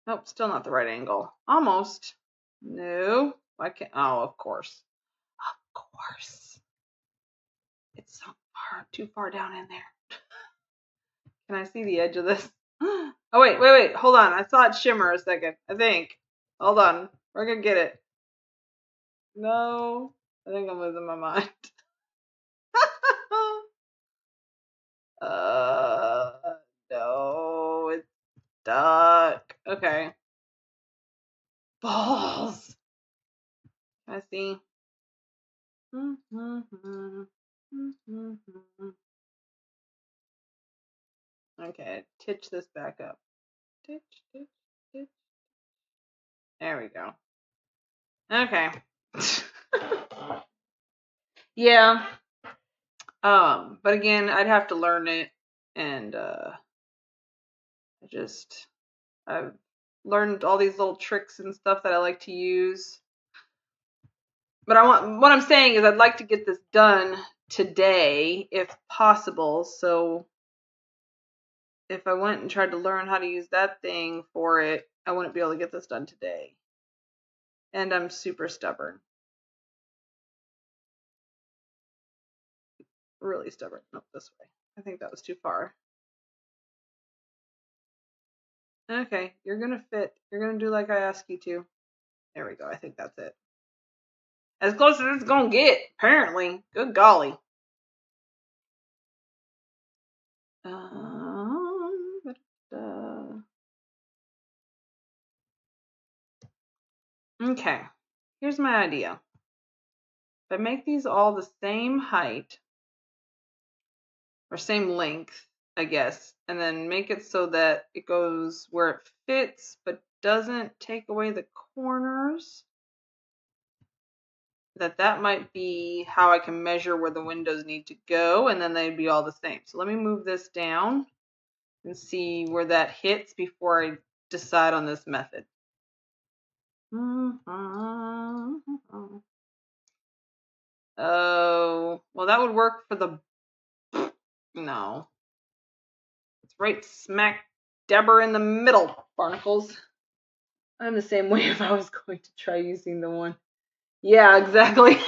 Speaker 1: Nope, still not the right angle. Almost. No, I can't. Oh, of course. Of course. It's so far, too far down in there. Can I see the edge of this? Oh, wait. Hold on. I saw it shimmer a second, I think. Hold on. We're going to get it. No. I think I'm losing my mind. No. It's stuck. Okay. Balls. Can I see? Okay, titch this back up. Titch. There we go. Okay. Yeah. But again, I'd have to learn it, and I've learned all these little tricks and stuff that I like to use. But what I'm saying is I'd like to get this done today, if possible. So if I went and tried to learn how to use that thing for it, I wouldn't be able to get this done today. And I'm super stubborn. Really stubborn. Nope, this way. I think that was too far. Okay, you're gonna fit. You're gonna do like I asked you to. There we go. I think that's it. As close as it's gonna get, apparently. Good golly. Okay, here's my idea. If I make these all the same height, or same length, I guess, and then make it so that it goes where it fits, but doesn't take away the corners, that might be how I can measure where the windows need to go, and then they'd be all the same. So let me move this down and see where that hits before I decide on this method. Oh, well, that would work for the, no. It's right smack dabber in the middle, barnacles. I'm the same way if I was going to try using the one. Yeah, exactly.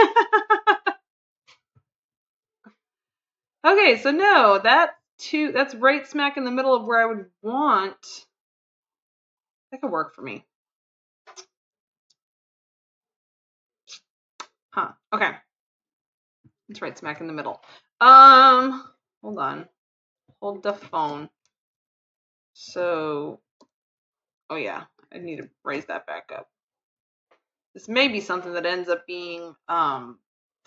Speaker 1: Okay, so no, that's right smack in the middle of where I would want. That could work for me. Huh. Okay. It's right smack in the middle. Hold on. Hold the phone. So, oh yeah, I need to raise that back up. This may be something that ends up being the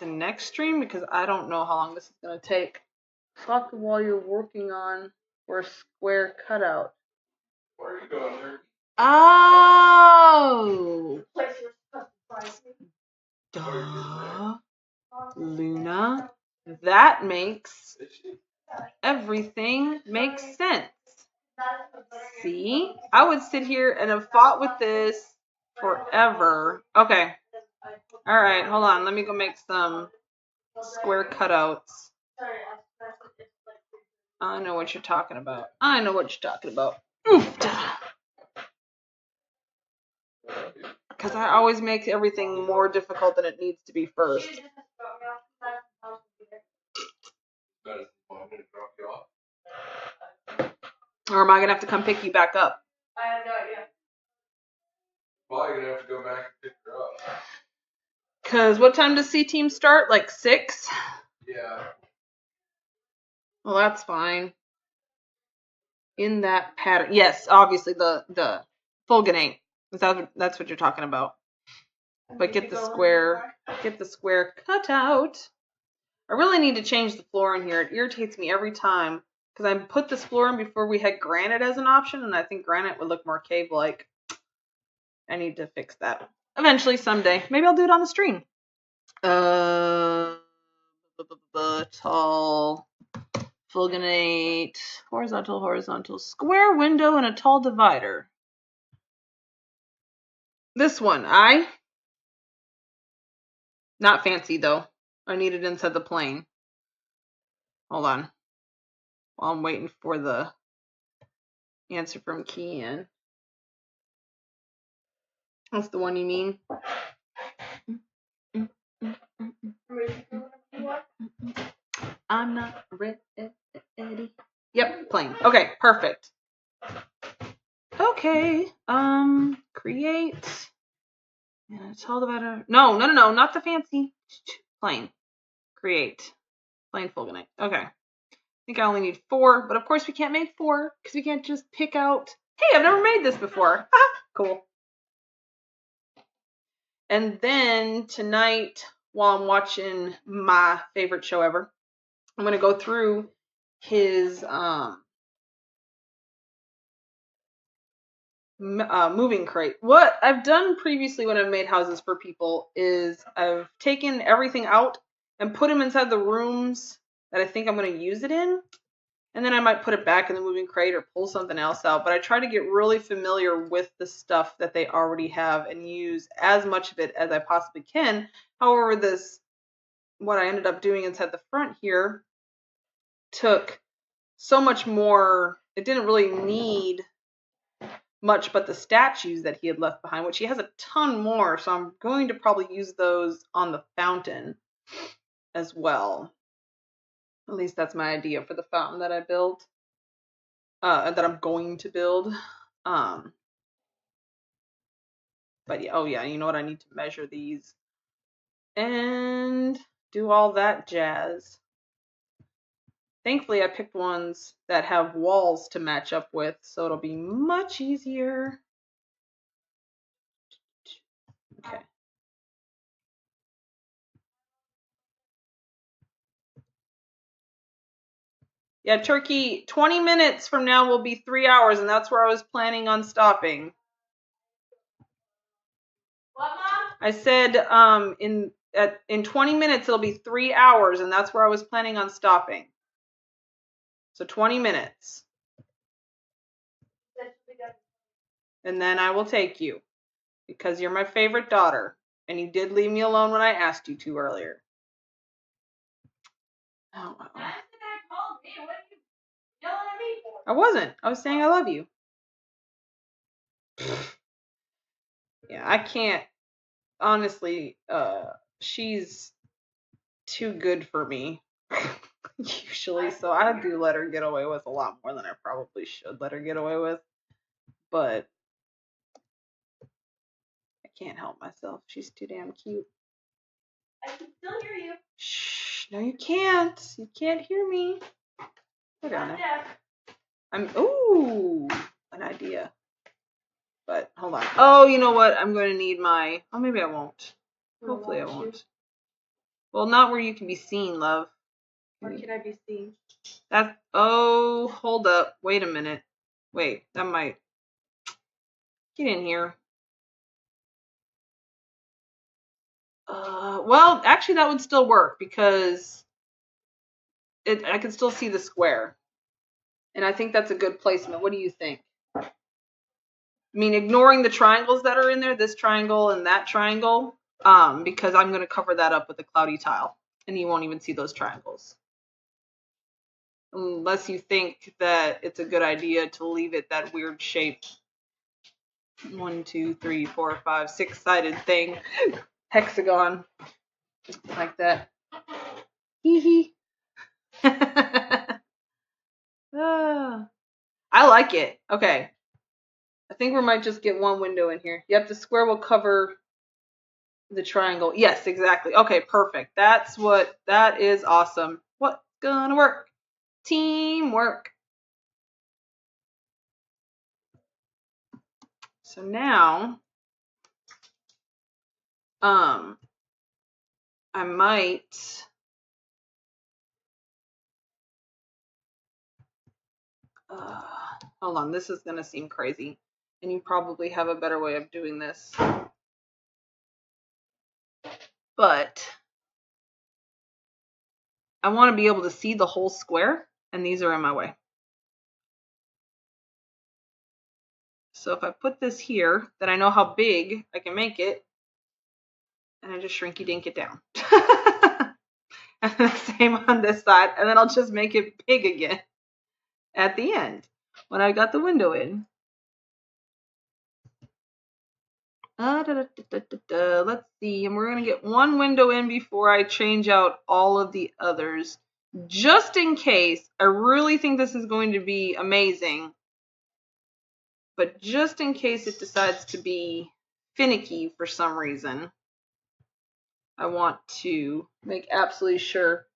Speaker 1: next stream because I don't know how long this is gonna take. Talk while you're working on for a square cutout.
Speaker 3: Where are you going there?
Speaker 1: Oh,
Speaker 2: Place you're supposed to find me.
Speaker 1: duh, Luna. That makes everything make sense. See, I would sit here and have fought with this forever. Okay. All right, hold on. Let me go make some square cutouts. I know what you're talking about. I know what you're talking about. Because I always make everything more difficult than it needs to be first. Or am I going to have to come pick you back up?
Speaker 2: I have no idea.
Speaker 3: Probably gonna have to go back and pick her up.
Speaker 1: Because what time does C-Team start? Like 6?
Speaker 3: Yeah.
Speaker 1: Well, that's fine. In that pattern. Yes, obviously the fulginate. That's what you're talking about. But get the square cutout. I really need to change the floor in here. It irritates me every time because I put this floor in before we had granite as an option, and I think granite would look more cave-like. I need to fix that eventually, someday. Maybe I'll do it on the stream. Tall, fulginate, horizontal, square window, and a tall divider. This one, not fancy though. I need it inside the plane. Hold on. While I'm waiting for the answer from Kian. That's the one you mean? I'm not ready. Yep, plain. Okay, perfect. Okay. Create. Yeah, tell the better. No, not the fancy. Plain. Create. Plain fulginate. Okay. I think I only need 4, but of course we can't make 4 because we can't just pick out. Hey, I've never made this before. Cool. And then tonight, while I'm watching my favorite show ever, I'm going to go through his moving crate. What I've done previously when I've made houses for people is I've taken everything out and put them inside the rooms that I think I'm going to use it in. And then I might put it back in the moving crate or pull something else out. But I try to get really familiar with the stuff that they already have and use as much of it as I possibly can. However, what I ended up doing inside the front here took so much more. It didn't really need much but the statues that he had left behind, which he has a ton more. So I'm going to probably use those on the fountain as well. At least that's my idea for the fountain that I built. That I'm going to build. But yeah, oh yeah, you know what? I need to measure these and do all that jazz. Thankfully, I picked ones that have walls to match up with, so it'll be much easier. Yeah, Turkey, 20 minutes from now will be 3 hours, and that's where I was planning on stopping.
Speaker 2: What, Mom?
Speaker 1: I said in 20 minutes it'll be 3 hours, and that's where I was planning on stopping. So 20 minutes. And then I will take you because you're my favorite daughter, and you did leave me alone when I asked you to earlier. Oh,
Speaker 2: That's the guy called me. What are you yelling at me for?
Speaker 1: I wasn't. I was saying I love you. Yeah, I can't. Honestly, she's too good for me. Usually, so I do let her get away with a lot more than I probably should let her get away with. But I can't help myself. She's too damn cute.
Speaker 2: I can still hear you.
Speaker 1: Shh, no you can't. You can't hear me. Put down
Speaker 2: Not
Speaker 1: there.
Speaker 2: deaf.
Speaker 1: Ooh, an idea. But hold on. Oh, you know what? I'm going to need my, oh, maybe I won't. Hopefully I won't. Well, not where you can be seen, love.
Speaker 2: Where can I be seen?
Speaker 1: That's, oh, hold up. Wait a minute. Wait, that might, get in here. Well, actually that would still work because I can still see the square. And I think that's a good placement. What do you think? I mean, ignoring the triangles that are in there, this triangle and that triangle, because I'm going to cover that up with a cloudy tile, and you won't even see those triangles. Unless you think that it's a good idea to leave it that weird shape. 1, 2, 3, 4, 5, 6-sided thing. Hexagon. Like that. Hee hee. I like it. Okay. I think we might just get one window in here. Yep, the square will cover the triangle. Yes, exactly. Okay, perfect. That is awesome. What's gonna work? Teamwork. So now, I might, hold on, this is gonna seem crazy, and you probably have a better way of doing this. But I want to be able to see the whole square, and these are in my way. So if I put this here, then I know how big I can make it, and I just shrinky dink it down. And the same on this side, and then I'll just make it big again at the end when I got the window in. Let's see, and we're gonna get one window in before I change out all of the others, just in case. I really think this is going to be amazing, but just in case it decides to be finicky for some reason, I want to make absolutely sure.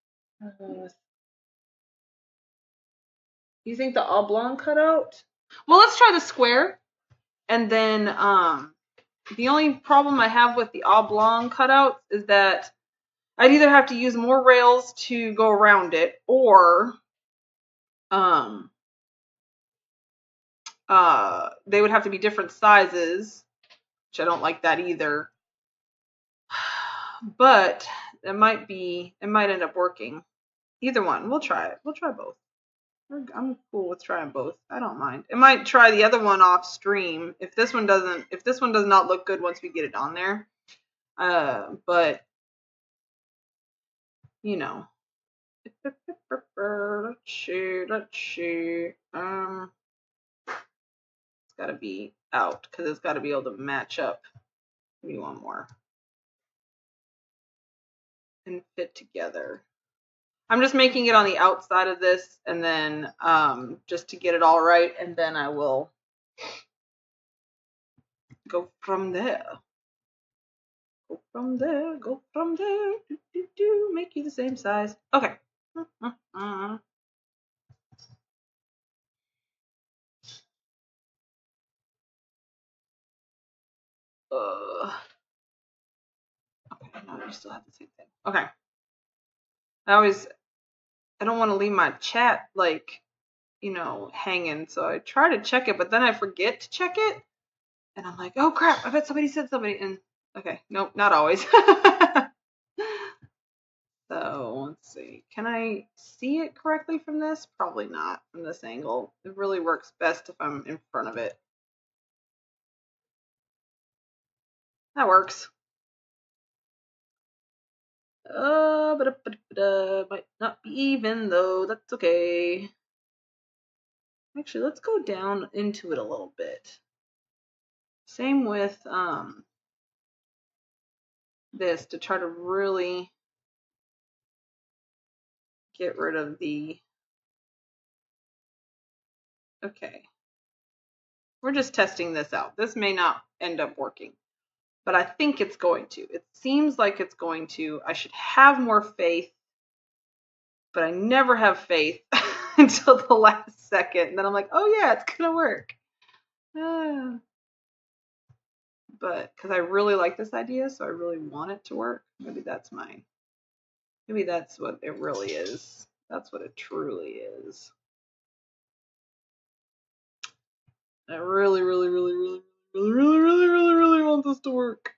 Speaker 1: You think the oblong cut out? Well, let's try the square, and then the only problem I have with the oblong cutouts is that I'd either have to use more rails to go around it, or they would have to be different sizes, which I don't like that either. But it might end up working. Either one, we'll try it. We'll try both. I'm cool with trying both. I don't mind. I might try the other one off stream if this one does not look good once we get it on there. But you know. Let's see. It's gotta be out because it's gotta be able to match up. Give me one more. And fit together. I'm just making it on the outside of this, and then just to get it all right, and then I will go from there. Go from there, go from there. Make you the same size. Okay. Okay, no, you still have the same thing. Okay. I don't want to leave my chat like, you know, hanging. So I try to check it, but then I forget to check it. And I'm like, oh crap, I bet somebody said somebody. And okay, nope, not always. So let's see. Can I see it correctly from this? Probably not from this angle. It really works best if I'm in front of it. That works. Might not be even though. That's okay. Actually, let's go down into it a little bit. Same with this to try to really get rid of the. Okay. We're just testing this out. This may not end up working, but I think it's going to. It seems like it's going to. I should have more faith, but I never have faith until the last second. And then I'm like, oh yeah, it's going to work. But because I really like this idea, so I really want it to work. Maybe that's mine. Maybe that's what it really is. That's what it truly is. I really, really, really, really, really, really, really, really, really want this to work.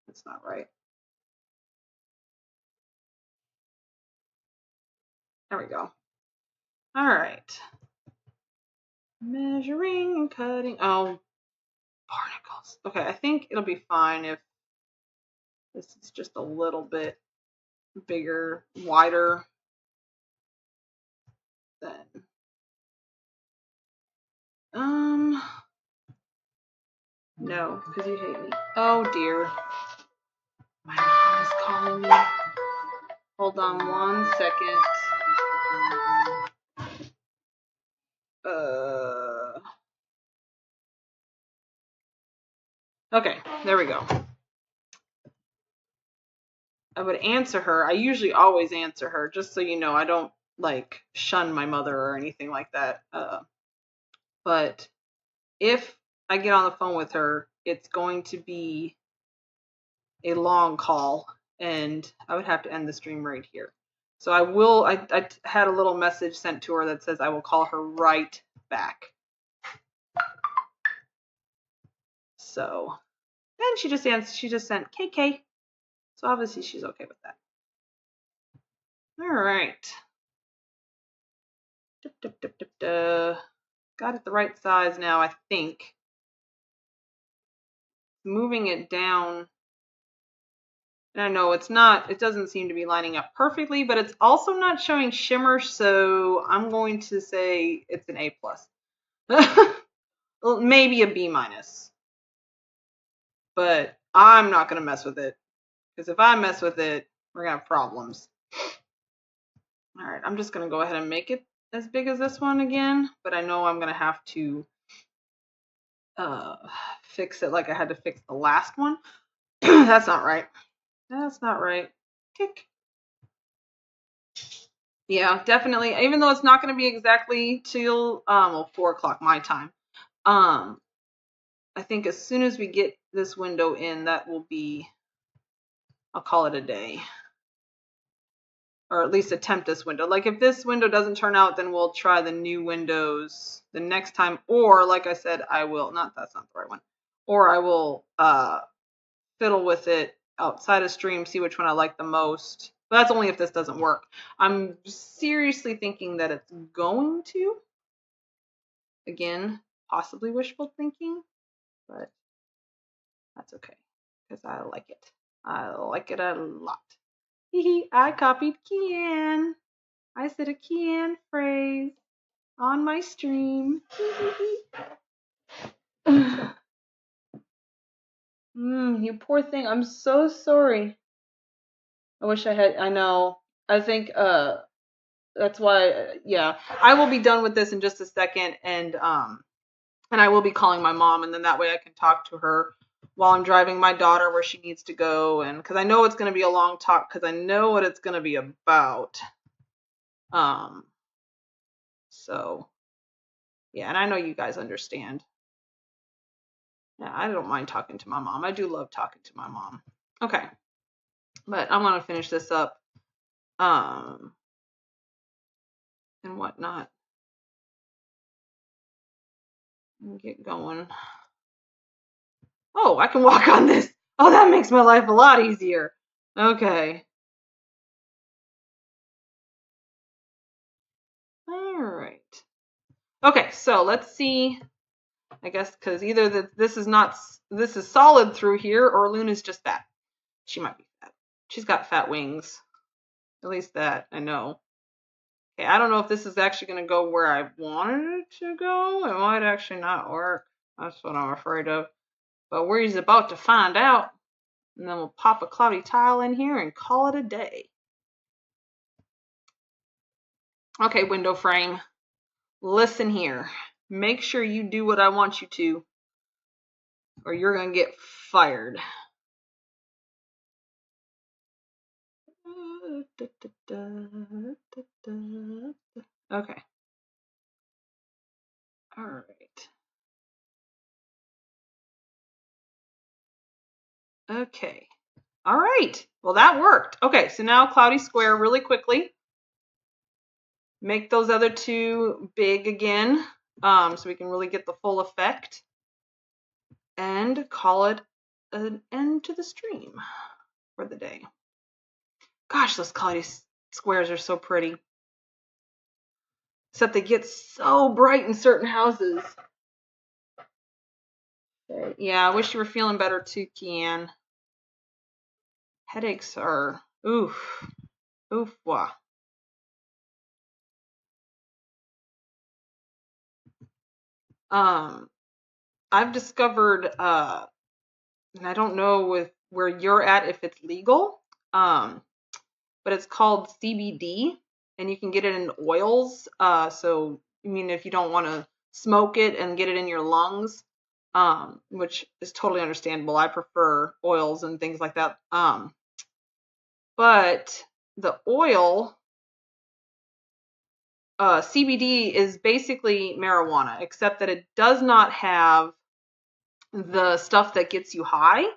Speaker 1: That's not right. There we go. All right. Measuring and cutting. Oh, barnacles. Okay, I think it'll be fine if this is just a little bit bigger, wider than. No, because you hate me. Oh dear. My mom is calling me. Hold on 1 second. Okay, there we go. I would answer her. I usually always answer her, just so you know. I don't like shun my mother or anything like that. But if I get on the phone with her, it's going to be a long call, and I would have to end the stream right here. So I will. I had a little message sent to her that says I will call her right back. So, and she just sent KK. So obviously she's okay with that. All right. Got it the right size now, I think. Moving it down. And I know it's not, it doesn't seem to be lining up perfectly, but it's also not showing shimmer, so I'm going to say it's an A+. Well, maybe a B-. But I'm not going to mess with it, because if I mess with it, we're going to have problems. All right, I'm just going to go ahead and make it as big as this one again, but I know I'm going to have to fix it like I had to fix the last one. That's not right. That's not right. Tick. Yeah, definitely. Even though it's not going to be exactly till 4 o'clock my time. I think as soon as we get this window in, that will be, I'll call it a day. Or at least attempt this window. Like if this window doesn't turn out, then we'll try the new windows the next time. Or like I said, I will, that's not the right one. Or I will fiddle with it outside of stream, see which one I like the most. But that's only if this doesn't work. I'm seriously thinking that it's going to. Again, possibly wishful thinking, but that's okay because I like it. I like it a lot. I copied Kian. I said a Kian phrase on my stream. You poor thing. I'm so sorry. I wish I had. I know. I think that's why. Yeah, I will be done with this in just a second, and I will be calling my mom, and then that way I can talk to her while I'm driving my daughter where she needs to go, and because I know it's going to be a long talk because I know what it's going to be about. So yeah, and I know you guys understand. Yeah, I don't mind talking to my mom. I do love talking to my mom. Okay. But I'm going to finish this up. And whatnot. And get going. Oh, I can walk on this. Oh, that makes my life a lot easier. Okay. All right. Okay, so let's see. I guess because either this is solid through here, or Luna's just fat. She might be fat. She's got fat wings. At least that I know. Okay, I don't know if this is actually going to go where I wanted it to go. It might actually not work. That's what I'm afraid of. But we're about to find out. And then we'll pop a cloudy tile in here and call it a day. Okay, window frame. Listen here. Make sure you do what I want you to, or you're going to get fired. Okay. All right. Okay. All right. Well, that worked. Okay, so now cloudy square really quickly. Make those other two big again, so we can really get the full effect. And call it an end to the stream for the day. Gosh, those cloudy squares are so pretty. Except they get so bright in certain houses. Okay. Yeah, I wish you were feeling better too, Kian. Headaches are oof. Oof wah. I've discovered and I don't know with where you're at if it's legal. But it's called CBD, and you can get it in oils. So I mean, if you don't want to smoke it and get it in your lungs, which is totally understandable. I prefer oils and things like that. But the oil, CBD is basically marijuana, except that it does not have the stuff that gets you high in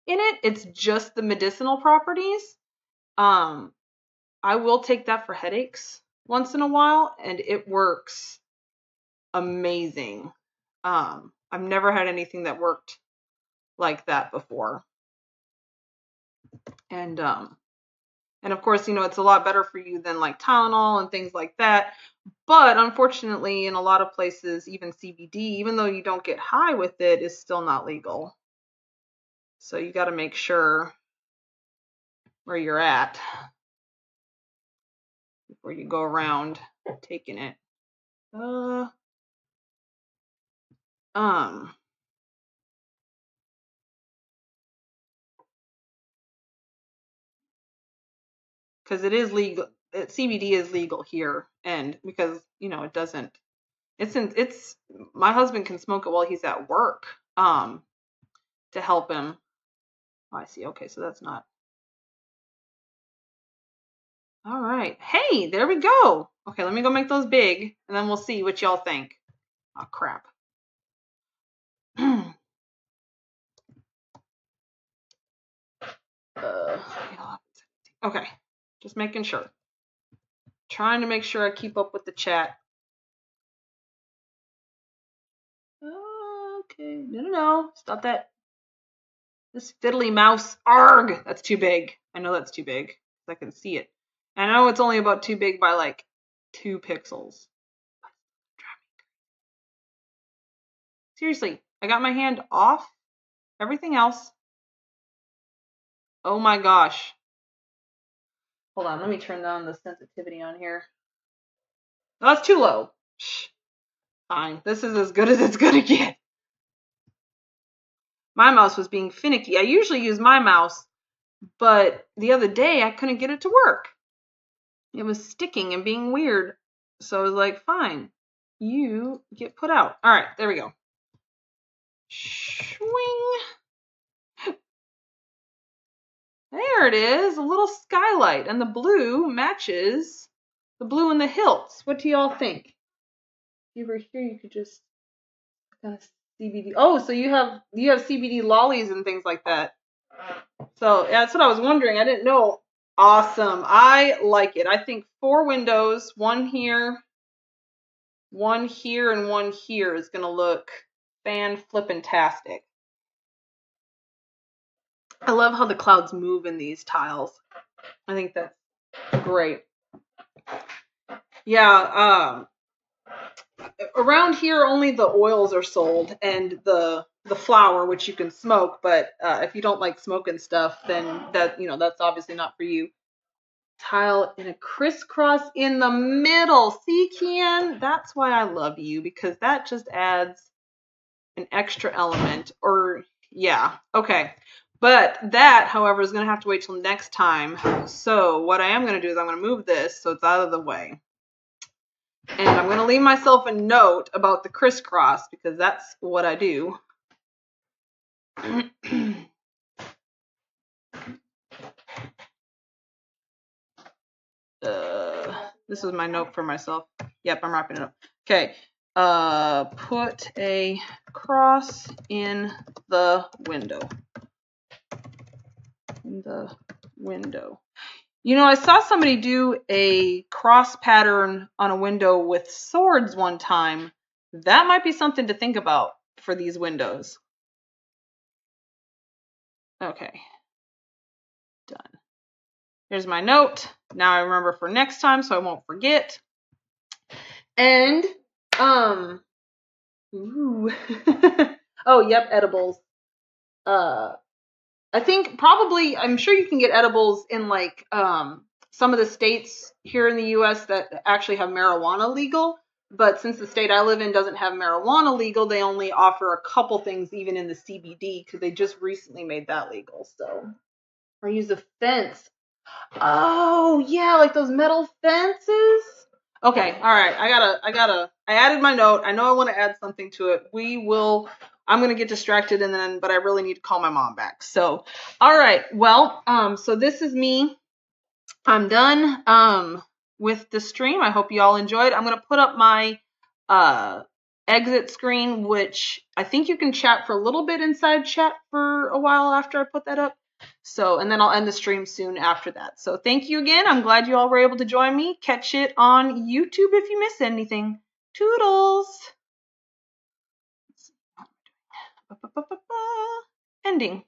Speaker 1: it. It's just the medicinal properties. I will take that for headaches once in a while, and it works amazing. I've never had anything that worked like that before. And of course, you know, it's a lot better for you than like Tylenol and things like that. But unfortunately, in a lot of places, even CBD, even though you don't get high with it, is still not legal. So you got to make sure where you're at before you go around taking it. Because it is legal. CBD is legal here, and because you know it doesn't. It's my husband can smoke it while he's at work. To help him. Oh, I see. Okay, so that's not. All right. Hey, there we go. Okay, let me go make those big, and then we'll see what y'all think. Oh crap. Okay, just making sure. Trying to make sure I keep up with the chat. Okay, no. Stop that. This fiddly mouse. Arg! That's too big. I know that's too big. I can see it. And I know it's only about too big by like 2 pixels. Seriously, I got my hand off everything else. Oh my gosh. Hold on, let me turn down the sensitivity on here. Oh, that's too low. Shh. Fine. This is as good as it's gonna get. My mouse was being finicky. I usually use my mouse, but the other day I couldn't get it to work. It was sticking and being weird. So I was like, fine, you get put out. All right, there we go. Swing. There it is, a little skylight, and the blue matches the blue in the hilts. What do y'all think? If you were here, you could just kind of CBD. Oh, so you have CBD lollies and things like that. So yeah, that's what I was wondering. I didn't know. Awesome. I like it. I think 4 windows, one here, and one here is going to look fan-flippin-tastic. I love how the clouds move in these tiles. I think that's great. Yeah, around here only the oils are sold and the flour, which you can smoke, but if you don't like smoking stuff, then that's obviously not for you. Tile in a crisscross in the middle. See, Kian? That's why I love you, because that just adds an extra element. Or yeah, okay. But that, however, is going to have to wait till next time. So what I am going to do is I'm going to move this so it's out of the way. And I'm going to leave myself a note about the crisscross, because that's what I do. This is my note for myself. Yep, I'm wrapping it up. Okay. Put a cross in the window. You know, I saw somebody do a cross pattern on a window with swords one time. That might be something to think about for these windows. Okay. Done. Here's my note. Now I remember for next time so I won't forget. And ooh. Oh, yep, edibles. I think probably, I'm sure you can get edibles in like some of the states here in the US that actually have marijuana legal, but since the state I live in doesn't have marijuana legal, they only offer a couple things even in the CBD, because they just recently made that legal. So, or use a fence. Oh yeah, like those metal fences. Okay, all right. I added my note. I know I want to add something to it. I'm gonna get distracted but I really need to call my mom back. So, all right. Well, so this is me. I'm done with the stream. I hope you all enjoyed. I'm gonna put up my exit screen, which I think you can chat for a little bit inside chat for a while after I put that up. So, and then I'll end the stream soon after that. So thank you again. I'm glad you all were able to join me. Catch it on YouTube if you miss anything. Toodles. Ending.